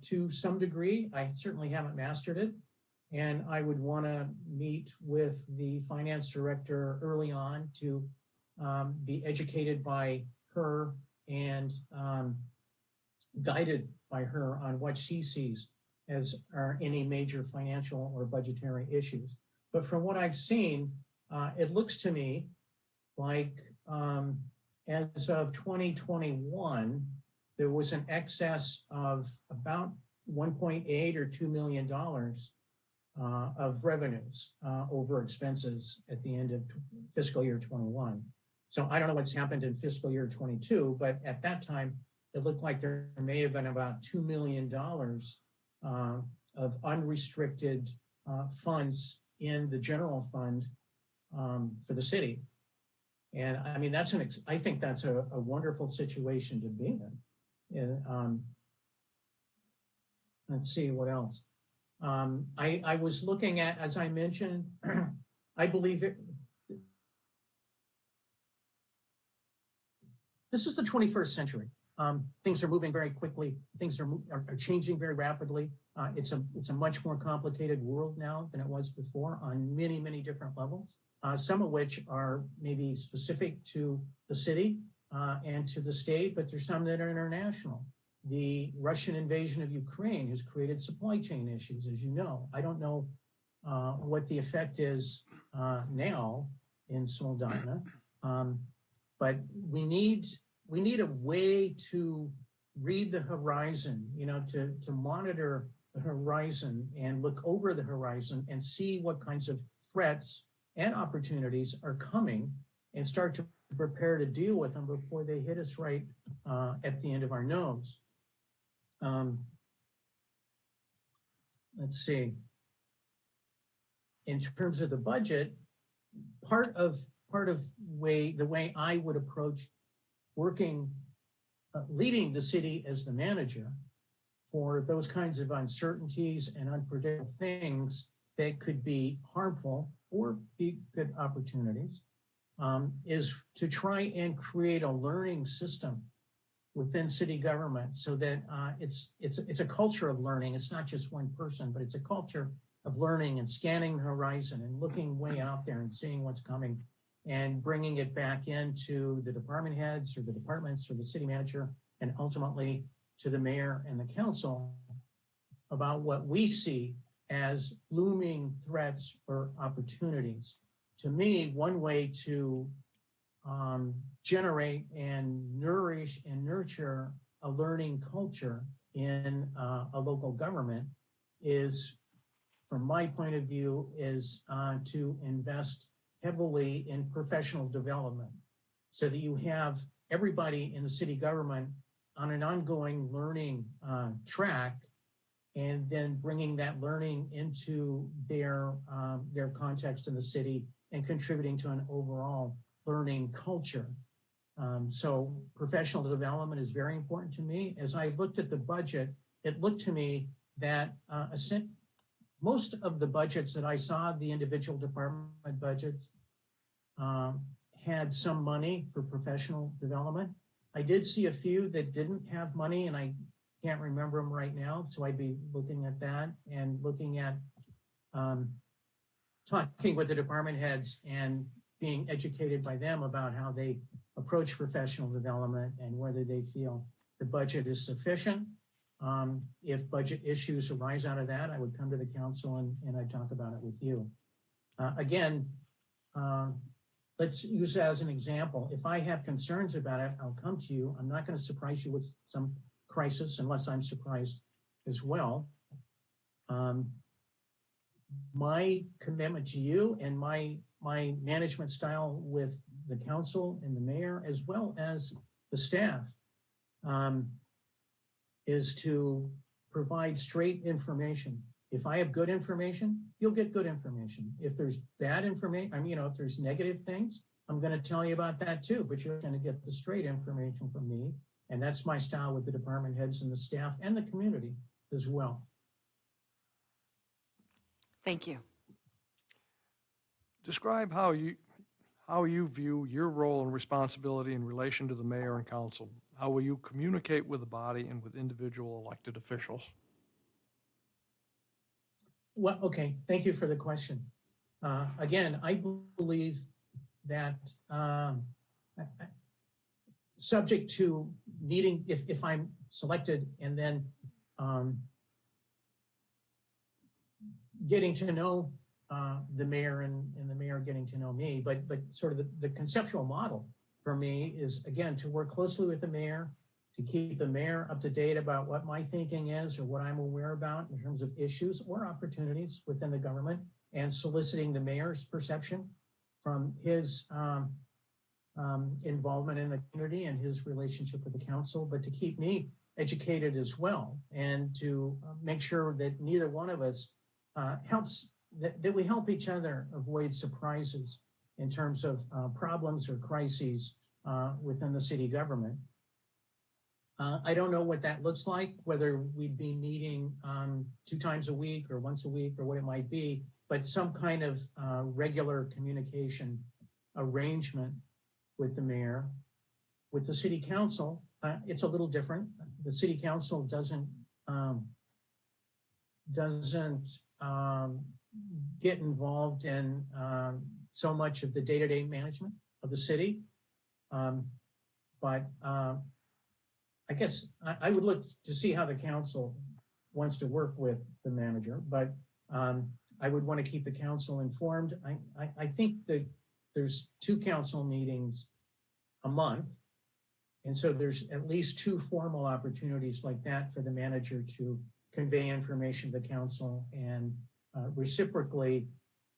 to some degree. I certainly haven't mastered it. And I would want to meet with the finance director early on to be educated by her and guided by her on what she sees as are any major financial or budgetary issues. But from what I've seen, it looks to me like as of 2021, there was an excess of about 1.8 or $2 million of revenues over expenses at the end of fiscal year 21. So I don't know what's happened in fiscal year 22, but at that time, it looked like there may have been about $2 million of unrestricted funds in the general fund for the city. And I mean, I think that's a wonderful situation to be in. Let's see what else. I was looking at, as I mentioned, I believe this is the 21st century. Things are moving very quickly. Things are changing very rapidly. It's a much more complicated world now than it was before on many, many different levels. some of which are maybe specific to the city and to the state, but there's some that are international. The Russian invasion of Ukraine has created supply chain issues, as you know. I don't know what the effect is now in Soldotna, but we need a way to read the horizon, to monitor the horizon and look over the horizon and see what kinds of threats and opportunities are coming and start to prepare to deal with them before they hit us right at the end of our nose. Let's see. In terms of the budget, part of the way I would approach working, leading the city as the manager for those kinds of uncertainties and unpredictable things that could be harmful or be good opportunities, is to try and create a learning system within city government so that it's a culture of learning. It's not just one person, but it's a culture of learning and scanning the horizon and looking way out there and seeing what's coming and bringing it back into the department heads or the departments or the city manager and ultimately to the mayor and the council about what we see as looming threats or opportunities. To me, one way to generate and nourish and nurture a learning culture in a local government is, from my point of view, is to invest heavily in professional development so that you have everybody in the city government on an ongoing learning track, and then bringing that learning into their context in the city and contributing to an overall learning culture. So professional development is very important to me. As I looked at the budget, it looked to me that most of the budgets that I saw, the individual department budgets, had some money for professional development. I did see a few that didn't have money, and I can't remember them right now. So I'd be looking at that and looking at talking with the department heads and being educated by them about how they approach professional development and whether they feel the budget is sufficient. If budget issues arise out of that, I would come to the council and I'd talk about it with you. Again, let's use that as an example. If I have concerns about it, I'll come to you. I'm not going to surprise you with some crisis unless I'm surprised as well. My commitment to you and my management style with the council and the mayor, as well as the staff, is to provide straight information. If I have good information, you'll get good information. If there's bad information, if there's negative things, I'm going to tell you about that too, but you're going to get the straight information from me. And that's my style with the department heads and the staff and the community as well. Thank you. Describe how you view your role and responsibility in relation to the mayor and council. How will you communicate with the body and with individual elected officials? Well, okay, thank you for the question. Again, I believe that subject to meeting, if I'm selected and then getting to know the mayor and the mayor getting to know me, but sort of the conceptual model for me is, again, to work closely with the mayor, to keep the mayor up to date about what my thinking is or what I'm aware about in terms of issues or opportunities within the government, and soliciting the mayor's perception from his involvement in the community and his relationship with the council, but to keep me educated as well, and to make sure that neither one of us that we help each other avoid surprises in terms of problems or crises within the city government. I don't know what that looks like, whether we'd be meeting 2 times a week or once a week or what it might be, but some kind of regular communication arrangement with the mayor. With the city council, it's a little different. The city council doesn't get involved in so much of the day-to-day management of the city. But I guess I would look to see how the council wants to work with the manager, but I would want to keep the council informed. I think that there's 2 council meetings a month. And so there's at least 2 formal opportunities like that for the manager to convey information to the council and reciprocally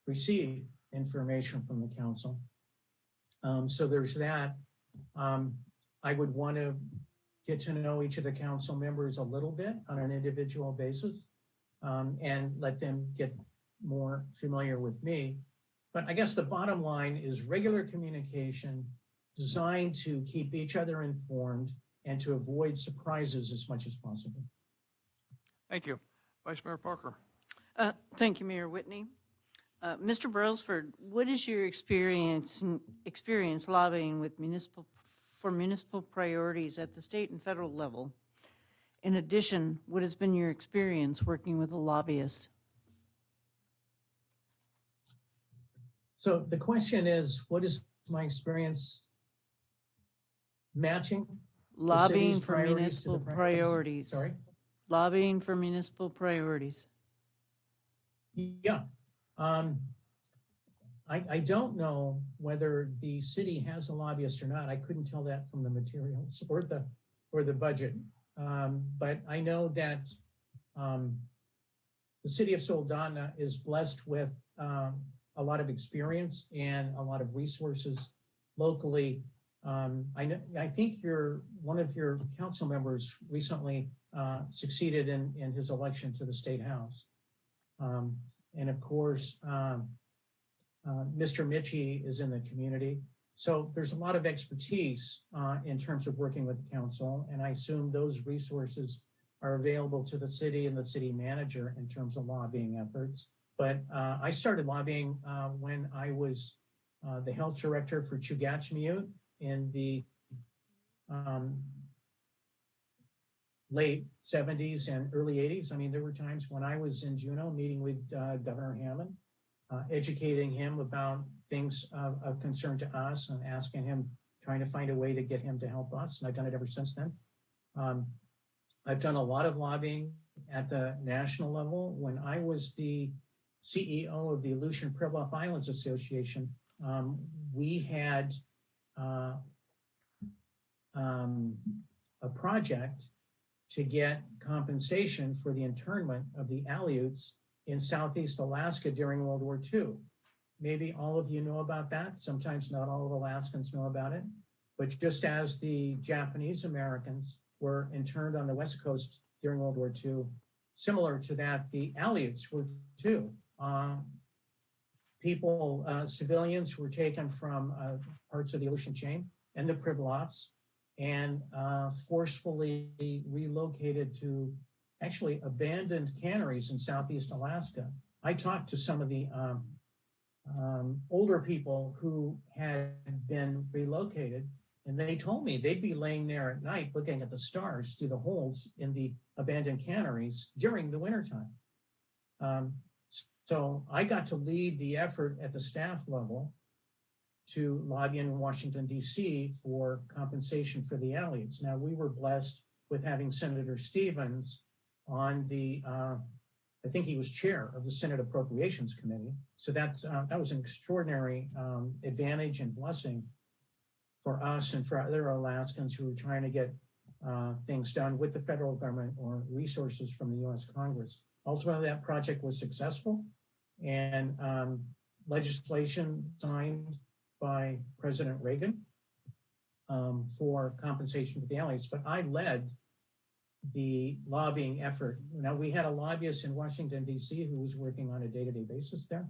receive information from the council. So there's that. I would want to get to know each of the council members a little bit on an individual basis and let them get more familiar with me. But I guess the bottom line is regular communication designed to keep each other informed and to avoid surprises as much as possible. Thank you. Vice Mayor Parker. Thank you, Mayor Whitney. Mr. Brailsford, what is your experience lobbying with for municipal priorities at the state and federal level? In addition, what has been your experience working with a lobbyist? So the question is, what is my experience matching Lobbying city's for priorities to municipal the priorities. Sorry? Lobbying for municipal priorities. Yeah. I don't know whether the city has a lobbyist or not. I couldn't tell that from the materials or the budget. But I know that the city of Soldotna is blessed with a lot of experience and a lot of resources locally. I think one of your council members recently succeeded in his election to the State House. And of course, Mr. Mitchie is in the community. So there's a lot of expertise in terms of working with the council. And I assume those resources are available to the city and the city manager in terms of lobbying efforts. But I started lobbying when I was the health director for Chugachmute in the late 70s and early 80s. I mean, there were times when I was in Juneau meeting with Governor Hammond, educating him about things of concern to us and asking him, trying to find a way to get him to help us. And I've done it ever since then. I've done a lot of lobbying at the national level. When I was the CEO of the Aleutian Pribilof Islands Association, we had a project to get compensation for the internment of the Aleuts in Southeast Alaska during World War II. Maybe all of you know about that. Sometimes not all of Alaskans know about it. But just as the Japanese Americans were interned on the West Coast during World War II, similar to that, the Aleuts were too. Civilians were taken from parts of the Aleutian chain and the Pribilofs and forcefully relocated to actually abandoned canneries in Southeast Alaska. I talked to some of the older people who had been relocated, and they told me they'd be laying there at night looking at the stars through the holes in the abandoned canneries during the wintertime. So I got to lead the effort at the staff level to lobby in Washington, D.C. for compensation for the Aleuts. Now, we were blessed with having Senator Stevens on the, I think he was chair of the Senate Appropriations Committee. So that was an extraordinary advantage and blessing for us and for other Alaskans who were trying to get things done with the federal government or resources from the U.S. Congress. Ultimately, that project was successful, and legislation signed by President Reagan for compensation for the Aleuts. But I led the lobbying effort. Now, we had a lobbyist in Washington, D.C. who was working on a day-to-day basis there.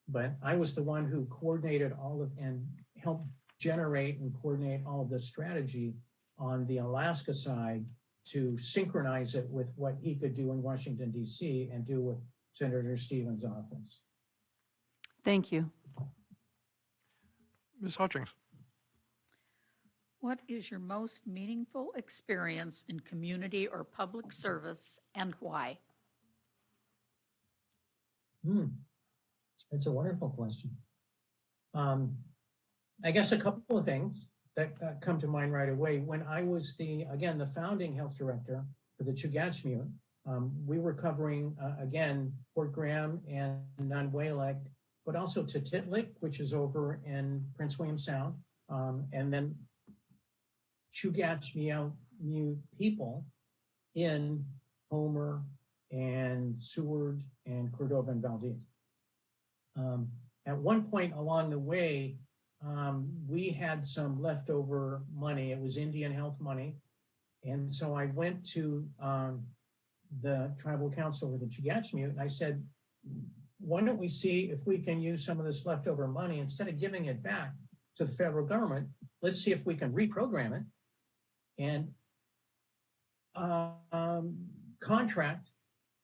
But I was the one who coordinated all of and helped generate and coordinate all of the strategy on the Alaska side to synchronize it with what he could do in Washington, D.C. and do with Senator Stevens' office. Thank you. Ms. Hutchings. What is your most meaningful experience in community or public service and why? That's a wonderful question. I guess a couple of things that come to mind right away. When I was the founding health director for the Chugachmute, we were covering, again, Fort Graham and Nunwalek, but also Tititlik, which is over in Prince William Sound, and then Chugachmute people in Homer and Seward and Cordova and Valdez. At one point along the way, we had some leftover money. It was Indian health money. And so I went to the tribal council of the Chugachmute and I said, why don't we see if we can use some of this leftover money instead of giving it back to the federal government, let's see if we can reprogram it and contract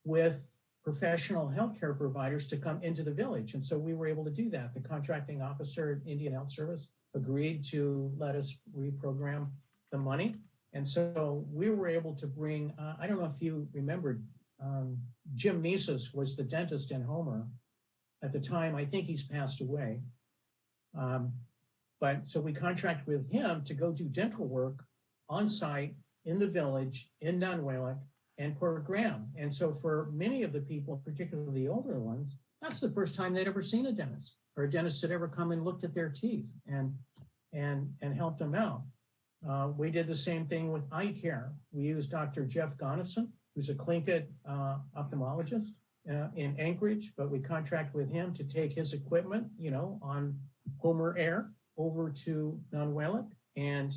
with professional healthcare providers to come into the village. And so we were able to do that. The contracting officer at Indian Health Service agreed to let us reprogram the money. And so we were able to bring, I don't know if you remembered, Jim Mises was the dentist in Homer at the time. I think he's passed away. But so we contracted with him to go do dental work on site in the village in Nunwalek and Port Graham. And so for many of the people, particularly the older ones, that's the first time they'd ever seen a dentist or a dentist had ever come and looked at their teeth and helped them out. We did the same thing with eye care. We used Dr. Jeff Gonison, who's a Tlingit ophthalmologist in Anchorage, but we contracted with him to take his equipment, on Homer Air over to Nunwalek and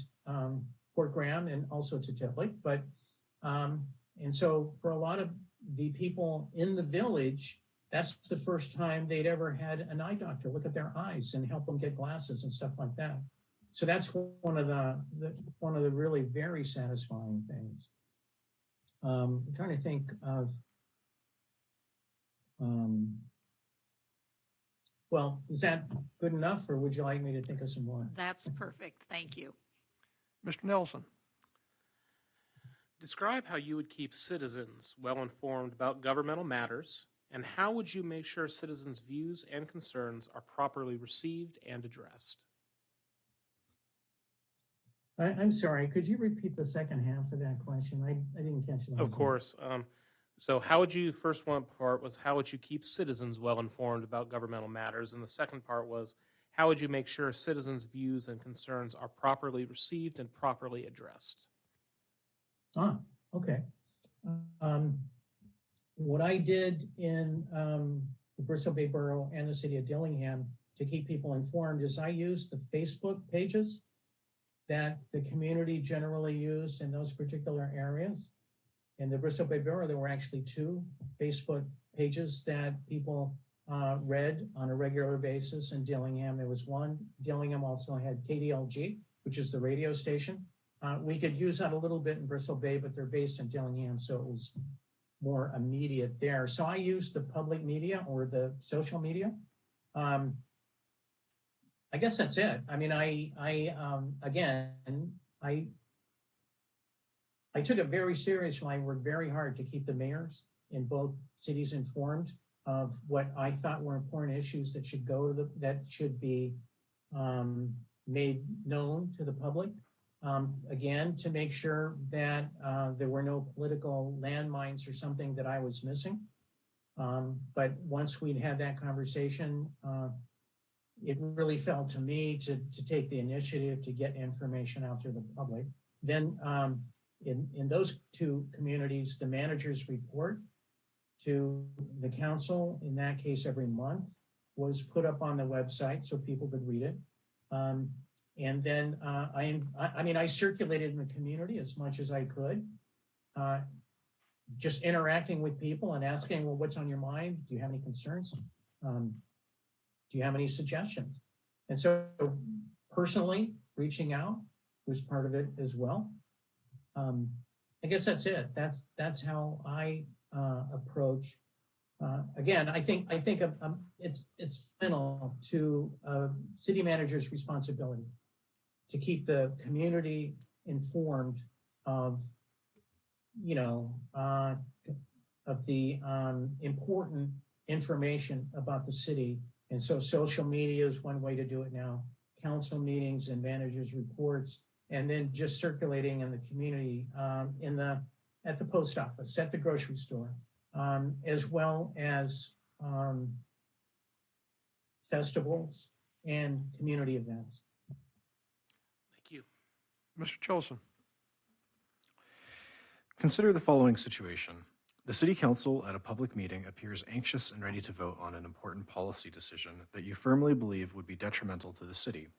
Port Graham and also to Titlik. But and so for a lot of the people in the village, that's the first time they'd ever had an eye doctor look at their eyes and help them get glasses and stuff like that. So that's one of the really very satisfying things. I'm trying to think of, well, is that good enough or would you like me to think of some more? That's perfect. Thank you. Mr. Nelson? Describe how you would keep citizens well informed about governmental matters, and how would you make sure citizens' views and concerns are properly received and addressed? I'm sorry, could you repeat the second half of that question? I didn't catch that. Of course. So how would you, first one part was how would you keep citizens well informed about governmental matters? And the second part was how would you make sure citizens' views and concerns are properly received and properly addressed? Okay. What I did in the Bristol Bay Borough and the city of Dillingham to keep people informed is I used the Facebook pages that the community generally used in those particular areas. In the Bristol Bay Borough, there were actually 2 Facebook pages that people read on a regular basis. In Dillingham, there was one. Dillingham also had KDLG, which is the radio station. We could use that a little bit in Bristol Bay, but they're based in Dillingham, so it was more immediate there. So I used the public media or the social media. I guess that's it. I mean, I took it very seriously. I worked very hard to keep the mayors in both cities informed of what I thought were important issues that should go to that should be made known to the public. Again, to make sure that there were no political landmines or something that I was missing. But once we'd had that conversation, it really fell to me to take the initiative to get information out to the public. Then in those 2 communities, the managers report to the council, in that case every month, was put up on the website so people could read it. And then I circulated in the community as much as I could, just interacting with people and asking, well, what's on your mind? Do you have any concerns? Do you have any suggestions? And so personally reaching out was part of it as well. I guess that's it. That's how I approach. Again, I think it's fundamental to city manager's responsibility to keep the community informed of, of the important information about the city And so social media is one way to do it now. Council meetings and managers' reports, and then just circulating in the community, at the post office, at the grocery store, as well as festivals and community events. Thank you. Mr. Chosen. Consider the following situation. The City Council at a public meeting appears anxious and ready to vote on an important policy decision that you firmly believe would be detrimental to the city.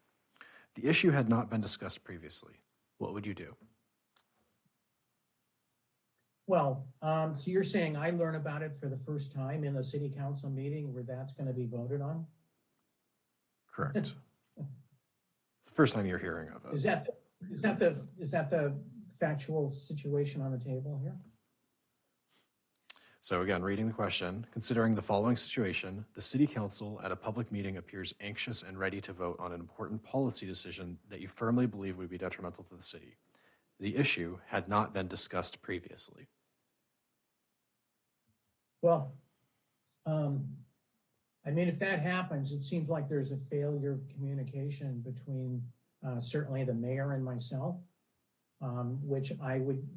The issue had not been discussed previously. What would you do? Well, so you're saying I learn about it for the first time in the city council meeting where that's going to be voted on? Correct. The first time you're hearing of it. Is that the factual situation on the table here? So again, reading the question, considering the following situation, the City Council at a public meeting appears anxious and ready to vote on an important policy decision that you firmly believe would be detrimental to the city. The issue had not been discussed previously. Well, I mean, if that happens, it seems like there's a failure of communication between certainly the mayor and myself, which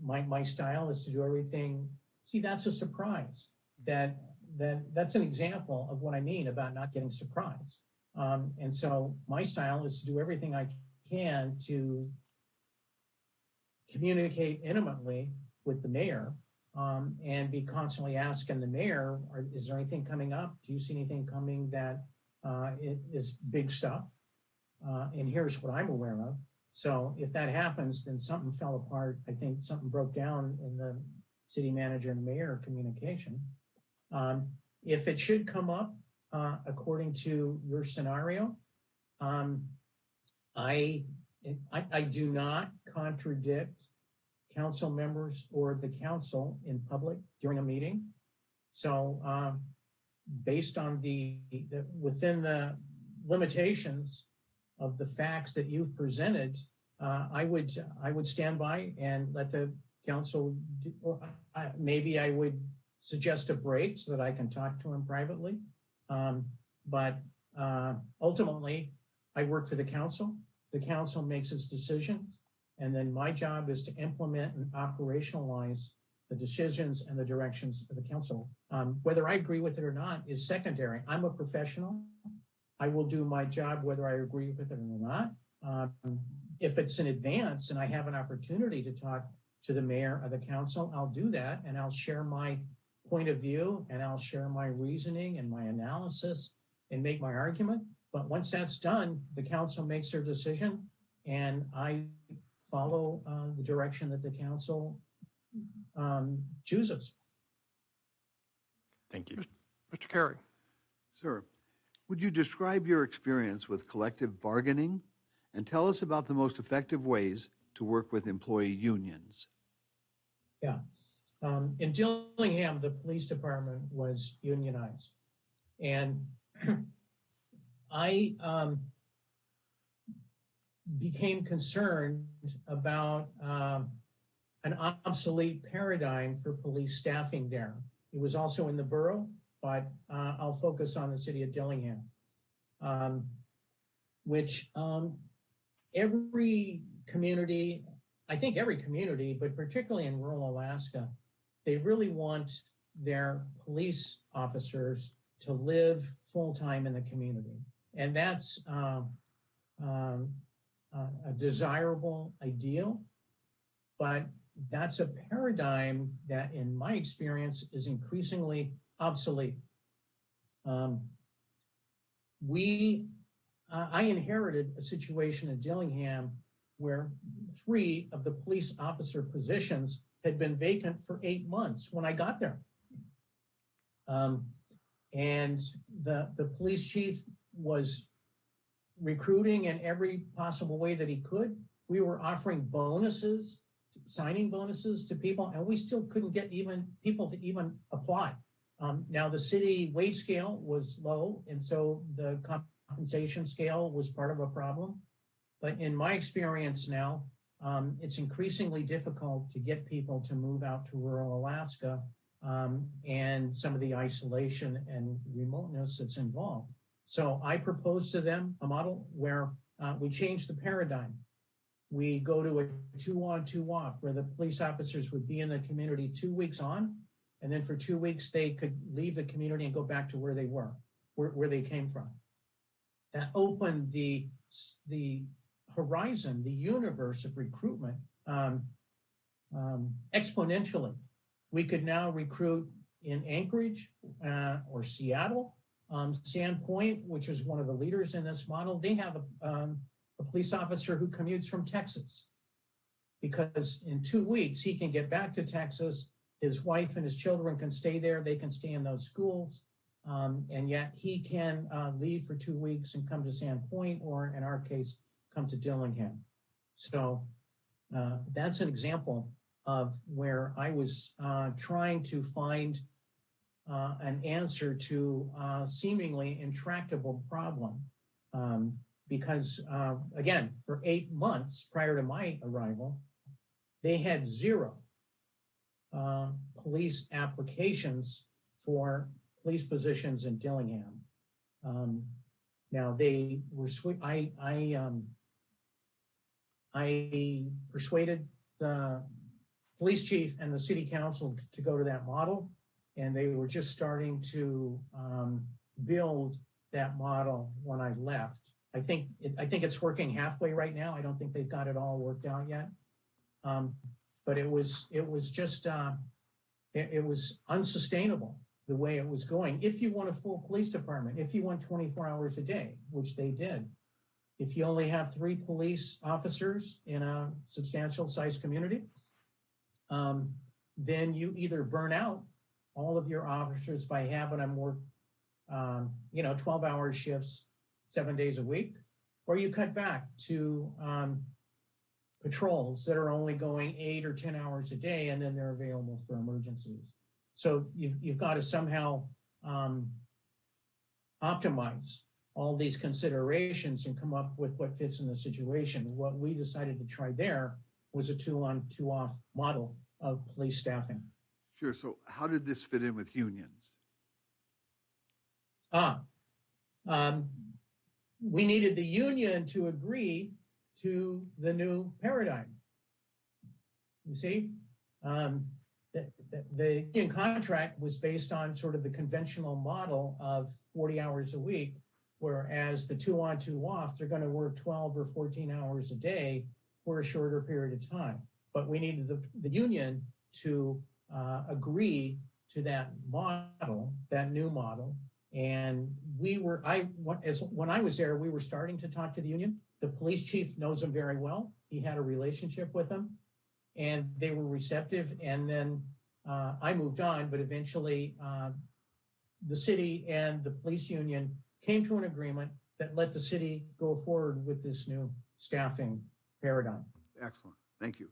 my style is to do everything. See, that's a surprise. That's an example of what I mean about not getting surprised. And so my style is to do everything I can to communicate intimately with the mayor, and be constantly asking the mayor, is there anything coming up? Do you see anything coming that is big stuff? And here's what I'm aware of. So if that happens, then something fell apart. I think something broke down in the city manager and mayor communication. If it should come up, according to your scenario, I do not contradict council members or the council in public during a meeting. So based on within the limitations of the facts that you've presented, I would stand by and let the council, maybe I would suggest a break so that I can talk to him privately. But ultimately, I work for the council. The council makes its decisions. And then my job is to implement and operationalize the decisions and the directions of the council. Whether I agree with it or not is secondary. I'm a professional. I will do my job whether I agree with it or not. If it's in advance and I have an opportunity to talk to the mayor of the council, I'll do that, and I'll share my point of view, and I'll share my reasoning and my analysis and make my argument. But once that's done, the council makes their decision, and I follow the direction that the council chooses. Thank you. Mr. Carey. Sir, would you describe your experience with collective bargaining and tell us about the most effective ways to work with employee unions? Yeah. In Dillingham, the police department was unionized. And I became concerned about an obsolete paradigm for police staffing there. It was also in the borough, but I'll focus on the city of Dillingham, which every community, I think every community, but particularly in rural Alaska, they really want their police officers to live full-time in the community. And that's a desirable ideal, but that's a paradigm that, in my experience, is increasingly obsolete. I inherited a situation in Dillingham where 3 of the police officer positions had been vacant for 8 months when I got there. And the police chief was recruiting in every possible way that he could. We were offering bonuses, signing bonuses to people, and we still couldn't get people to even apply. Now the city wage scale was low, and so the compensation scale was part of a problem. But in my experience now, it's increasingly difficult to get people to move out to rural Alaska, and some of the isolation and remoteness that's involved. So I proposed to them a model where we change the paradigm. We go to a 2-on, 2-off, where the police officers would be in the community 2 weeks on, and then for 2 weeks they could leave the community and go back to where they were, where they came from. That opened the horizon, the universe of recruitment exponentially. We could now recruit in Anchorage or Seattle. Sandpoint, which is one of the leaders in this model, they have a police officer who commutes from Texas, because in 2 weeks he can get back to Texas. His wife and his children can stay there. They can stay in those schools. And yet he can leave for 2 weeks and come to Sandpoint, or in our case, come to Dillingham. So that's an example of where I was trying to find an answer to a seemingly intractable problem. Because again, for 8 months prior to my arrival, they had 0 police applications for police positions in Dillingham. Now they were I persuaded the police chief and the city council to go to that model, and they were just starting to build that model when I left. I think it's working halfway right now. I don't think they've got it all worked out yet. But it was just it was unsustainable the way it was going. If you want a full police department, if you want 24 hours a day, which they did, if you only have 3 police officers in a substantial sized community, then you either burn out all of your officers by having them work 12-hour shifts 7 days a week, or you cut back to patrols that are only going 8 or 10 hours a day, and then they're available for emergencies. So you've got to somehow optimize all these considerations and come up with what fits in the situation. What we decided to try there was a 2-on, 2-off model of police staffing. Sure. So how did this fit in with unions? We needed the union to agree to the new paradigm. You see, the union contract was based on sort of the conventional model of 40 hours a week, whereas the 2-on, 2-off, they're going to work 12 or 14 hours a day for a shorter period of time. But we needed the union to agree to that model, that new model. And when I was there, we were starting to talk to the union. The police chief knows them very well. He had a relationship with them, and they were receptive. And then I moved on, but eventually the city and the police union came to an agreement that let the city go forward with this new staffing paradigm. Excellent. Thank you.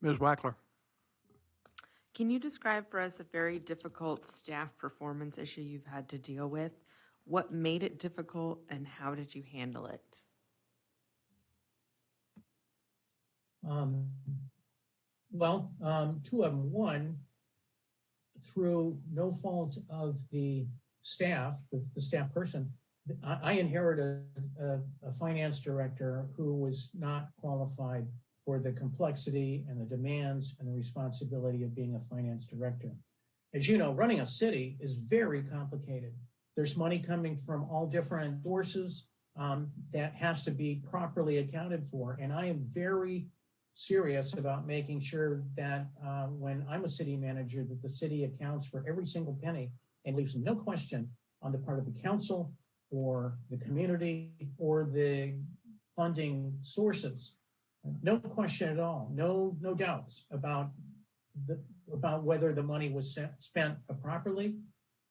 Ms. Wackler. Can you describe for us a very difficult staff performance issue you've had to deal with? What made it difficult, and how did you handle it? Two of them. One, through no fault of the staff, the staff person, I inherited a finance director who was not qualified for the complexity and the demands and the responsibility of being a finance director. As you know, running a city is very complicated. There's money coming from all different sources that has to be properly accounted for. And I am very serious about making sure that when I'm a city manager, that the city accounts for every single penny and leaves no question on the part of the council or the community or the funding sources. No question at all. No doubts about whether the money was spent properly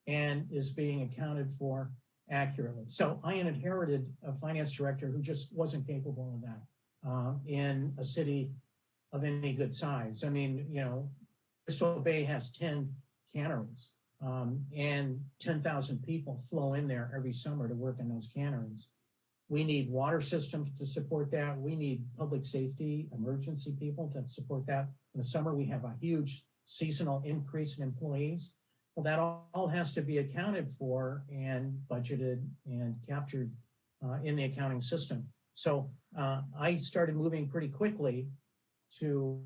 and is being accounted for accurately. So I inherited a finance director who just wasn't capable of that in a city of any good size. I mean, Bristol Bay has 10 canneries and 10,000 people flow in there every summer to work in those canneries. We need water systems to support that. We need public safety, emergency people to support that. In the summer, we have a huge seasonal increase in employees. Well, that all has to be accounted for and budgeted and captured in the accounting system. So I started moving pretty quickly to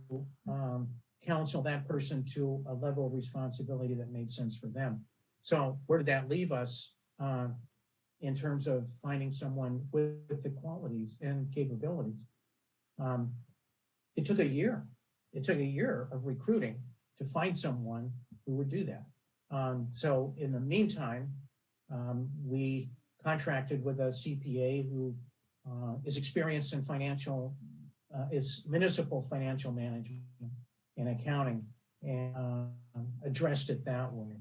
counsel that person to a level of responsibility that made sense for them. So where did that leave us in terms of finding someone with the qualities and capabilities? It took a year. It took a year of recruiting to find someone who would do that. So in the meantime, we contracted with a CPA who is experienced in is municipal financial management and accounting, and addressed it that way.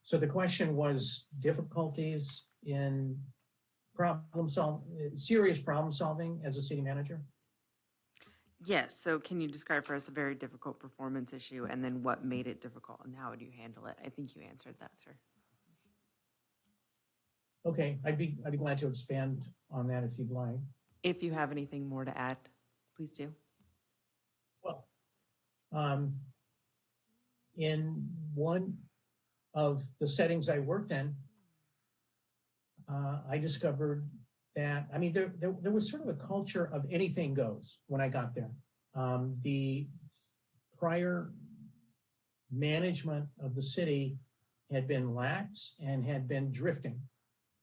So the question was difficulties in serious problem solving as a city manager? Yes, so can you describe for us a very difficult performance issue and then what made it difficult and how would you handle it? I think you answered that, sir. Okay, I'd be glad to expand on that if you'd like. If you have anything more to add, please do. Well, in one of the settings I worked in, I discovered that, I mean, there was sort of a culture of anything goes when I got there. The prior management of the city had been lax and had been drifting.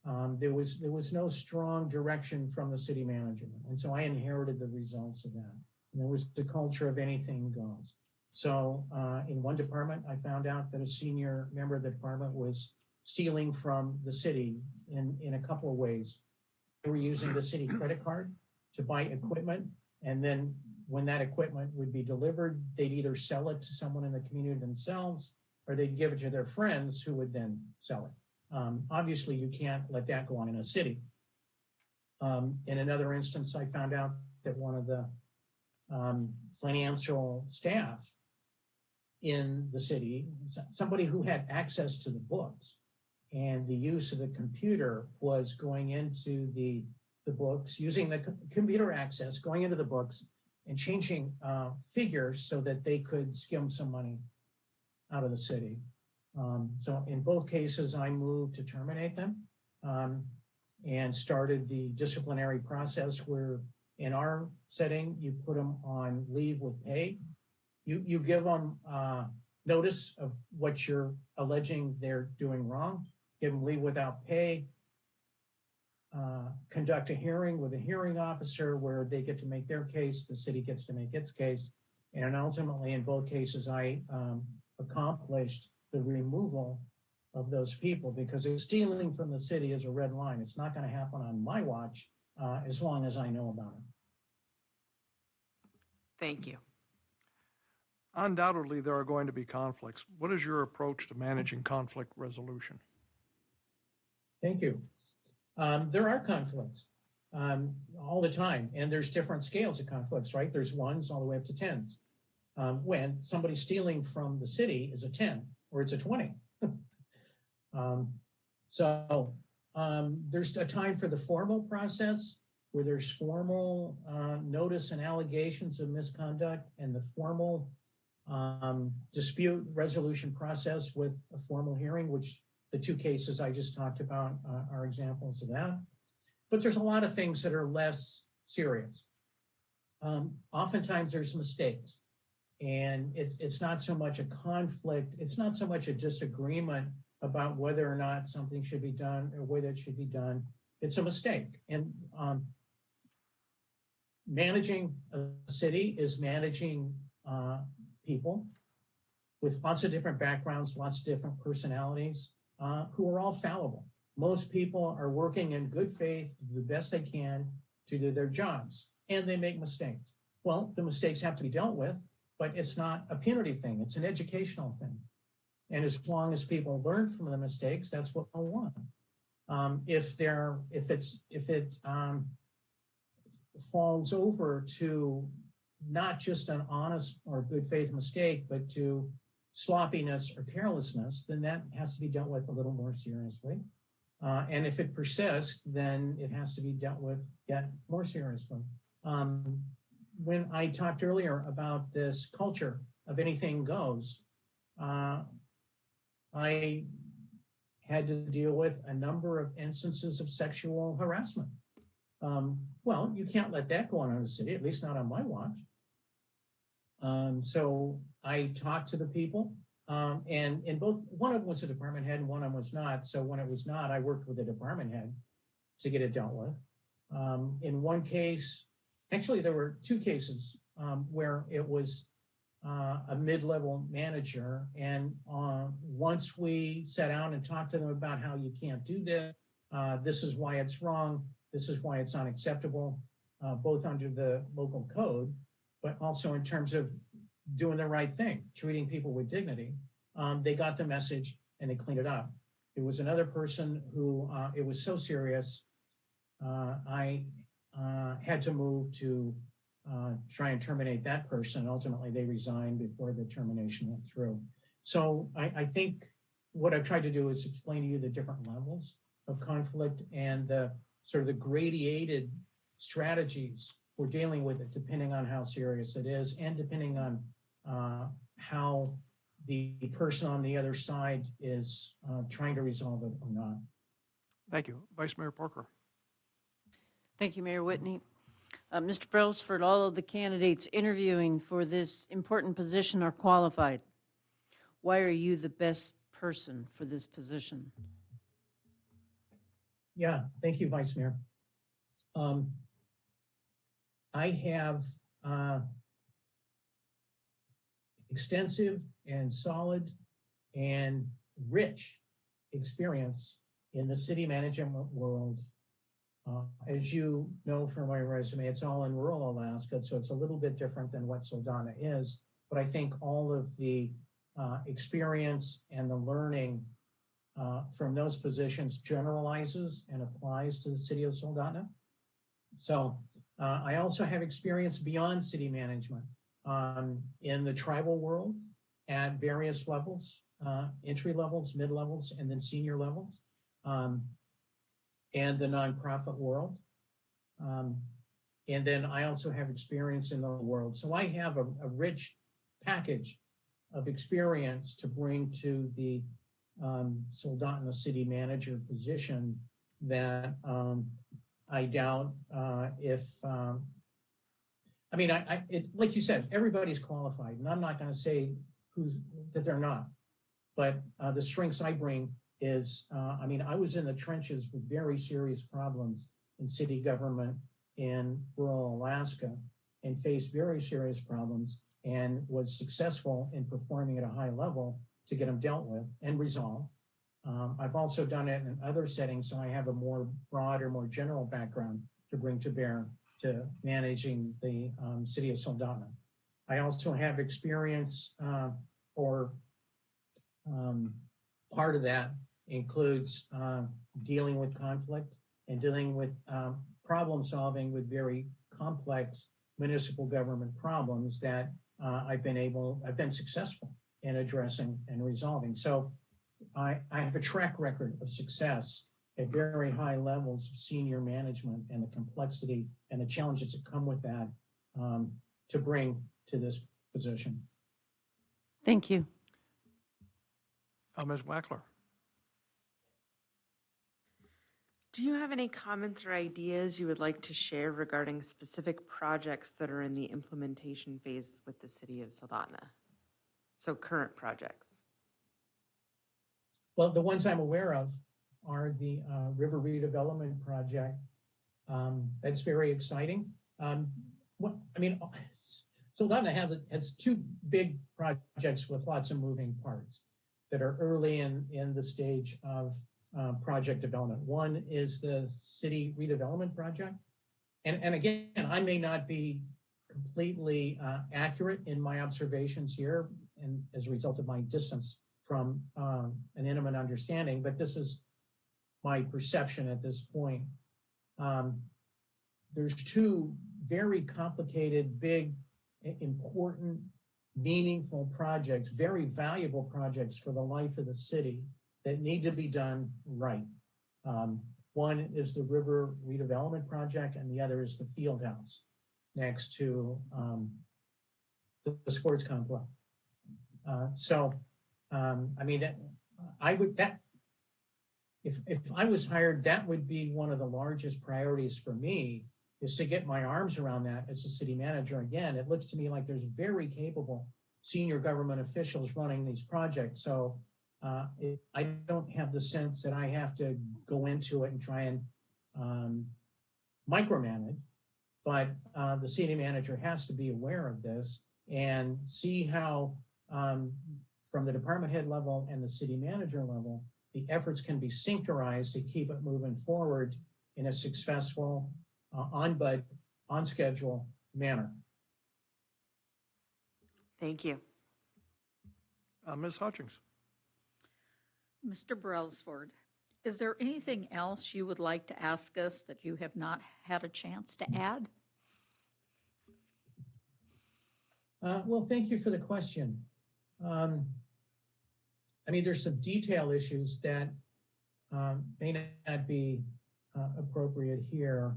There was no strong direction from the city manager. And so I inherited the results of that. And there was the culture of anything goes. So in one department, I found out that a senior member of the department was stealing from the city in a couple of ways. They were using the city credit card to buy equipment. And then when that equipment would be delivered, they'd either sell it to someone in the community themselves, or they'd give it to their friends who would then sell it. Obviously, you can't let that go on in a city. In another instance, I found out that one of the financial staff in the city, somebody who had access to the books and the use of the computer, was going into the books, using the computer access, going into the books and changing figures so that they could skim some money out of the city. So in both cases, I moved to terminate them and started the disciplinary process where in our setting, you put them on leave with pay. You give them notice of what you're alleging they're doing wrong, give them leave without pay, conduct a hearing with a hearing officer where they get to make their case, the city gets to make its case. And ultimately, in both cases, I accomplished the removal of those people, because stealing from the city is a red line. It's not going to happen on my watch as long as I know about it. Thank you. Undoubtedly, there are going to be conflicts. What is your approach to managing conflict resolution? Thank you. There are conflicts all the time, and there's different scales of conflicts, right? There's ones all the way up to 10s. When somebody stealing from the city is a 10 or it's a 20. So there's a time for the formal process where there's formal notice and allegations of misconduct, and the formal dispute resolution process with a formal hearing, which the two cases I just talked about are examples of that. But there's a lot of things that are less serious. Oftentimes there's mistakes, and it's not so much a conflict, it's not so much a disagreement about whether or not something should be done or whether it should be done. It's a mistake. And managing a city is managing people with lots of different backgrounds, lots of different personalities, who are all fallible. Most people are working in good faith, the best they can to do their jobs, and they make mistakes. Well, the mistakes have to be dealt with, but it's not a punitive thing, it's an educational thing. And as long as people learn from the mistakes, that's what they'll want. If it falls over to not just an honest or good faith mistake, but to sloppiness or carelessness, then that has to be dealt with a little more seriously. And if it persists, then it has to be dealt with yet more seriously. When I talked earlier about this culture of anything goes, I had to deal with a number of instances of sexual harassment. Well, you can't let that go on in the city, at least not on my watch. So I talked to the people, and in both, one of them was a department head and one of them was not. So when it was not, I worked with the department head to get it dealt with. In one case, actually there were two cases where it was a mid-level manager. And once we sat down and talked to them about how you can't do this, this is why it's wrong, this is why it's unacceptable, both under the local code, but also in terms of doing the right thing, treating people with dignity. They got the message and they cleaned it up. There was another person who, it was so serious, I had to move to try and terminate that person. Ultimately, they resigned before the termination went through. So I think what I've tried to do is explain to you the different levels of conflict and the sort of the gradated strategies for dealing with it, depending on how serious it is and depending on how the person on the other side is trying to resolve it or not. Thank you. Vice Mayor Parker. Thank you, Mayor Whitney. Mr. Brailsford, all of the candidates interviewing for this important position are qualified. Why are you the best person for this position? Yeah, thank you, Vice Mayor. I have extensive and solid and rich experience in the city management world. As you know from my resume, it's all in rural Alaska, so it's a little bit different than what Soldotna is. But I think all of the experience and the learning from those positions generalizes and applies to the city of Soldotna. So I also have experience beyond city management in the tribal world at various levels, entry levels, mid levels, and then senior levels. And the nonprofit world. And then I also have experience in the world. So I have a rich package of experience to bring to the Soldotna city manager position that I doubt if, I mean, like you said, everybody's qualified, and I'm not going to say that they're not, but the strengths I bring is, I mean, I was in the trenches with very serious problems in city government in rural Alaska and faced very serious problems and was successful in performing at a high level to get them dealt with and resolved. I've also done it in other settings, so I have a more broad or more general background to bring to bear to managing the city of Soldotna. I also have experience part of that includes dealing with conflict and dealing with problem solving with very complex municipal government problems that I've been successful in addressing and resolving. So I have a track record of success at very high levels of senior management and the complexity and the challenges that come with that to bring to this position. Thank you. Ms. Wackler. Do you have any comments or ideas you would like to share regarding specific projects that are in the implementation phase with the city of Soldotna? So current projects. Well, the ones I'm aware of are the river redevelopment project. That's very exciting. Soldotna has two big projects with lots of moving parts that are early in the stage of project development. One is the city redevelopment project. And again, I may not be completely accurate in my observations here and as a result of my distance from an intimate understanding, but this is my perception at this point. There's two very complicated, big, important, meaningful projects, very valuable projects for the life of the city that need to be done right. One is the river redevelopment project, and the other is the field house next to the sports complex. I mean, if I was hired, that would be one of the largest priorities for me, is to get my arms around that as a city manager. Again, it looks to me like there's very capable senior government officials running these projects. So I don't have the sense that I have to go into it and try and micromanage, but the city manager has to be aware of this and see how, from the department head level and the city manager level, the efforts can be synchronized to keep it moving forward in a successful, on budget, on schedule manner. Thank you. Ms. Hutchings. Mr. Brailsford, is there anything else you would like to ask us that you have not had a chance to add? Well, thank you for the question. I mean, there's some detail issues that may not be appropriate here.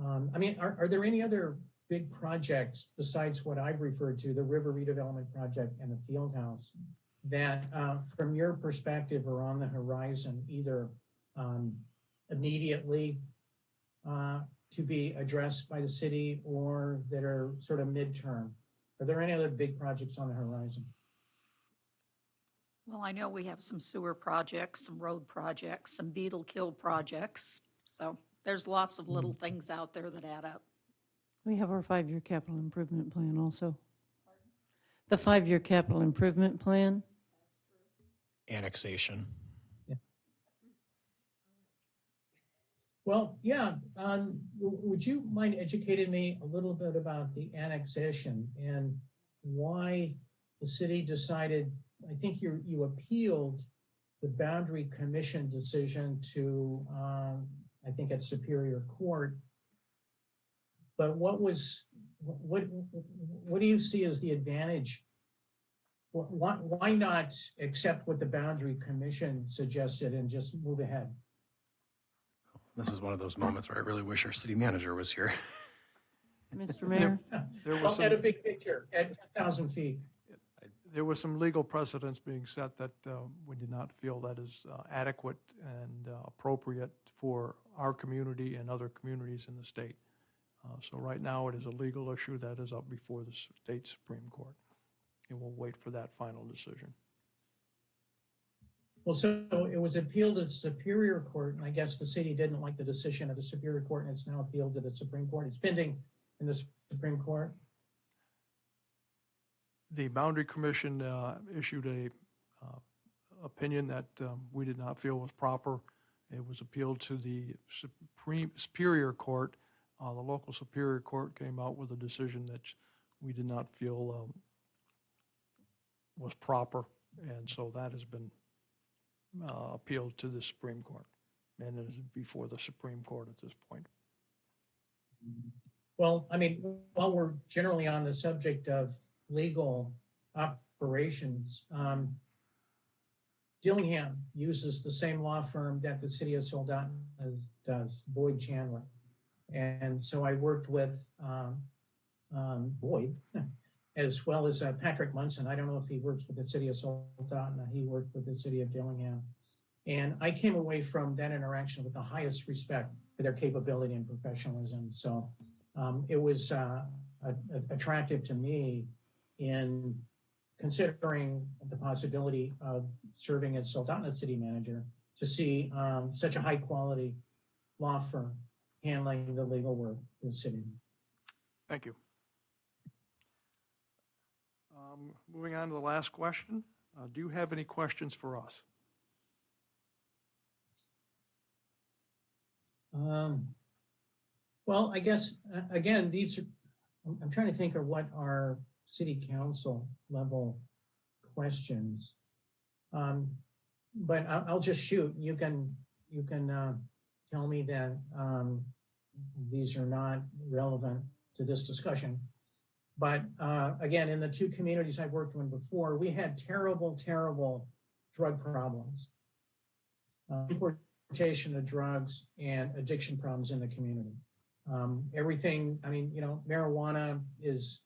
I mean, are there any other big projects besides what I've referred to, the river redevelopment project and the field house, that from your perspective are on the horizon, either immediately to be addressed by the city or that are sort of midterm? Are there any other big projects on the horizon? Well, I know we have some sewer projects, some road projects, some beetle kill projects. So there's lots of little things out there that add up. We have our 5-year capital improvement plan also. The 5-year capital improvement plan. Annexation. Yeah. Well, yeah. Would you mind educating me a little bit about the annexation and why the city decided? I think you appealed the Boundary Commission decision to, I think, at Superior Court. But what do you see as the advantage? Why not accept what the Boundary Commission suggested and just move ahead? This is one of those moments where I really wish our city manager was here. Mr. Mayor? There was At a big picture, at 1,000 feet. There was some legal precedents being set that we did not feel that is adequate and appropriate for our community and other communities in the state. So right now it is a legal issue that is up before the state Supreme Court, and we'll wait for that final decision. Well, so it was appealed to the Superior Court, and I guess the city didn't like the decision of the Superior Court, and it's now appealed to the Supreme Court. It's pending in the Supreme Court. The Boundary Commission issued a opinion that we did not feel was proper. It was appealed to the Superior Court. The local Superior Court came out with a decision that we did not feel was proper, and so that has been appealed to the Supreme Court, and it is before the Supreme Court at this point. Well, I mean, while we're generally on the subject of legal operations, Dillingham uses the same law firm that the city of Soldotna does, Boyd Chandler. And so I worked with Boyd, as well as Patrick Munson. I don't know if he works with the city of Soldotna. He worked with the city of Dillingham. And I came away from that interaction with the highest respect for their capability and professionalism. So it was attractive to me in considering the possibility of serving as Soldotna city manager to see such a high quality law firm handling the legal work in the city. Thank you. Moving on to the last question. Do you have any questions for us? Well, I guess, again, these are, I'm trying to think of what are city council level questions. But I'll just shoot. You can tell me that these are not relevant to this discussion. But again, in the two communities I've worked in before, we had terrible, terrible drug problems, importation of drugs and addiction problems in the community. Everything, I mean, you know, marijuana is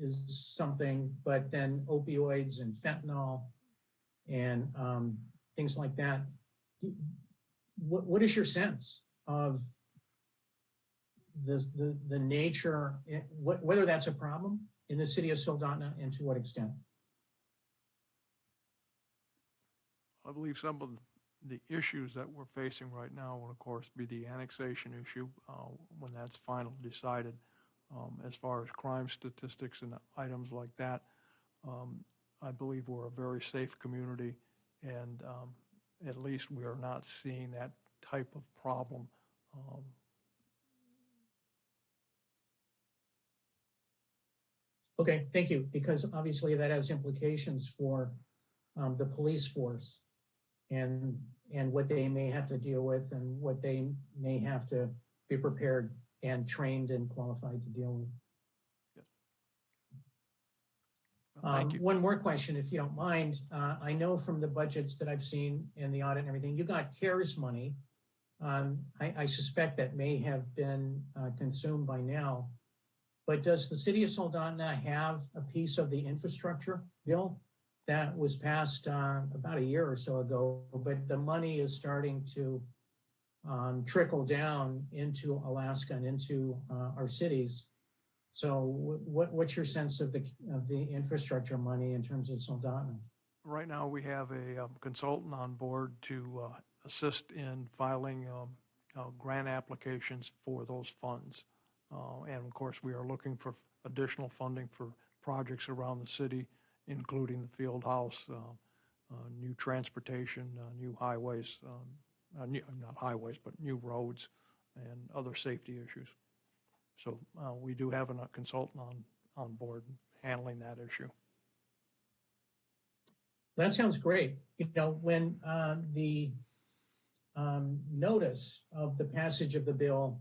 is something, but then opioids and fentanyl and things like that. What is your sense of the nature, whether that's a problem in the city of Soldotna, and to what extent? I believe some of the issues that we're facing right now will, of course, be the annexation issue when that's finally decided. As far as crime statistics and items like that, I believe we're a very safe community, and at least we are not seeing that type of problem. Okay, thank you, because obviously that has implications for the police force and what they may have to deal with and what they may have to be prepared and trained and qualified to deal with. Thank you. One more question, if you don't mind. I know from the budgets that I've seen in the audit and everything, you got CARES money. I suspect that may have been consumed by now. But does the city of Soldotna have a piece of the infrastructure bill that was passed about a year or so ago, but the money is starting to trickle down into Alaska and into our cities? So what's your sense of the infrastructure money in terms of Soldotna? Right now, we have a consultant on board to assist in filing grant applications for those funds. And of course, we are looking for additional funding for projects around the city, including the field house, new transportation, new highways, not highways, but new roads and other safety issues. So we do have a consultant on board handling that issue. That sounds great. You know, when the notice of the passage of the bill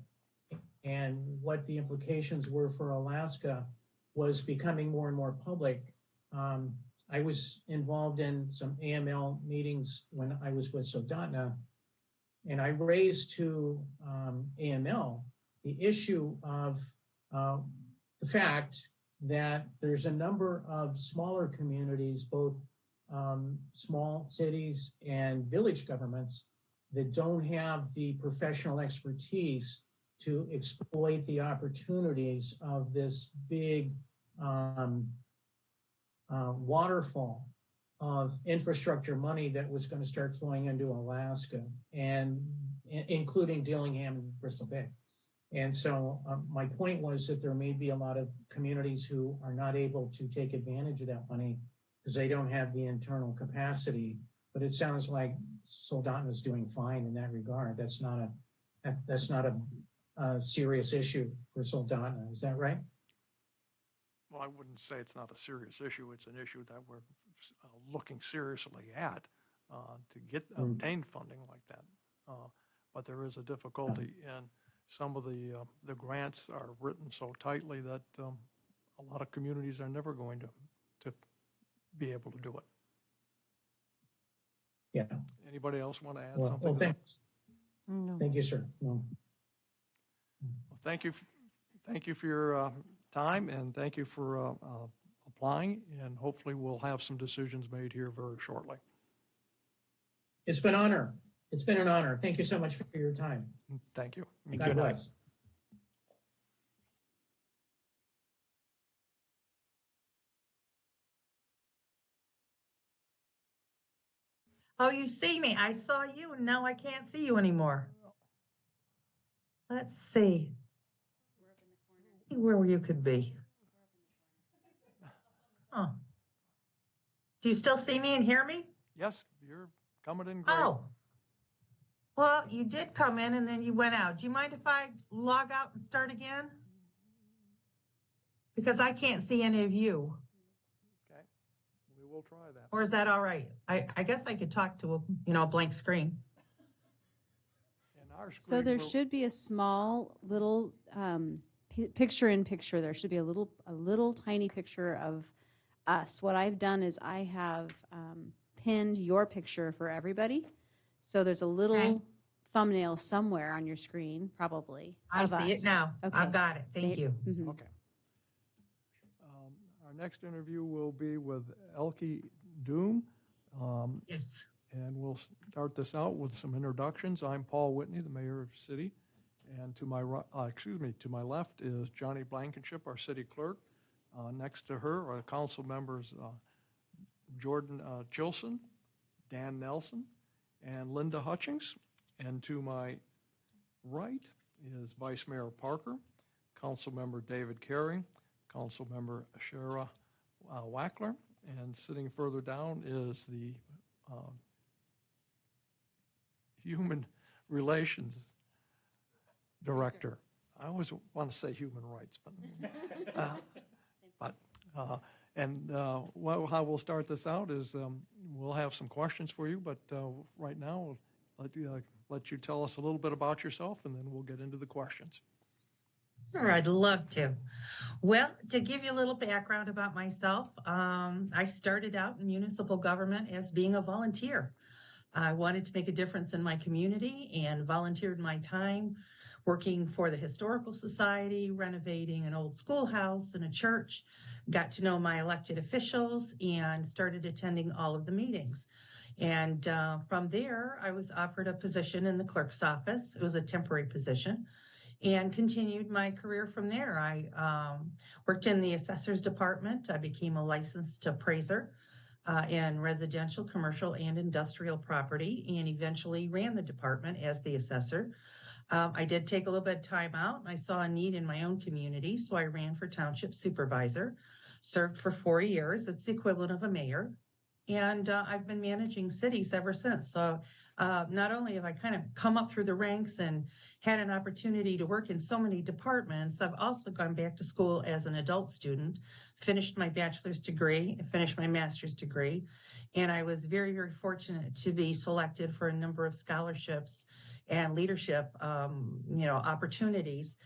and what the implications were for Alaska was becoming more and more public, I was involved in some AML meetings when I was with Soldotna, and I raised to AML the issue of the fact that there's a number of smaller communities, both small cities and village governments, that don't have the professional expertise to exploit the opportunities of this big waterfall of infrastructure money that was going to start flowing into Alaska, and including Dillingham and Bristol Bay. And so my point was that there may be a lot of communities who are not able to take advantage of that money because they don't have the internal capacity. But it sounds like Soldotna is doing fine in that regard. That's not a serious issue for Soldotna. Is that right? Well, I wouldn't say it's not a serious issue. It's an issue that we're looking seriously at to obtain funding like that. But there is a difficulty in some of the grants are written so tightly that a lot of communities are never going to be able to do it. Yeah. Anybody else want to add Well, something? thanks. No. Thank you, sir. No. Well, thank you for your time, and thank you for applying, and hopefully we'll have some decisions made here very shortly. It's been an honor. It's been an honor. Thank you so much for your time. Thank you. God bless. Oh, you see me. I saw you and now I can't see you anymore. Let's see. See where you could be. Oh. Do you still see me and hear me? Yes, you're coming in great. Oh. Well, you did come in and then you went out. Do you mind if I log out and start again? Because I can't see any of you. Okay, we will try that. Or is that all right? I guess I could talk to a blank screen. And our So screen there will- should be a small little picture-in-picture. There should be a little tiny picture of us. What I've done is I have pinned your picture for everybody. So there's a little Okay. thumbnail somewhere on your screen, probably. I of see it us. now. Okay. I've got it. Thank you. Mhm. Okay. Our next interview will be with Elke Doom. Yes. And we'll start this out with some introductions. I'm Paul Whitney, the mayor of the city. And to my to my left is Johnny Blankenship, our city clerk. Next to her are council members Jordan Chilson, Dan Nelson, and Linda Hutchings. And to my right is Vice Mayor Parker, Council Member David Carey, Council Member Shara Wackler, and sitting further down is the Human Relations Director. I always want to say human rights, but how we'll start this out is we'll have some questions for you, but right now we'll let you tell us a little bit about yourself, and then we'll get into the questions. Sure, I'd love to. Well, to give you a little background about myself, I started out in municipal government as being a volunteer. I wanted to make a difference in my community and volunteered my time working for the Historical Society, renovating an old schoolhouse and a church, got to know my elected officials, and started attending all of the meetings. And from there, I was offered a position in the clerk's office. It was a temporary position, and continued my career from there. I worked in the assessor's department. I became a licensed appraiser in residential, commercial, and industrial property, and eventually ran the department as the assessor. I did take a little bit of time out, and I saw a need in my own community, so I ran for township supervisor, served for 4 years. It's the equivalent of a mayor, and I've been managing cities ever since. So not only have I kind of come up through the ranks and had an opportunity to work in so many departments, I've also gone back to school as an adult student, finished my bachelor's degree, finished my master's degree, and I was very, very fortunate to be selected for a number of scholarships and leadership, opportunities,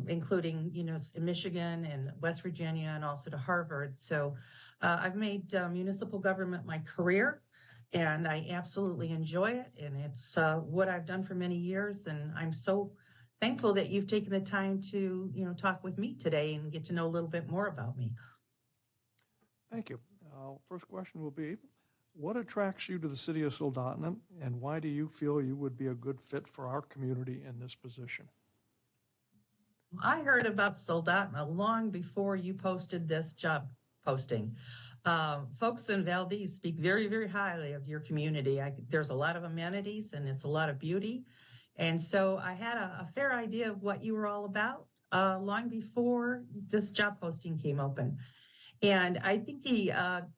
including, in Michigan and West Virginia and also to Harvard. So I've made municipal government my career, and I absolutely enjoy it. And it's what I've done for many years. And I'm so thankful that you've taken the time to, talk with me today and get to know a little bit more about me. Thank you. First question will be, what attracts you to the city of Soldotna, and why do you feel you would be a good fit for our community in this position? I heard about Soldotna long before you posted this job posting. Folks in Valdez speak very, very highly of your community. There's a lot of amenities and it's a lot of beauty. And so I had a fair idea of what you were all about long before this job posting came open. And I think the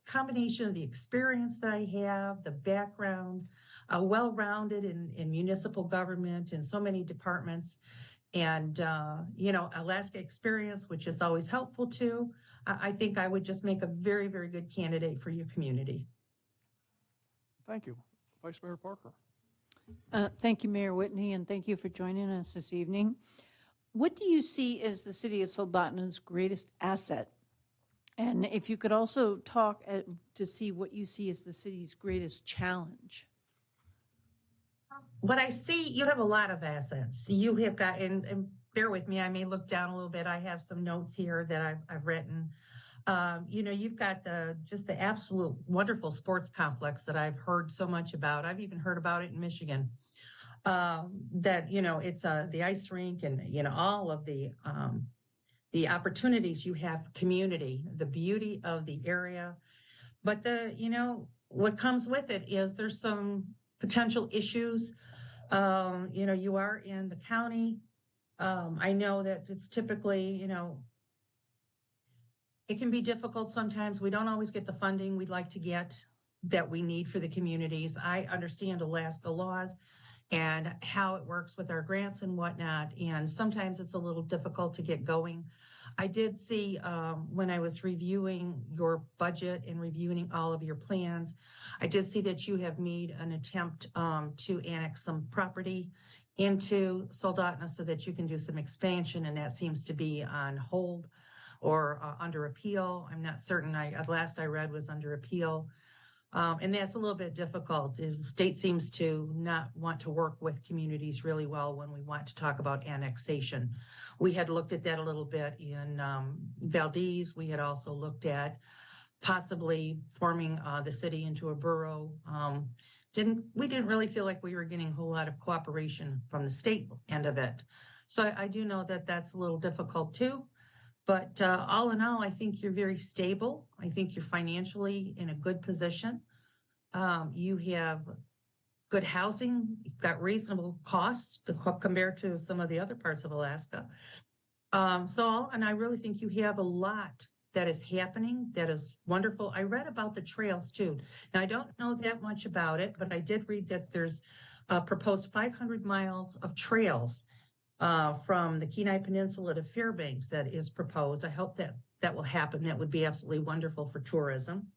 combination of the experience that I have, the background, well-rounded in municipal government in so many departments, and, Alaska experience, which is always helpful too, I think I would just make a very, very good candidate for your community. Thank you. Vice Mayor Parker. Thank you, Mayor Whitney, and thank you for joining us this evening. What do you see as the city of Soldotna's greatest asset? And if you could also talk to see what you see as the city's greatest challenge. What I see, you have a lot of assets. You have got, and bear with me, I may look down a little bit. I have some notes here that I've written. You've got just the absolute wonderful sports complex that I've heard so much about. I've even heard about it in Michigan. It's the ice rink and, all of the opportunities you have, community, the beauty of the area. But what comes with it is there's some potential issues. You are in the county. I know that it's typically, it can be difficult sometimes. We don't always get the funding we'd like to get that we need for the communities. I understand Alaska laws and how it works with our grants and whatnot. And sometimes it's a little difficult to get going. I did see when I was reviewing your budget and reviewing all of your plans, I did see that you have made an attempt to annex some property into Soldotna so that you can do some expansion, and that seems to be on hold or under appeal. I'm not certain. Last I read was under appeal. And that's a little bit difficult, is the state seems to not want to work with communities really well when we want to talk about annexation. We had looked at that a little bit in Valdez. We had also looked at possibly forming the city into a borough. We didn't really feel like we were getting a whole lot of cooperation from the state end of it. So I do know that that's a little difficult too. But all in all, I think you're very stable. I think you're financially in a good position. You have good housing. You've got reasonable costs compared to some of the other parts of Alaska. And I really think you have a lot that is happening that is wonderful. I read about the trails too. Now, I don't know that much about it, but I did read that there's proposed 500 miles of trails from the Kenai Peninsula to Fairbanks that is proposed. I hope that that will happen. That would be absolutely wonderful for tourism.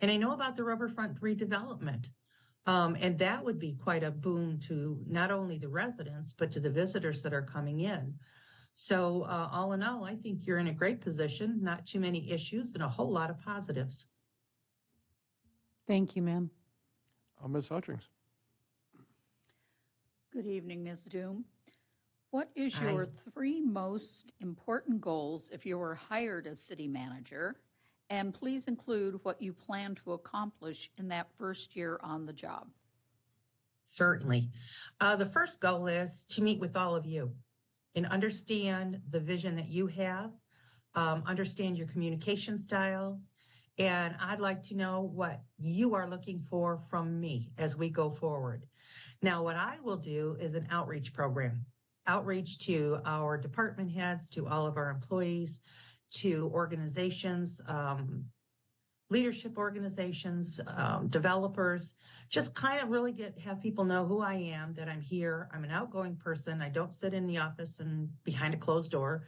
And I know about the riverfront redevelopment. And that would be quite a boon to not only the residents, but to the visitors that are coming in. So all in all, I think you're in a great position, not too many issues and a whole lot of positives. Thank you, ma'am. Ms. Hutchings. Good evening, Ms. Doom. What is your three most important goals if you were hired as city manager? And please include what you plan to accomplish in that first year on the job. Certainly. The first goal is to meet with all of you and understand the vision that you have, understand your communication styles, and I'd like to know what you are looking for from me as we go forward. Now, what I will do is an outreach program, outreach to our department heads, to all of our employees, to organizations, leadership organizations, developers, just kind of really have people know who I am, that I'm here. I'm an outgoing person. I don't sit in the office and behind a closed door.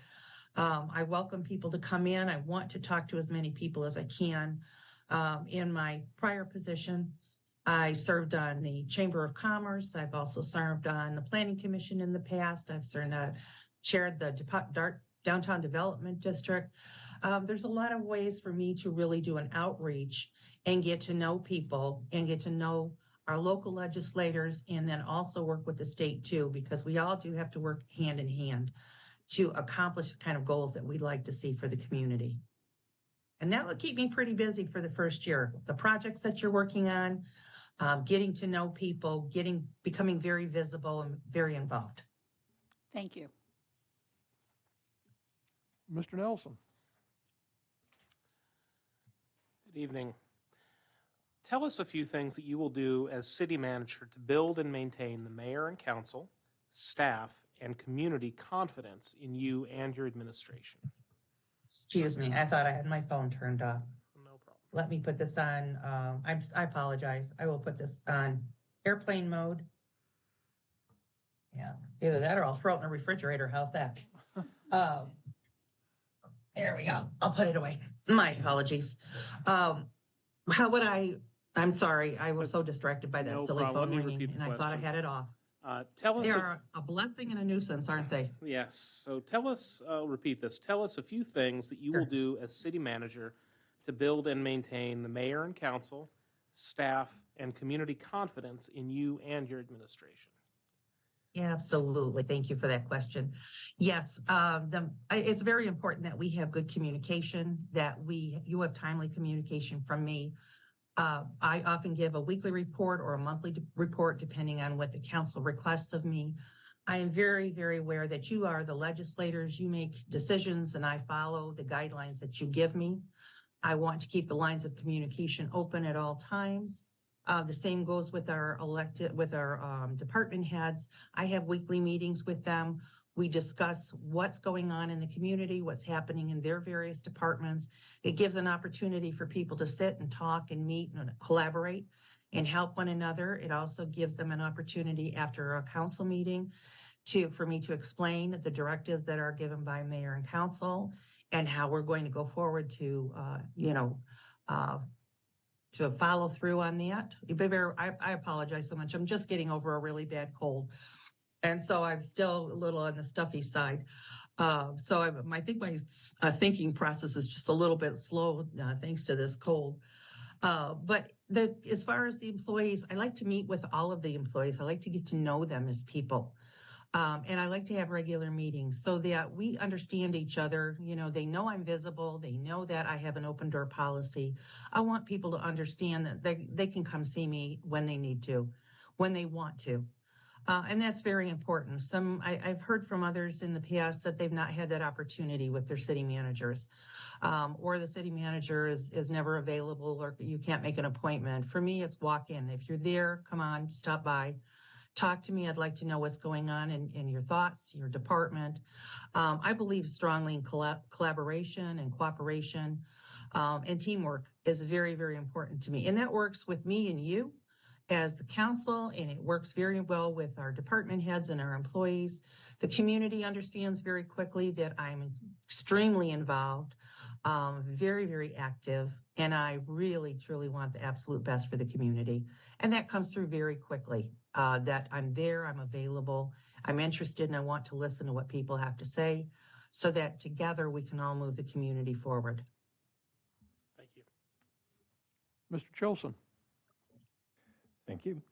I welcome people to come in. I want to talk to as many people as I can. In my prior position, I served on the Chamber of Commerce. I've also served on the Planning Commission in the past. I've chaired the Downtown Development District. There's a lot of ways for me to really do an outreach and get to know people and get to know our local legislators, and then also work with the state too, because we all do have to work hand in hand to accomplish the kind of goals that we'd like to see for the community. And that will keep me pretty busy for the first year. The projects that you're working on, getting to know people, becoming very visible and very involved. Thank you. Mr. Nelson. Good evening. Tell us a few things that you will do as city manager to build and maintain the mayor and council, staff, and community confidence in you and your administration. Excuse me, I thought I had my phone turned off. No problem. Let me put this on, I apologize. I will put this on airplane mode. Yeah, either that or I'll throw it in the refrigerator. How's that? There we go. I'll put it away. My apologies. I'm sorry. I was so distracted by that No silly problem. phone Let me ringing, repeat the and I thought I question. had it off. Tell us. They are a blessing and a nuisance, aren't they? Yes. So tell us, I'll repeat this. Tell us a few things that you will do as city manager to build and maintain the mayor and council, staff, and community confidence in you and your administration. Yeah, absolutely. Thank you for that question. Yes, it's very important that we have good communication, that you have timely communication from me. I often give a weekly report or a monthly report, depending on what the council requests of me. I am very, very aware that you are the legislators. You make decisions and I follow the guidelines that you give me. I want to keep the lines of communication open at all times. The same goes with our department heads. I have weekly meetings with them. We discuss what's going on in the community, what's happening in their various departments. It gives an opportunity for people to sit and talk and meet and collaborate and help one another. It also gives them an opportunity after a council meeting for me to explain the directives that are given by mayor and council and how we're going to go forward to follow through on that. I apologize so much. I'm just getting over a really bad cold. And so I'm still a little on the stuffy side. I think my thinking process is just a little bit slow thanks to this cold. But as far as the employees, I like to meet with all of the employees. I like to get to know them as people. And I like to have regular meetings so that we understand each other. You know, they know I'm visible. They know that I have an open door policy. I want people to understand that they can come see me when they need to, when they want to. And that's very important. I've heard from others in the past that they've not had that opportunity with their city managers, or the city manager is never available, or you can't make an appointment. For me, it's walk in. If you're there, come on, stop by. Talk to me. I'd like to know what's going on in your thoughts, your department. I believe strongly in collaboration and cooperation, and teamwork is very, very important to me. And that works with me and you as the council, and it works very well with our department heads and our employees. The community understands very quickly that I'm extremely involved, very, very active, and I really, truly want the absolute best for the community. And that comes through very quickly. That I'm there, I'm available, I'm interested, and I want to listen to what people have to say so that together we can all move the community forward. Thank you. Mr. Chilson. Thank you.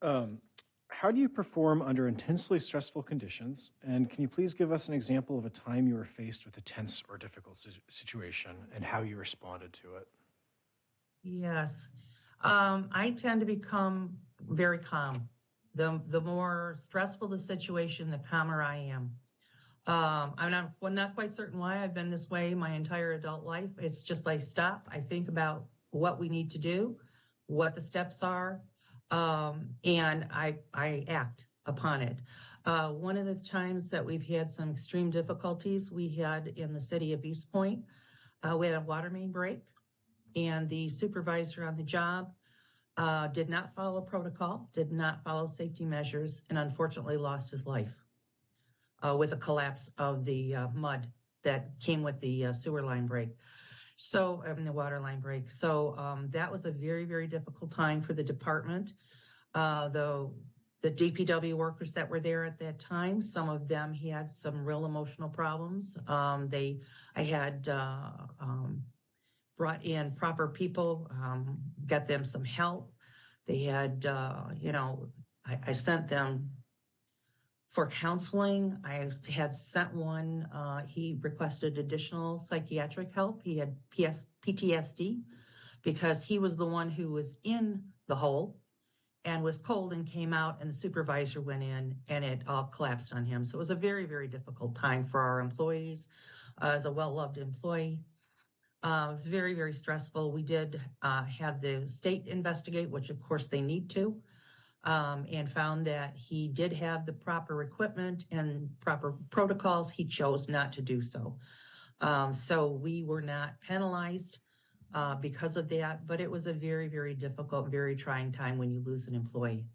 How do you perform under intensely stressful conditions? And can you please give us an example of a time you were faced with a tense or difficult situation and how you responded to it? Yes. I tend to become very calm. The more stressful the situation, the calmer I am. I'm not quite certain why I've been this way my entire adult life. It's just like stop. I think about what we need to do, what the steps are, and I act upon it. One of the times that we've had some extreme difficulties, we had in the city of East Point, we had a water main break, and the supervisor on the job did not follow protocol, did not follow safety measures, and unfortunately lost his life with a collapse of the mud that came with the sewer line break. So, the water line break. So that was a very, very difficult time for the department. The DPW workers that were there at that time, some of them had some real emotional problems. I had brought in proper people, got them some help. They had, I sent them for counseling. I had sent one, he requested additional psychiatric help. He had PTSD because he was the one who was in the hole and was cold and came out, and the supervisor went in and it all collapsed on him. So it was a very, very difficult time for our employees. As a well-loved employee, it was very, very stressful. We did have the state investigate, which of course they need to, and found that he did have the proper equipment and proper protocols. He chose not to do so. So we were not penalized because of that, but it was a very, very difficult, very trying time when you lose an employee.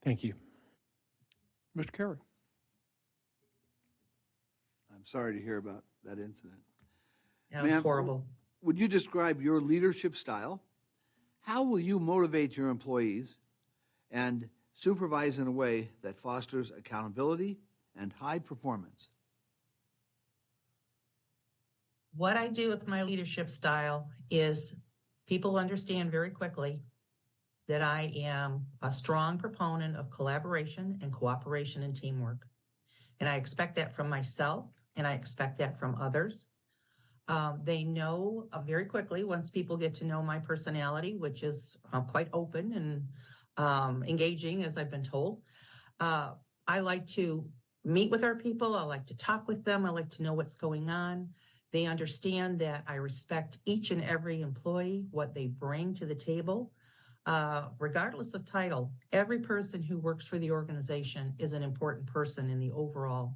Thank you. Mr. Carey. I'm sorry to hear about that incident. That was horrible. Would you describe your leadership style? How will you motivate your employees and supervise in a way that fosters accountability and high performance? What I do with my leadership style is people understand very quickly that I am a strong proponent of collaboration and cooperation and teamwork. And I expect that from myself, and I expect that from others. They know very quickly, once people get to know my personality, which is quite open and engaging, as I've been told. I like to meet with our people. I like to talk with them. I like to know what's going on. They understand that I respect each and every employee, what they bring to the table. Regardless of title, every person who works for the organization is an important person in the overall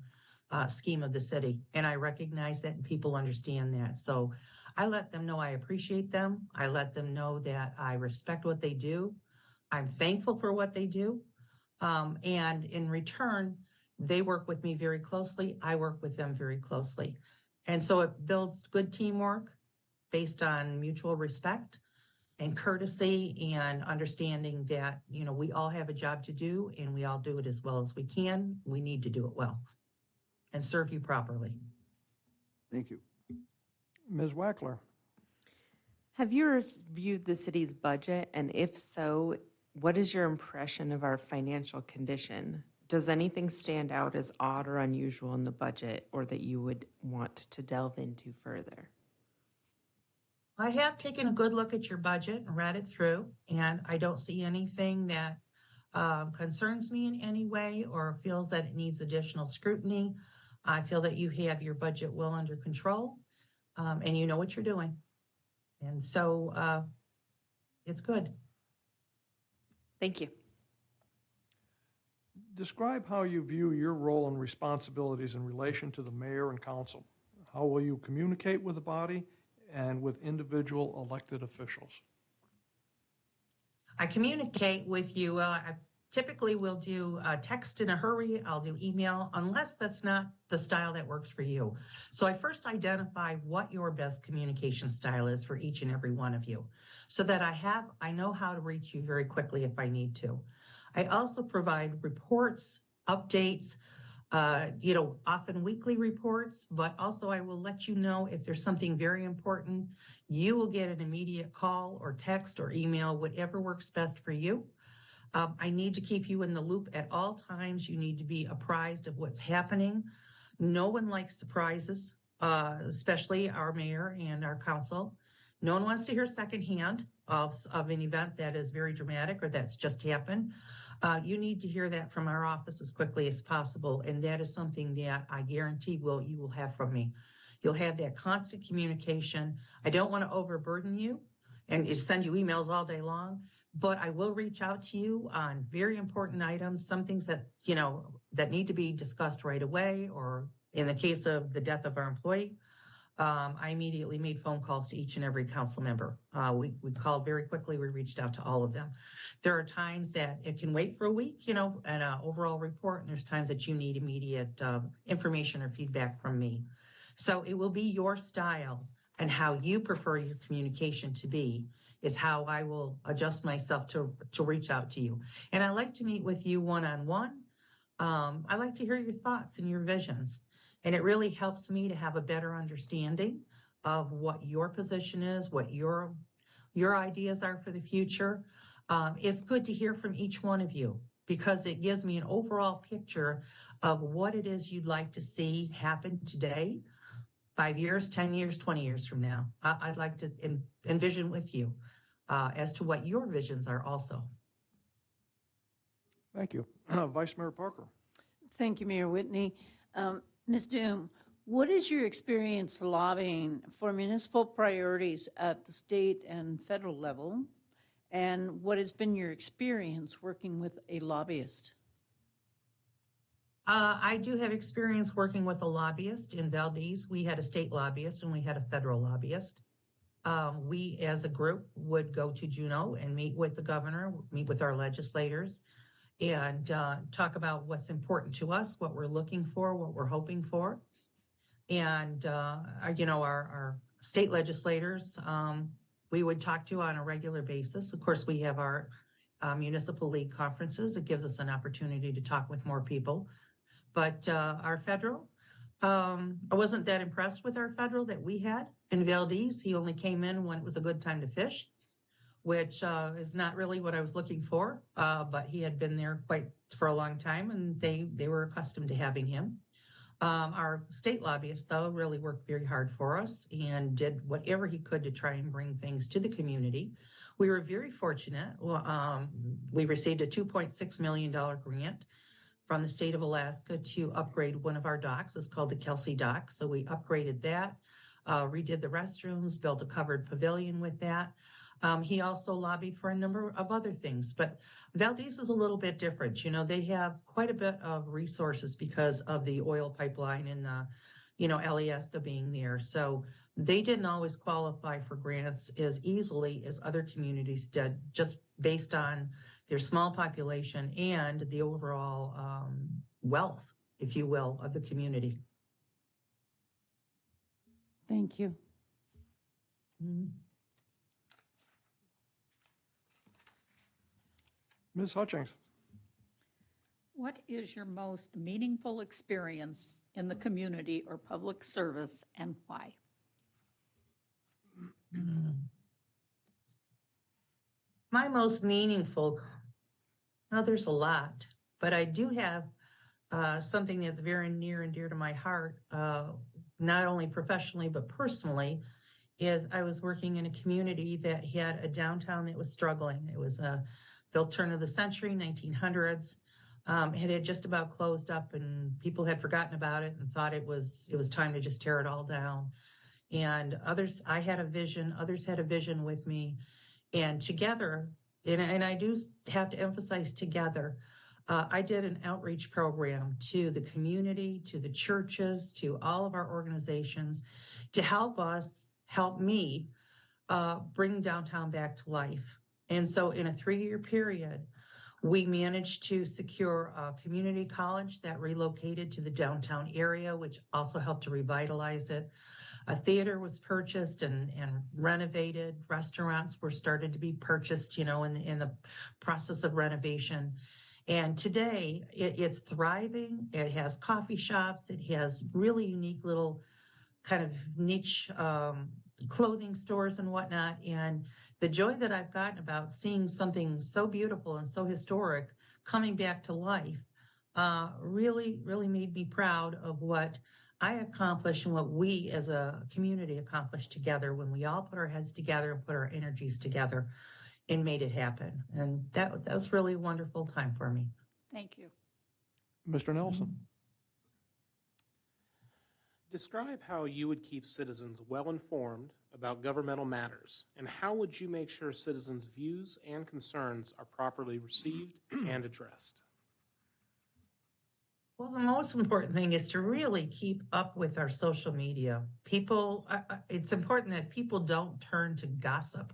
scheme of the city. And I recognize that and people understand that. So I let them know I appreciate them. I let them know that I respect what they do. I'm thankful for what they do. And in return, they work with me very closely. I work with them very closely. And so it builds good teamwork based on mutual respect and courtesy and understanding that, you know, we all have a job to do and we all do it as well as we can. We need to do it well and serve you properly. Thank you. Ms. Wackler. Have you reviewed the city's budget? And if so, what is your impression of our financial condition? Does anything stand out as odd or unusual in the budget or that you would want to delve into further? I have taken a good look at your budget and read it through, and I don't see anything that concerns me in any way or feels that it needs additional scrutiny. I feel that you have your budget well under control, and you know what you're doing. And so it's good. Thank you. Describe how you view your role and responsibilities in relation to the mayor and council. How will you communicate with the body and with individual elected officials? I communicate with you. I typically will do text in a hurry. I'll do email unless that's not the style that works for you. So I first identify what your best communication style is for each and every one of you so that I know how to reach you very quickly if I need to. I also provide reports, updates, often weekly reports, but also I will let you know if there's something very important. You will get an immediate call or text or email, whatever works best for you. I need to keep you in the loop at all times. You need to be apprised of what's happening. No one likes surprises, especially our mayor and our council. No one wants to hear secondhand of an event that is very dramatic or that's just happened. You need to hear that from our office as quickly as possible, and that is something that I guarantee you will have from me. You'll have that constant communication. I don't want to overburden you and send you emails all day long, but I will reach out to you on very important items, some things that, that need to be discussed right away, or in the case of the death of our employee, I immediately made phone calls to each and every council member. We called very quickly. We reached out to all of them. There are times that it can wait for a week, and an overall report, and there's times that you need immediate information or feedback from me. So it will be your style and how you prefer your communication to be is how I will adjust myself to reach out to you. And I like to meet with you one-on-one. I like to hear your thoughts and your visions. And it really helps me to have a better understanding of what your position is, what your ideas are for the future. It's good to hear from each one of you because it gives me an overall picture of what it is you'd like to see happen today, 5 years, 10 years, 20 years from now. I'd like to envision with you as to what your visions are also. Thank you. Vice Mayor Parker. Thank you, Mayor Whitney. Ms. Doom, what is your experience lobbying for municipal priorities at the state and federal level? And what has been your experience working with a lobbyist? I do have experience working with a lobbyist in Valdez. We had a state lobbyist and we had a federal lobbyist. We, as a group, would go to Juneau and meet with the governor, meet with our legislators, and talk about what's important to us, what we're looking for, what we're hoping for. And, our state legislators, we would talk to on a regular basis. Of course, we have our municipal league conferences. It gives us an opportunity to talk with more people. But our federal, I wasn't that impressed with our federal that we had in Valdez. He only came in when it was a good time to fish, which is not really what I was looking for, but he had been there quite for a long time, and they were accustomed to having him. Our state lobbyist, though, really worked very hard for us and did whatever he could to try and bring things to the community. We were very fortunate. We received a $2.6 million grant from the state of Alaska to upgrade one of our docks. It's called the Kelsey Dock. So we upgraded that, redid the restrooms, built a covered pavilion with that. He also lobbied for a number of other things, but Valdez is a little bit different. They have quite a bit of resources because of the oil pipeline and the, Alyeska being there. So they didn't always qualify for grants as easily as other communities did, just based on their small population and the overall wealth, if you will, of the community. Thank you. Mm-hmm. Ms. Hutchings. What is your most meaningful experience in the community or public service and why? My most meaningful, well, there's a lot, but I do have something that's very near and dear to my heart, not only professionally, but personally, is I was working in a community that had a downtown that was struggling. It was built turn of the century, 1900s. It had just about closed up and people had forgotten about it and thought it was time to just tear it all down. And others, I had a vision, others had a vision with me. And together, and I do have to emphasize together, I did an outreach program to the community, to the churches, to all of our organizations to help me bring downtown back to life. And so in a 3-year period, we managed to secure a community college that relocated to the downtown area, which also helped to revitalize it. A theater was purchased and renovated. Restaurants were started to be purchased, in the process of renovation. And today it's thriving. It has coffee shops. It has really unique little kind of niche clothing stores and whatnot. And the joy that I've gotten about seeing something so beautiful and so historic coming back to life really, really made me proud of what I accomplished and what we as a community accomplished together when we all put our heads together and put our energies together and made it happen. And that was really a wonderful time for me. Thank you. Mr. Nelson? Describe how you would keep citizens well-informed about governmental matters, and how would you make sure citizens' views and concerns are properly received and addressed? Well, the most important thing is to really keep up with our social media. People, it's important that people don't turn to gossip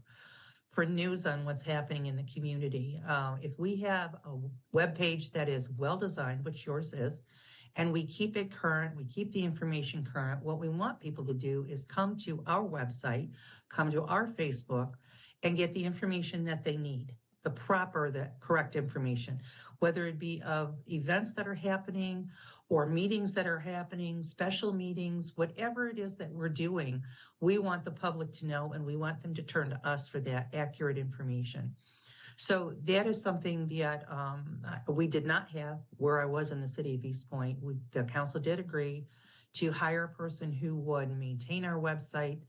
for news on what's happening in the community. If we have a webpage that is well-designed, which yours is, and we keep it current, we keep the information current, what we want people to do is come to our website, come to our Facebook, and get the information that they need, the correct information, whether it be of events that are happening or meetings that are happening, special meetings, whatever it is that we're doing, we want the public to know and we want them to turn to us for that accurate information. So that is something that we did not have where I was in the city of East Point. The council did agree to hire a person who would maintain our website,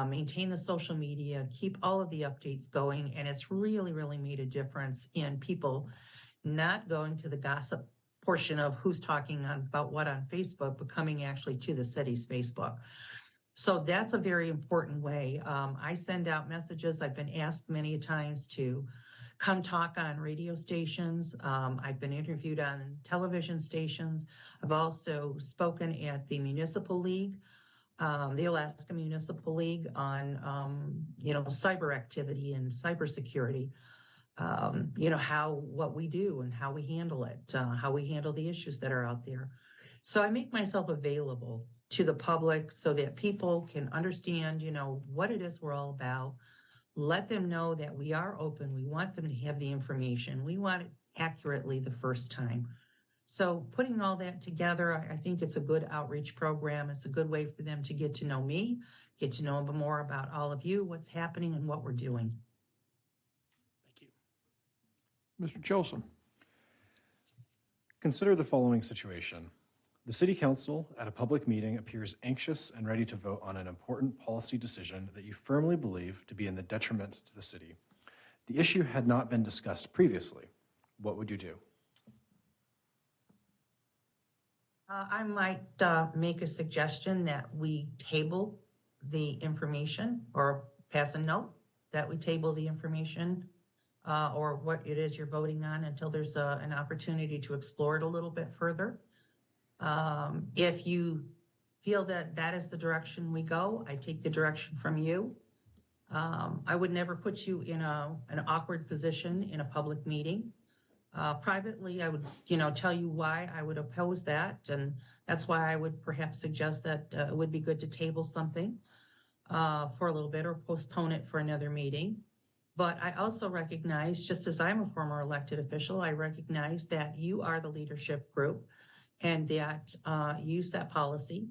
maintain the social media, keep all of the updates going. And it's really, really made a difference in people not going to the gossip portion of who's talking about what on Facebook, but coming actually to the city's Facebook. So that's a very important way. I send out messages. I've been asked many times to come talk on radio stations. I've been interviewed on television stations. I've also spoken at the Municipal League, the Alaska Municipal League on, cyber activity and cybersecurity. What we do and how we handle it, how we handle the issues that are out there. So I make myself available to the public so that people can understand, what it is we're all about. Let them know that we are open. We want them to have the information. We want it accurately the first time. So putting all that together, I think it's a good outreach program. It's a good way for them to get to know me, get to know more about all of you, what's happening and what we're doing. Thank you. Mr. Chosen? Consider the following situation. The City Council at a public meeting appears anxious and ready to vote on an important policy decision that you firmly believe to be in the detriment to the city. The issue had not been discussed previously. What would you do? I might make a suggestion that we table the information or pass a note that we table the information or what it is you're voting on until there's an opportunity to explore it a little bit further. If you feel that that is the direction we go, I take the direction from you. I would never put you in an awkward position in a public meeting. Privately, I would, tell you why I would oppose that. And that's why I would perhaps suggest that it would be good to table something for a little bit or postpone it for another meeting. But I also recognize, just as I'm a former elected official, I recognize that you are the leadership group and that you set policy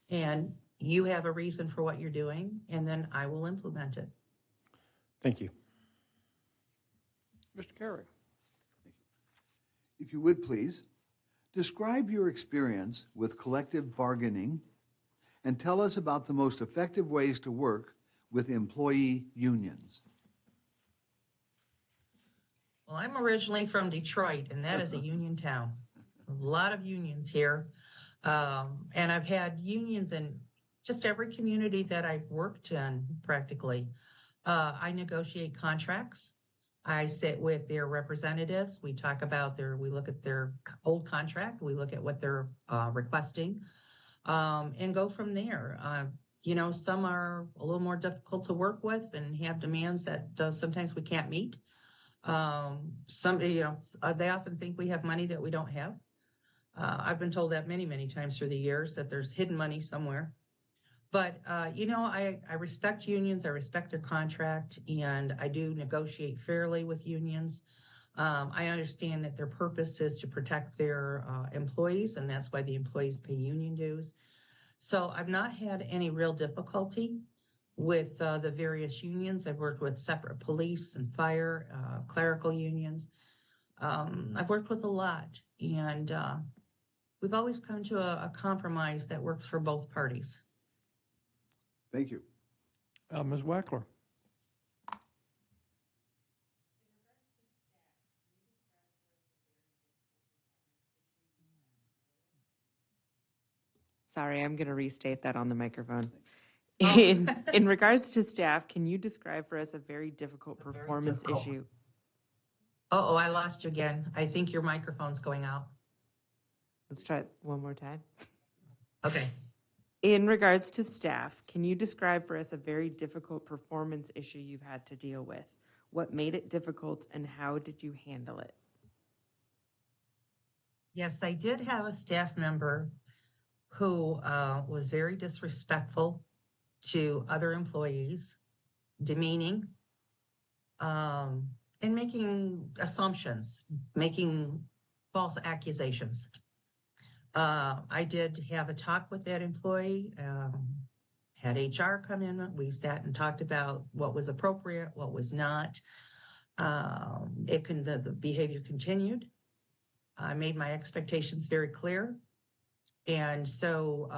and you have a reason for what you're doing, and then I will implement it. Thank you. Mr. Carey. If you would please, describe your experience with collective bargaining and tell us about the most effective ways to work with employee unions. Well, I'm originally from Detroit, and that is a union town. A lot of unions here. And I've had unions in just every community that I've worked in, practically. I negotiate contracts. I sit with their representatives. We talk about we look at their old contract. We look at what they're requesting, and go from there. Some are a little more difficult to work with and have demands that sometimes we can't meet. They often think we have money that we don't have. I've been told that many, many times through the years, that there's hidden money somewhere. But, I respect unions, I respect their contract, and I do negotiate fairly with unions. I understand that their purpose is to protect their employees, and that's why the employees pay union dues. So I've not had any real difficulty with the various unions. I've worked with separate police and fire, clerical unions. I've worked with a lot, and we've always come to a compromise that works for both parties. Thank you. Ms. Wackler. Sorry, I'm going to restate that on the microphone. In regards to staff, can you describe for us a very difficult performance issue? Uh-oh, I lost you again. I think your microphone's going out. Let's try it one more time. Okay. In regards to staff, can you describe for us a very difficult performance issue you've had to deal with? What made it difficult and how did you handle it? Yes, I did have a staff member who was very disrespectful to other employees, demeaning, and making assumptions, making false accusations. I did have a talk with that employee, had HR come in. We sat and talked about what was appropriate, what was not. The behavior continued. I made my expectations very clear. And so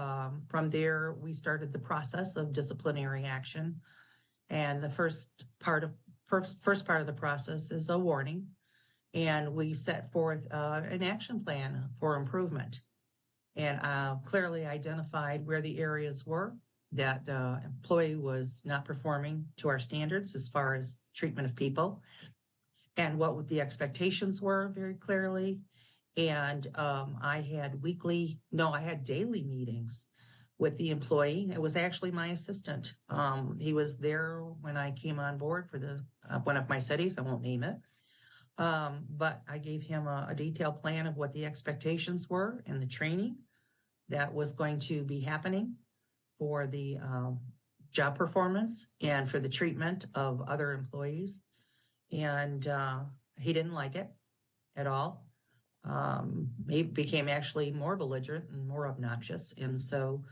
from there, we started the process of disciplinary action. And the first part of the process is a warning. And we set forth an action plan for improvement. And clearly identified where the areas were that the employee was not performing to our standards as far as treatment of people, and what the expectations were very clearly. And I had daily meetings with the employee. It was actually my assistant. He was there when I came on board for one of my cities. I won't name it. But I gave him a detailed plan of what the expectations were and the training that was going to be happening for the job performance and for the treatment of other employees. And he didn't like it at all. He became actually more belligerent and more obnoxious. And so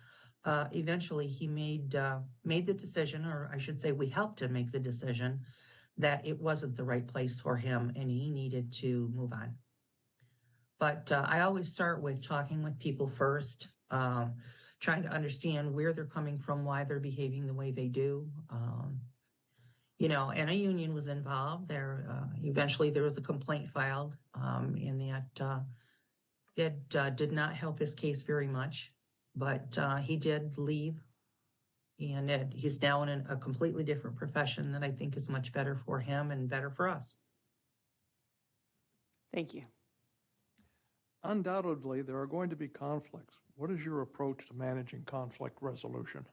eventually he made the decision, or I should say we helped him make the decision, that it wasn't the right place for him and he needed to move on. But I always start with talking with people first, trying to understand where they're coming from, why they're behaving the way they do. And a union was involved there. Eventually there was a complaint filed, and that did not help his case very much, but he did leave. And he's now in a completely different profession that I think is much better for him and better for us. Thank you. Undoubtedly, there are going to be conflicts. What is your approach to managing conflict resolution?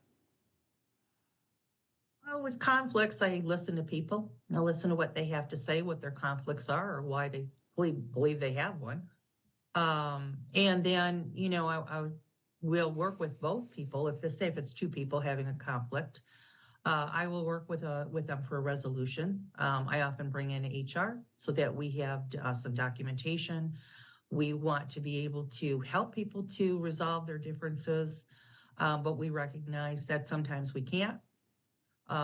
Well, with conflicts, I listen to people. I listen to what they have to say, what their conflicts are, or why they believe they have one. And then, I will work with both people. If it's two people having a conflict, I will work with them for a resolution. I often bring in HR so that we have some documentation. We want to be able to help people to resolve their differences, but we recognize that sometimes we can't.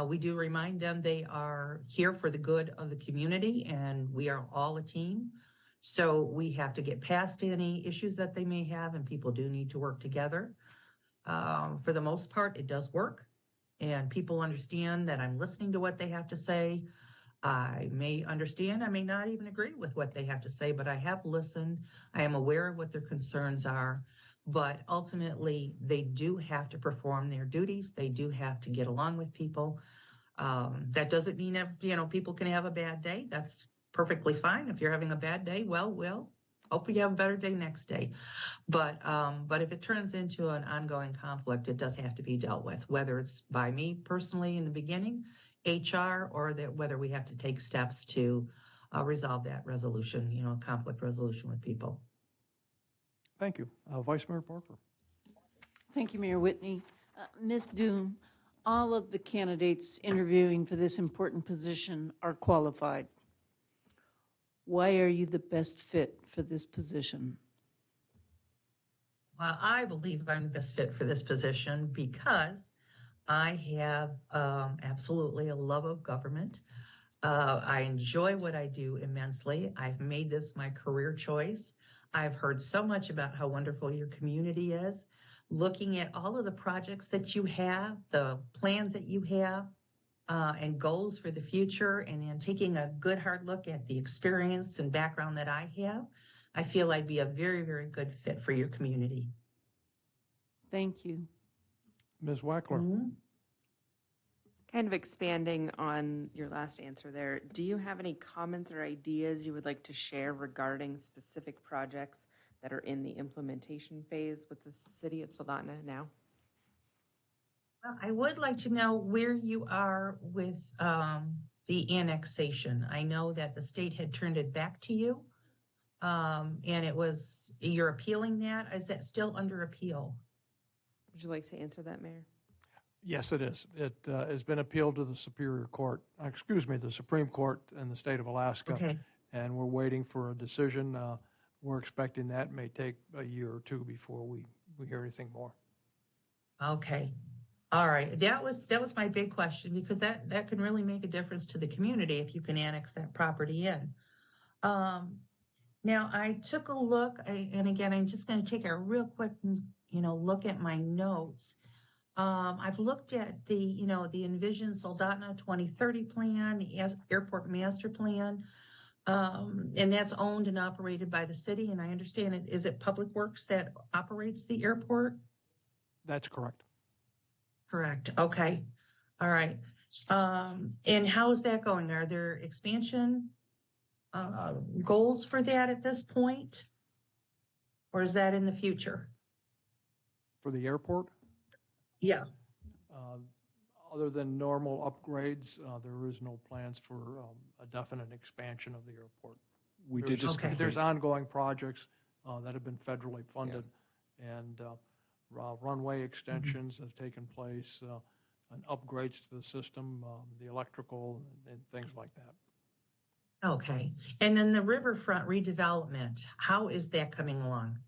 We do remind them they are here for the good of the community and we are all a team. So we have to get past any issues that they may have and people do need to work together. For the most part, it does work and people understand that I'm listening to what they have to say. I may understand, I may not even agree with what they have to say, but I have listened. I am aware of what their concerns are. But ultimately, they do have to perform their duties. They do have to get along with people. That doesn't mean people can have a bad day. That's perfectly fine. If you're having a bad day, well, hope you have a better day next day. But if it turns into an ongoing conflict, it does have to be dealt with, whether it's by me personally in the beginning, HR, or whether we have to take steps to resolve that resolution, conflict resolution with people. Thank you. Vice Mayor Parker. Thank you, Mayor Whitney. Ms. Doon, all of the candidates interviewing for this important position are qualified. Why are you the best fit for this position? Well, I believe I'm the best fit for this position because I have absolutely a love of government. I enjoy what I do immensely. I've made this my career choice. I've heard so much about how wonderful your community is. Looking at all of the projects that you have, the plans that you have, and goals for the future, and then taking a good hard look at the experience and background that I have, I feel I'd be a very, very good fit for your community. Thank you. Ms. Wackler. Mm-hmm. Kind of expanding on your last answer there, do you have any comments or ideas you would like to share regarding specific projects that are in the implementation phase with the city of Soldotna now? Well, I would like to know where you are with the annexation. I know that the state had turned it back to you, and you're appealing that. Is that still under appeal? Would you like to answer that, Mayor? Yes, it is. It has been appealed to the the Supreme Court in the state of Alaska. Okay. And we're waiting for a decision. We're expecting that may take a year or two before we hear anything more. Okay. All right. That was my big question, because that can really make a difference to the community if you can annex that property in. Now I took a look, and again, I'm just going to take a real quick, look at my notes. I've looked at the Envision Soldotna 2030 plan, the airport master plan, and that's owned and operated by the city. And I understand it. Is it Public Works that operates the airport? That's correct. Correct. Okay. All right. And how is that going? Are there expansion goals for that at this point? Or is that in the future? For the airport? Yeah. Other than normal upgrades, there is no plans for a definite expansion of the airport. We did just Okay. There's ongoing projects that have been federally funded, and runway extensions have taken place, and upgrades to the system, the electrical, and things like that. Okay. And then the riverfront redevelopment, how is that coming along?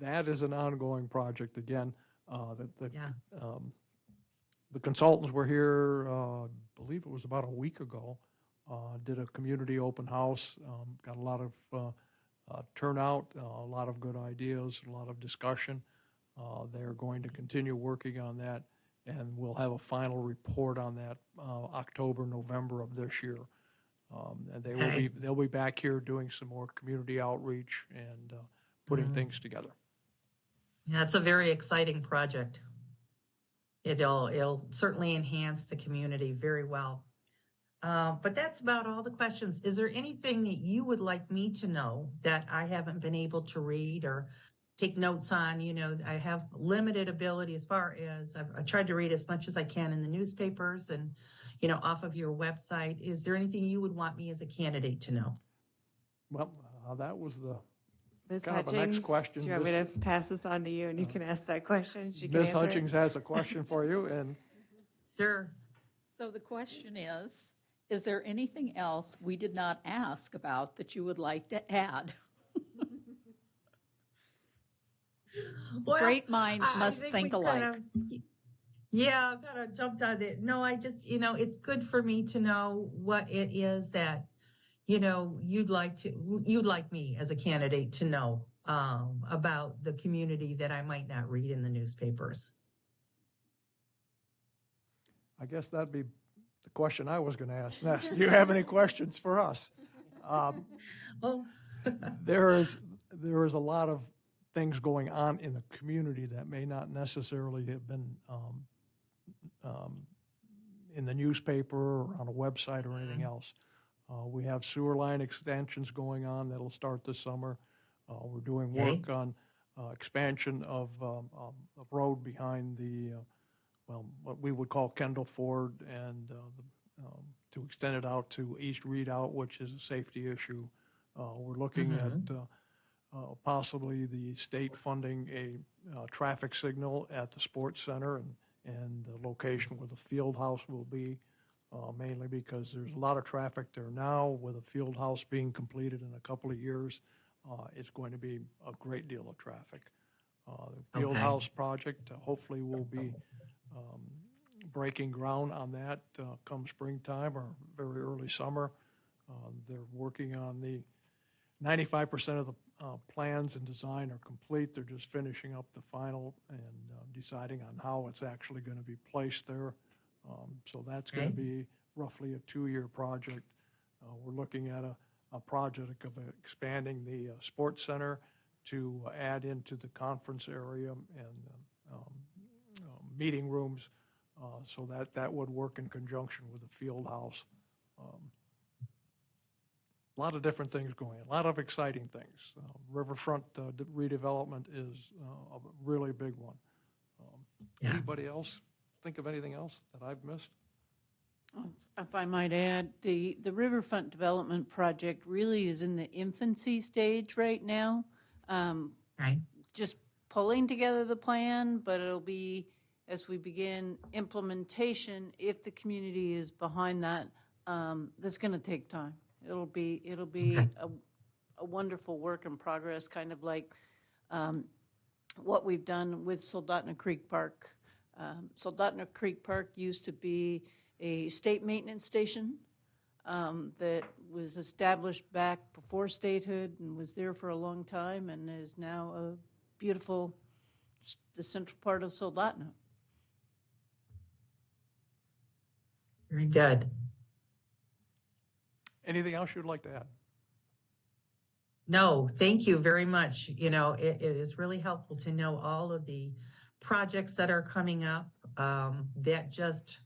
That is an ongoing project. Again, Yeah. the consultants were here, I believe it was about a week ago, did a community open house, got a lot of turnout, a lot of good ideas, a lot of discussion. They're going to continue working on that, and we'll have a final report on that October, November of this year. And they'll be back here doing some more community outreach and putting things together. Yeah, it's a very exciting project. It'll certainly enhance the community very well. But that's about all the questions. Is there anything that you would like me to know that I haven't been able to read or take notes on? I have limited ability as far as I've tried to read as much as I can in the newspapers and, off of your website. Is there anything you would want me as a candidate to know? Well, that was the Ms. kind of the Hutchings, next question. do you want me to pass this on to you and you can ask that question? She can Ms. answer it. Hutchings has a question for you, and Sure. So the question is there anything else we did not ask about that you would like to add? Well, Great minds I must think think we alike. kind of Yeah, I've got to jump on it. No, I just, it's good for me to know what it is that, you'd like me as a candidate to know about the community that I might not read in the newspapers. I guess that'd be the question I was going to ask next. Do you have any questions for us? Oh, There is a lot of things going on in the community that may not necessarily have been in the newspaper or on a website or anything else. We have sewer line extensions going on that'll start this summer. We're doing work on expansion of a road behind the, what we would call Kendall Ford, and to extend it out to East Redoubt, which is a safety issue. We're looking at possibly the state funding a traffic signal at the sports center and the location where the field house will be, mainly because there's a lot of traffic there now. With a field house being completed in a couple of years, it's going to be a great deal of traffic. The field house project hopefully will be breaking ground on that come springtime or very early summer. They're working on the 95% of the plans and design are complete. They're just finishing up the final and deciding on how it's actually going to be placed there. So that's going to be roughly a 2-year project. We're looking at a project of expanding the sports center to add into the conference area and meeting rooms, so that would work in conjunction with the field house. A lot of different things going on, a lot of exciting things. Riverfront redevelopment is a really big one. Anybody else think of anything else that I've missed? If I might add, the Riverfront Development Project really is in the infancy stage right now. Just pulling together the plan, but it'll be, as we begin implementation, if the community is behind that, that's going to take time. It'll be a wonderful work in progress, kind of like what we've done with Soldotna Creek Park. Soldotna Creek Park used to be a state maintenance station that was established back before statehood and was there for a long time and is now a beautiful, the central part of Soldotna. Very good. Anything else you'd like to add? No, thank you very much. It is really helpful to know all of the projects that are coming up. That just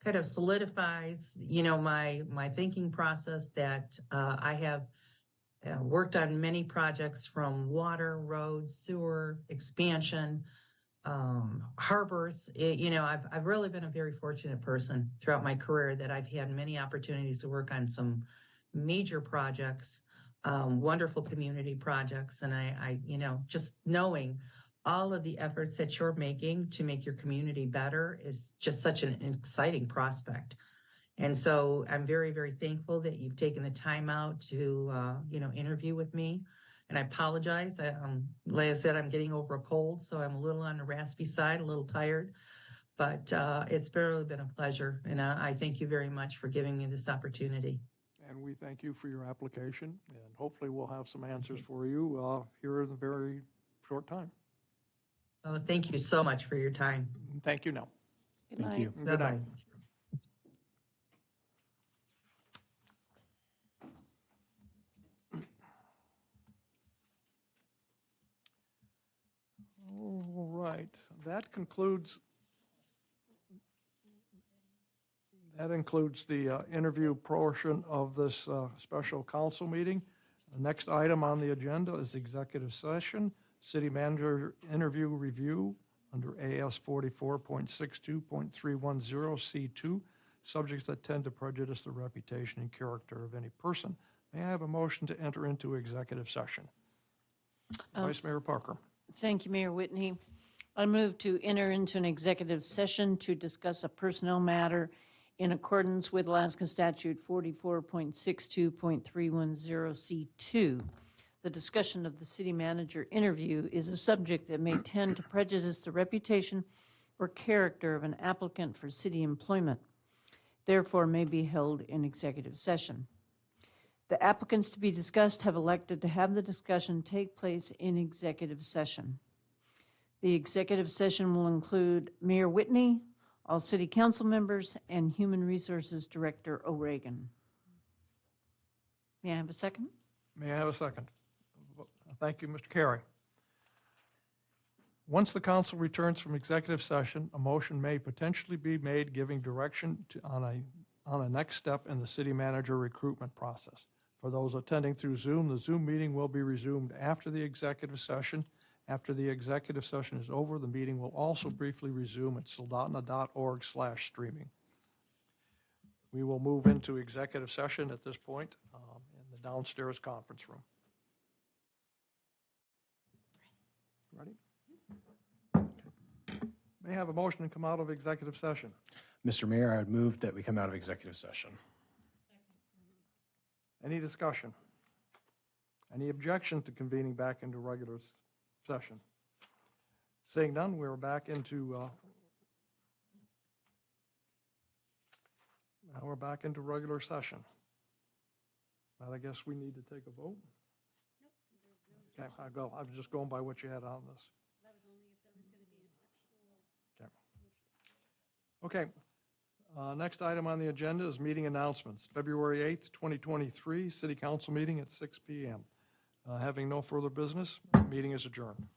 kind of solidifies, my thinking process that I have worked on many projects from water, roads, sewer, expansion, harbors. I've really been a very fortunate person throughout my career that I've had many opportunities to work on some major projects, wonderful community projects. And I just knowing all of the efforts that you're making to make your community better is just such an exciting prospect. And so I'm very, very thankful that you've taken the time out to, interview with me. And I apologize. Like I said, I'm getting over a cold, so I'm a little on the raspy side, a little tired. But it's really been a pleasure. And I thank you very much for giving me this opportunity. And we thank you for your application. And hopefully we'll have some answers for you here in a very short time. Oh, thank you so much for your time. Thank you now. Good night. you. Good night. All right, that concludes the interview portion of this special council meeting. The next item on the agenda is executive session, city manager interview review under AS 44.62.310C2, subjects that tend to prejudice the reputation and character of any person. May I have a motion to enter into executive session? Vice Mayor Parker. Thank you, Mayor Whitney. I move to enter into an executive session to discuss a personnel matter in accordance with Alaska Statute 44.62.310C2. The discussion of the city manager interview is a subject that may tend to prejudice the reputation or character of an applicant for city employment, therefore may be held in executive session. The applicants to be discussed have elected to have the discussion take place in executive session. The executive session will include Mayor Whitney, all city council members, and Human Resources Director O'Regan. May I have a second? May I have a second? Thank you, Mr. Carey. Once the council returns from executive session, a motion may potentially be made giving direction on a next step in the city manager recruitment process. For those attending through Zoom, the Zoom meeting will be resumed after the executive session. After the executive session is over, the meeting will also briefly resume at soldotna.org/streaming. We will move into executive session at this point in the downstairs conference room. Ready? May I have a motion to come out of executive session? Mr. Mayor, I would move that we come out of executive session. Any discussion? Any objection to convening back into regular session? Seeing none, we're back into now we're back into regular session. But I guess we need to take a vote. Okay, I was just going by what you had on this. That was only if there was going to be an actual. Okay. Next item on the agenda is meeting announcements. February 8th, 2023, City Council meeting at 6 p.m. Having no further business, meeting is adjourned.